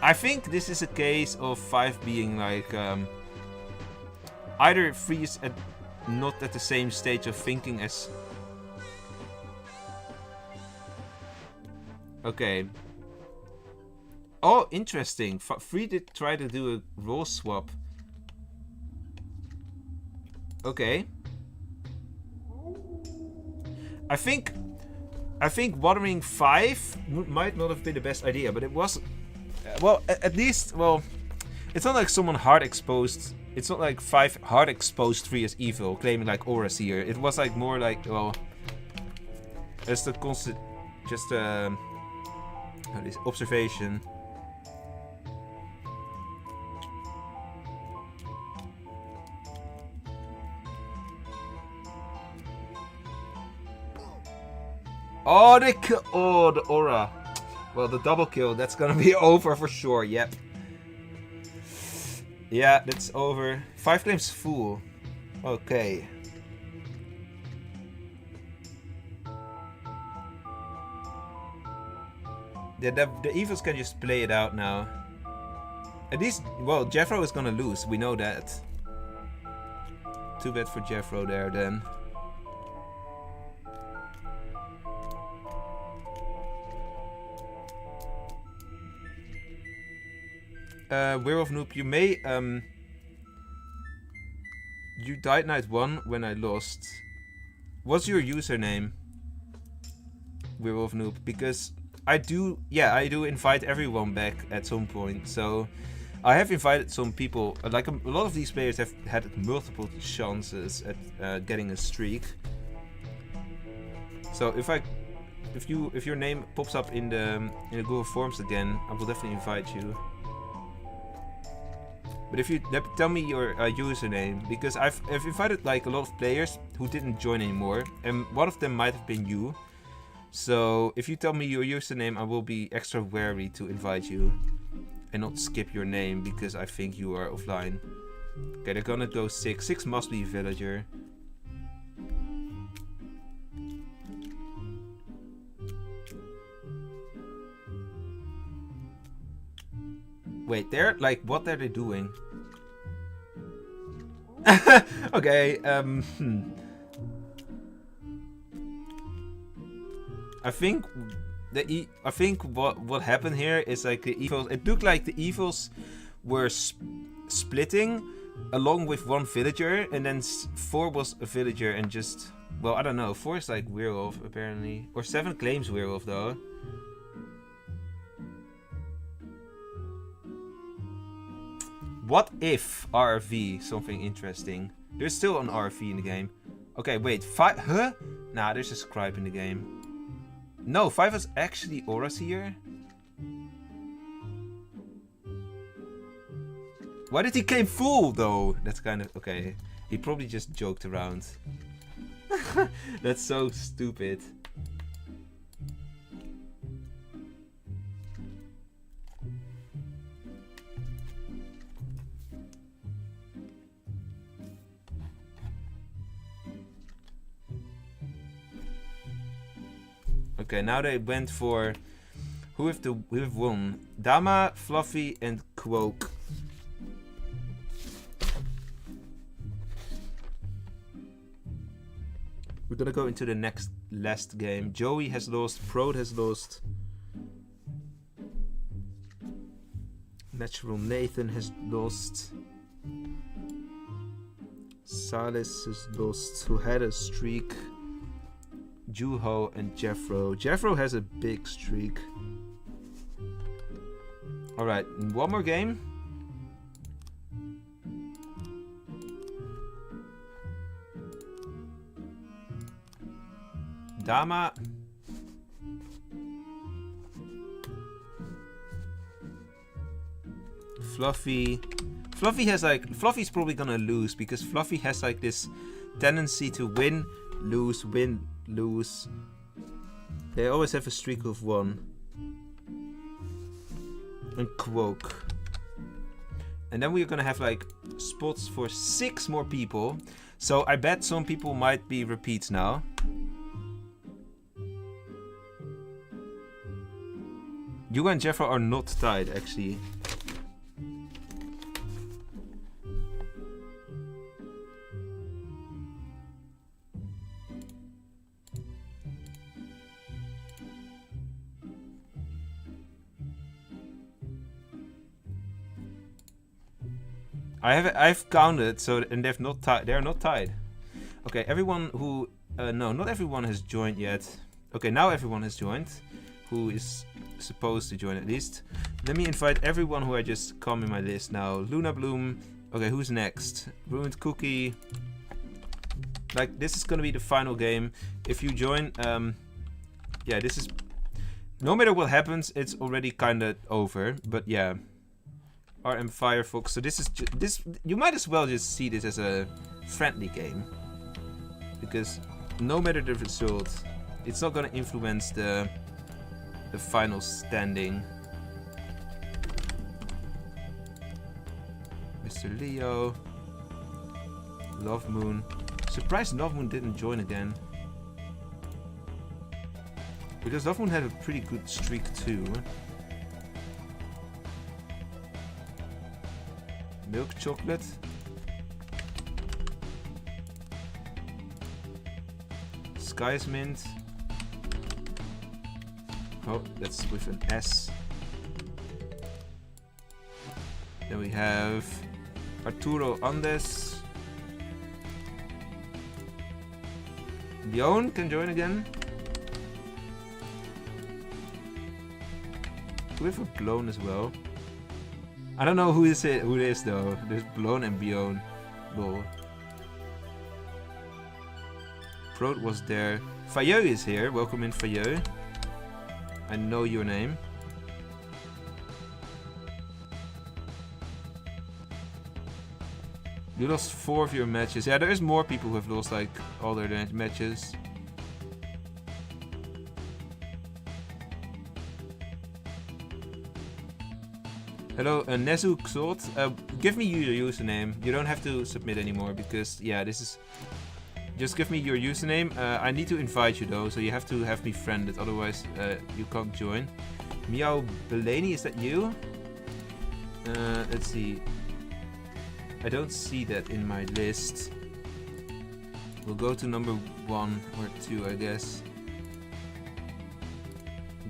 I think this is a case of 5 being like... either 3 is not at the same stage of thinking as... Okay. Oh, interesting. 3 did try to do a role swap. Okay. I think watering 5 might not have been the best idea, but it was... well, at least, well... It's not like someone hard exposed... It's not like 5 hard exposed 3 as evil, claiming like auras here. It was like more like, well... It's the constant... Just, this observation. Oh, the aura. Well, the double kill, that's gonna be over for sure, yep. Yeah, that's over. 5 claims full. Okay. Yeah, the evils can just play it out now. At least, well, Jeffro is gonna lose, we know that. Too bad for Jeffro there then. Werewolf Noob, you may, you died night 1 when I lost. What's your username? Werewolf Noob, because I do invite everyone back at some point, so I have invited some people, like a lot of these players have had multiple chances at getting a streak. So if your name pops up in the Google Forms again, I will definitely invite you. But if you tell me your username, because I've invited like a lot of players who didn't join anymore, and one of them might have been you. So if you tell me your username, I will be extra wary to invite you and not skip your name because I think you are offline. Okay, they're gonna go 6. 6 must be a villager. Wait, they're like, what are they doing? Okay, I think what happened here is like the evils. It looked like the evils were splitting along with one villager, and then 4 was a villager and just, well, I don't know. 4 is like werewolf apparently, or 7 claims werewolf though. What if RV something interesting? There's still an RV in the game. Okay, wait, 5? Huh? Nah, there's a scribe in the game. No, 5 was actually auras here. Why did he claim full though? That's kind of okay. He probably just joked around. That's so stupid. Okay, now they went for who have won? Dama, Fluffy, and Quoke. We're gonna go into the next last game. Joey has lost, Prode has lost. Natural Nathan has lost. Salis has lost, who had a streak. Juho and Jeffro. Jeffro has a big streak. Alright, one more game. Dama. Fluffy. Fluffy has like, Fluffy's probably gonna lose because Fluffy has like this tendency to win, lose, win, lose. They always have a streak of 1. And Quoke. And then we're gonna have like spots for 6 more people. So I bet some people might be repeats now. You and Jeffro are not tied actually. I've counted, so and they're not tied. They're not tied. Okay, everyone who no, not everyone has joined yet. Okay, now everyone has joined, who is supposed to join at least. Let me invite everyone who I just come in my list now. Luna Bloom. Okay, who's next? Ruined Cookie. Like this is gonna be the final game. If you join, yeah, this is. No matter what happens, it's already kind of over. But yeah. RM Firefox. So this is this. You might as well just see this as a friendly game, because no matter the result, it's not gonna influence the final standing. Mr. Leo, Love Moon. Surprised Love Moon didn't join again, because Love Moon had a pretty good streak too. Milk chocolate. Sky's mint. Oh, that's with an S. Then we have Arturo Andes. Bjorn can join again. We have a Blown as well. I don't know who it is though. There's Blown and Bjorn. Lol. Prode was there. Fayeux is here. Welcome in, Fayeux. I know your name. You lost 4 of your matches. Yeah, there is more people who have lost like all their matches. Hello, Nezu Xort. Give me your username. You don't have to submit anymore because, yeah, this is... Just give me your username. I need to invite you though, so you have to have me friended, otherwise you can't join. Meow Bellany, is that you? Let's see. I don't see that in my list. We'll go to number 1 or 2, I guess.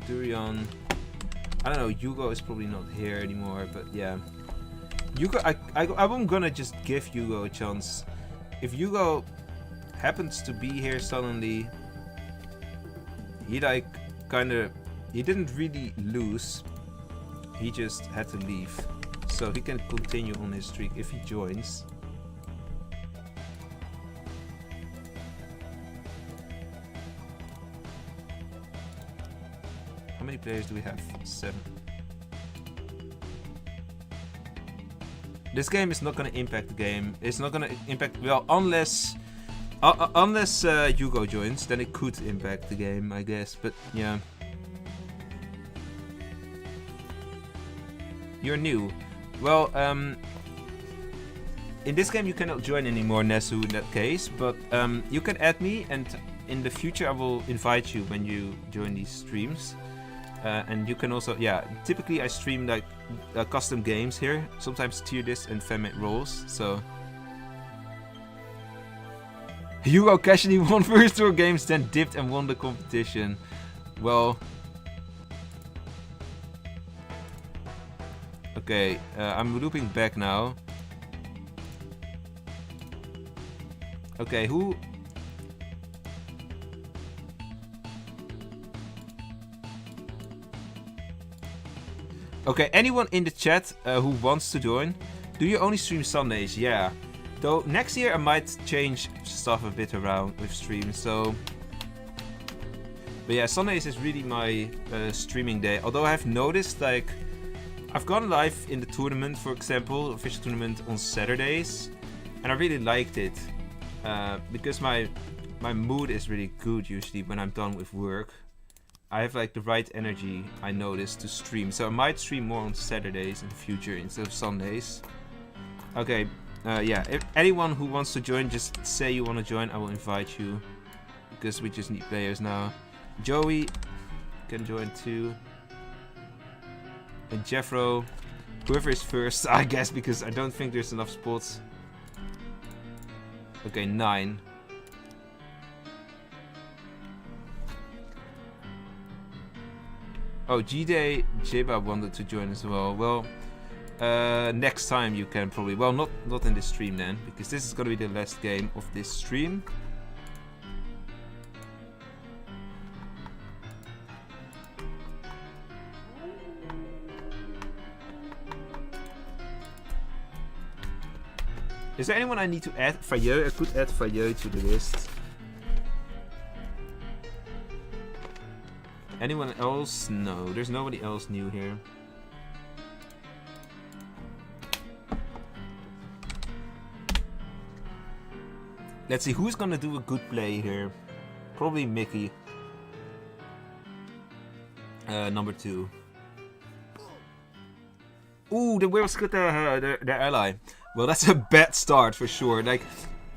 Durian. I don't know, Hugo is probably not here anymore, but yeah. Hugo, I'm gonna just give Hugo a chance. If Hugo happens to be here suddenly, he like kinda... He didn't really lose. He just had to leave. So he can continue on his streak if he joins. How many players do we have? 7. This game is not going to impact the game. It's not going to impact... Well, unless Hugo joins, then it could impact the game, I guess. But, yeah. You're new. Well, in this game you cannot join anymore, Nesu, in that case. But you can add me, and in the future I will invite you when you join these streams. And you can also, yeah, typically I stream like custom games here, sometimes tier list and fan-made roles, so... Hugo casually won first 2 games, then dipped and won the competition. Well... Okay, I'm looping back now. Okay, who... Okay, anyone in the chat who wants to join? Do you only stream Sundays? Yeah. Though next year I might change stuff a bit around with streams, so... But yeah, Sundays is really my streaming day. Although I have noticed, like... I've gone live in the tournament, for example, official tournament on Saturdays. And I really liked it. Because my mood is really good usually when I'm done with work. I have like the right energy, I noticed, to stream. So I might stream more on Saturdays in the future instead of Sundays. Okay, yeah, if anyone who wants to join, just say you want to join, I will invite you. Because we just need players now. Joey can join too. And Jeffro, whoever is first, I guess, because I don't think there's enough spots. Okay, 9. Oh, G-Day Jeba wanted to join as well. Well, next time you can probably... Well, not in this stream then, because this is gonna be the last game of this stream. Is there anyone I need to add? Fayeux? I could add Fayeux to the list. Anyone else? No, there's nobody else new here. Let's see, who's gonna do a good play here? Probably Mickey. Number 2. Ooh, the werewolves got their ally. Well, that's a bad start for sure. Like,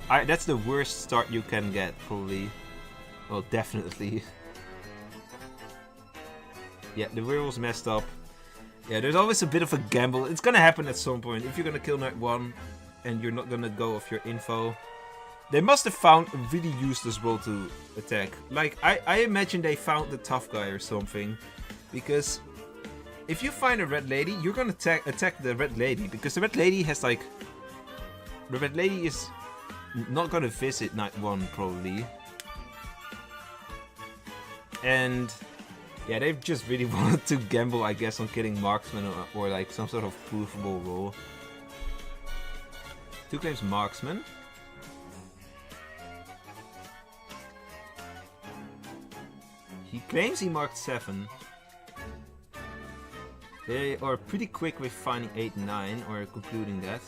that's the worst start you can get, probably. Well, definitely. Yeah, the werewolves messed up. Yeah, there's always a bit of a gamble. It's gonna happen at some point. If you're gonna kill Night 1 and you're not gonna go off your info. They must have found a really useless role to attack. Like, I imagine they found the tough guy or something. Because if you find a red lady, you're gonna attack the red lady. Because the red lady has like... The red lady is not gonna visit Night 1 probably. And... yeah, they've just really wanted to gamble, I guess, on killing marksman or like some sort of provable role. 2 claims marksman. He claims he marked 7. They are pretty quick with finding 8 and 9, or concluding that.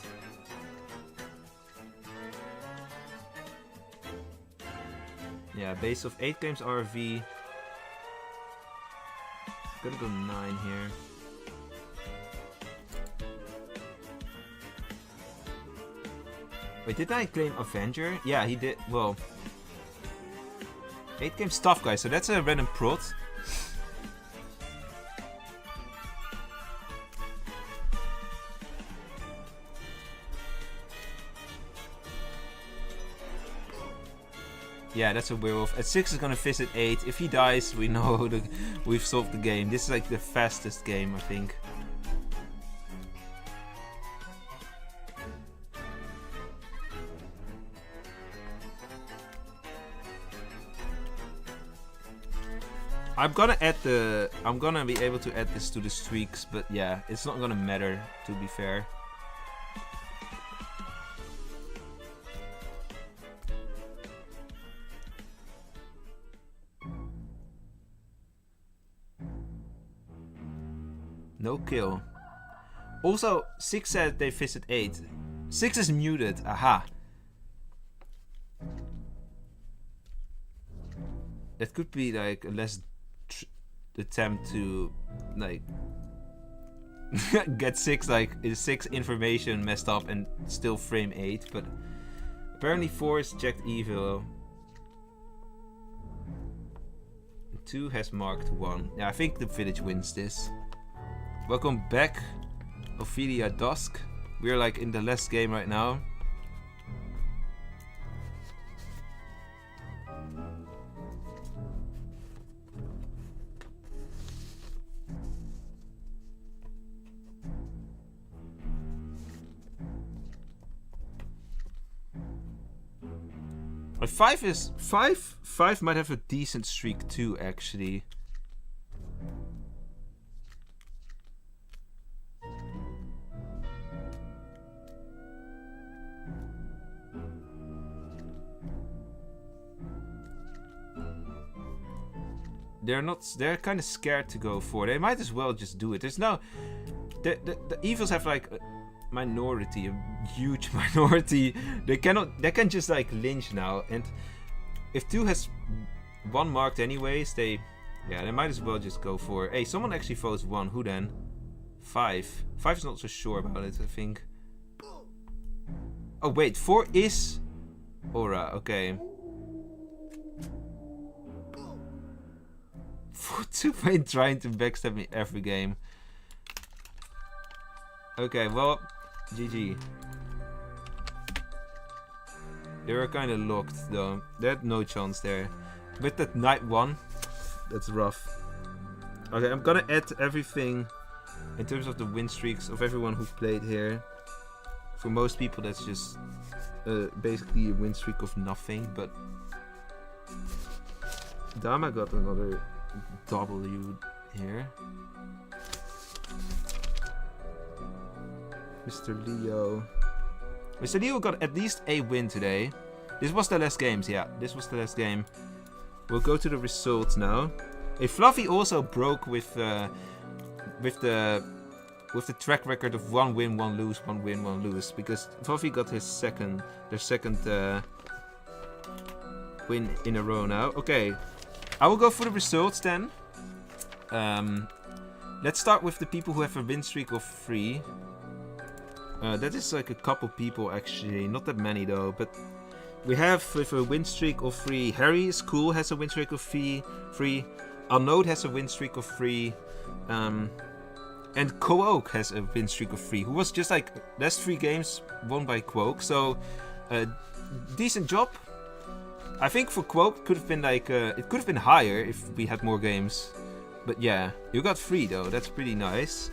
Yeah, base of 8 games RV. Gonna go 9 here. Wait, did I claim Avenger? Yeah, he did. Well, 8 games tough guy, so that's a random prot. Yeah, that's a werewolf. At 6 is gonna visit 8. If he dies, we know we've solved the game. This is like the fastest game, I think. I'm gonna be able to add this to the streaks, but yeah, it's not gonna matter, to be fair. No kill. Also, 6 said they visit 8. 6 is muted. Aha. That could be like a less attempt to like get 6 like is 6 information messed up and still frame 8, but apparently 4 is checked evil. 2 has marked 1. Yeah, I think the village wins this. Welcome back, Ophelia Dusk. We're like in the last game right now. But 5 might have a decent streak too, actually. They're kind of scared to go for. They might as well just do it. There's no, the evils have like a minority, a huge minority. They can just like lynch now. And if 2 has 1 marked anyways, they might as well just go for. Hey, someone actually votes 1. Who then? 5. 5 is not so sure about it, I think. Oh wait, 4 is Aura. Okay. 2 been trying to backstab me every game. Okay, well, GG. They were kind of locked though. They had no chance there. With that night 1, that's rough. Okay, I'm gonna add everything in terms of the win streaks of everyone who played here. For most people, that's just basically a win streak of nothing. But Dama got another W here. Mr. Leo. Mr. Leo got at least a win today. This was the last games, yeah. This was the last game. We'll go to the results now. Hey, Fluffy also broke with the track record of 1 win, 1 lose, 1 win, 1 lose, because Fluffy got their second win in a row now. Okay. I will go for the results then. Let's start with the people who have a win streak of 3. That is like a couple people actually, not that many though. But we have with a win streak of 3. Harry is cool, has a win streak of 3. Alnode has a win streak of 3. And Quoke has a win streak of 3. Who was just like last 3 games won by Quoke. So decent job. I think for Quoke could have been like it could have been higher if we had more games, but yeah, you got 3 though. That's pretty nice.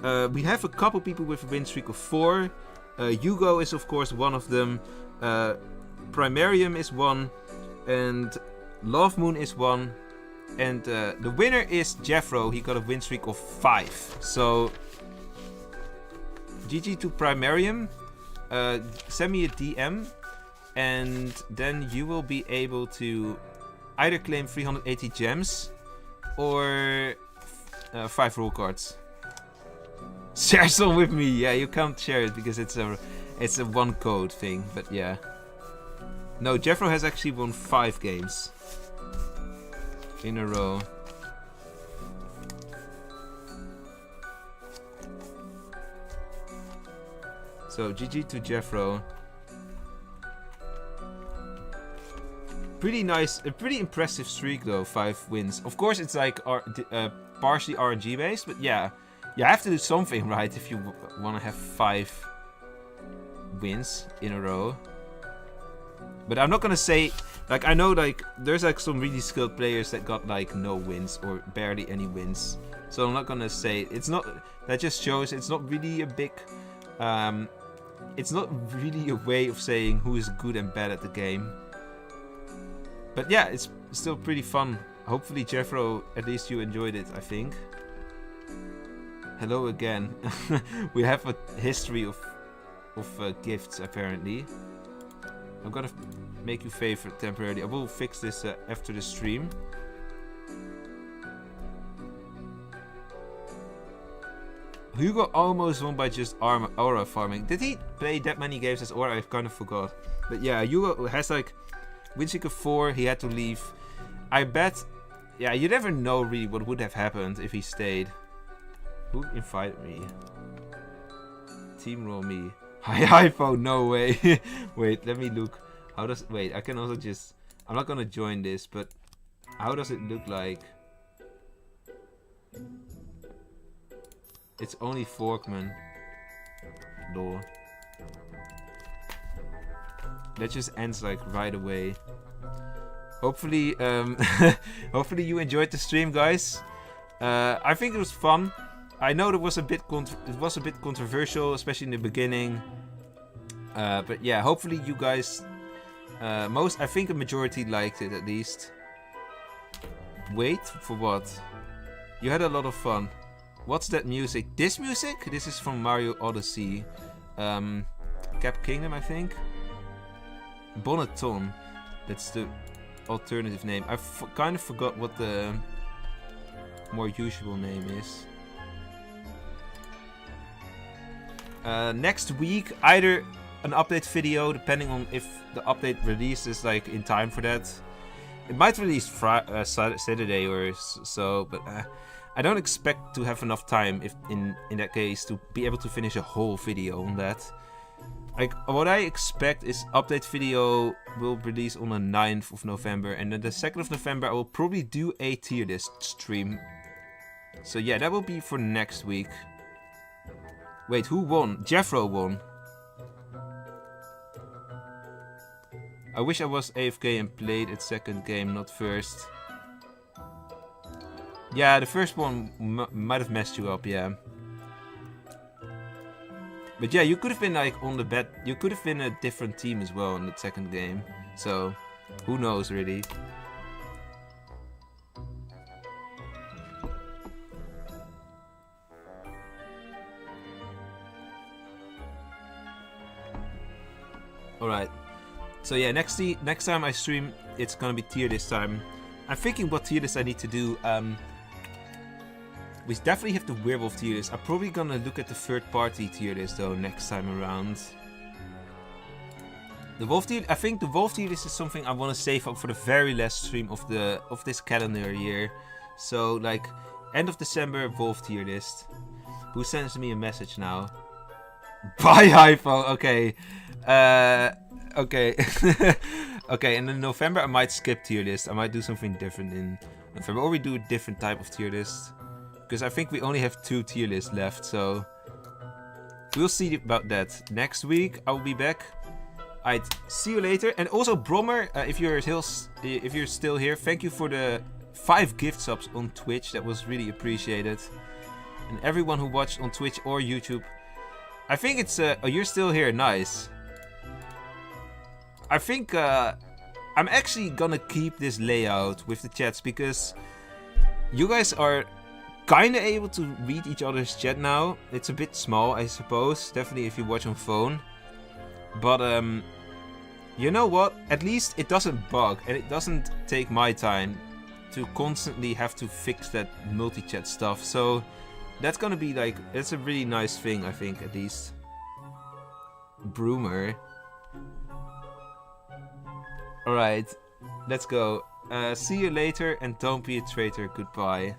We have a couple people with a win streak of 4. Hugo is of course one of them. Primarium is 1, and Love Moon is 1, and the winner is Jeffro. He got a win streak of 5. So GG to Primarium. Send me a DM. And then you will be able to either claim 380 gems or 5 roll cards. Share some with me. Yeah, you can't share it because it's a 1 code thing. But yeah. No, Jeffro has actually won 5 games in a row. So GG to Jeffro. Pretty nice, a pretty impressive streak though, 5 wins. Of course it's like partially RNG based, but yeah. You have to do something right if you want to have 5 wins in a row. But I'm not gonna say, like, I know like there's like some really skilled players that got like no wins or barely any wins. So I'm not gonna say, it's not, that just shows it's not really a big, it's not really a way of saying who is good and bad at the game. But yeah, it's still pretty fun. Hopefully Jeffro, at least you enjoyed it, I think. Hello again. We have a history of gifts apparently. I'm gonna make you favorite temporarily. I will fix this after the stream. Hugo almost won by just aura farming. Did he play that many games as aura? I kind of forgot. But yeah, Hugo has like Winseeker 4. He had to leave. I bet. Yeah, you never know really what would have happened if he stayed. Who invited me? Team roll me. Hi phone, no way. Wait, let me look. How does, wait, I can also just, I'm not gonna join this, but how does it look like? It's only Forkman. Lol. That just ends like right away. Hopefully, hopefully you enjoyed the stream, guys. I think it was fun. I know it was a bit controversial, especially in the beginning. But yeah, hopefully you guys, I think a majority liked it at least. Wait, for what? You had a lot of fun. What's that music? This music? This is from Mario Odyssey. Cap Kingdom, I think. Bonneton. That's the alternative name. I kind of forgot what the more usual name is. Next week, either an update video, depending on if the update releases like in time for that. It might release Saturday or so, but I don't expect to have enough time if in that case to be able to finish a whole video on that. Like, what I expect is update video will release on the 9th of November, and then the 2nd of November I will probably do a tier list stream. So yeah, that will be for next week. Wait, who won? Jeffro won. I wish I was AFK and played its second game, not first. Yeah, the first one might have messed you up, yeah. But yeah, you could have been like on the bet. You could have been a different team as well in the second game. So, who knows really. Alright. So yeah, next time I stream, it's gonna be tier this time. I'm thinking what tier list I need to do. We definitely have the werewolf tier list. I'm probably gonna look at the third party tier list though next time around. The wolf tier, I think the wolf tier list is something I want to save up for the very last stream of this calendar year. So like end of December, wolf tier list. Who sends me a message now? Bye Hypo. Okay. Okay. Okay, and in November I might skip tier list. I might do something different in November, or we do a different type of tier list. Because I think we only have 2 tier lists left, so we'll see about that. Next week I will be back. I'd see you later. And also Brommer, if you're still here, thank you for the 5 gift subs on Twitch. That was really appreciated. And everyone who watched on Twitch or YouTube. I think it's oh, you're still here, nice. I think I'm actually gonna keep this layout with the chats because you guys are kinda able to read each other's chat now. It's a bit small, I suppose, definitely if you watch on phone. But you know what? At least it doesn't bug and it doesn't take my time to constantly have to fix that multi-chat stuff. So that's gonna be like, it's a really nice thing, I think, at least. Broomer. Alright, let's go. See you later and don't be a traitor. Goodbye.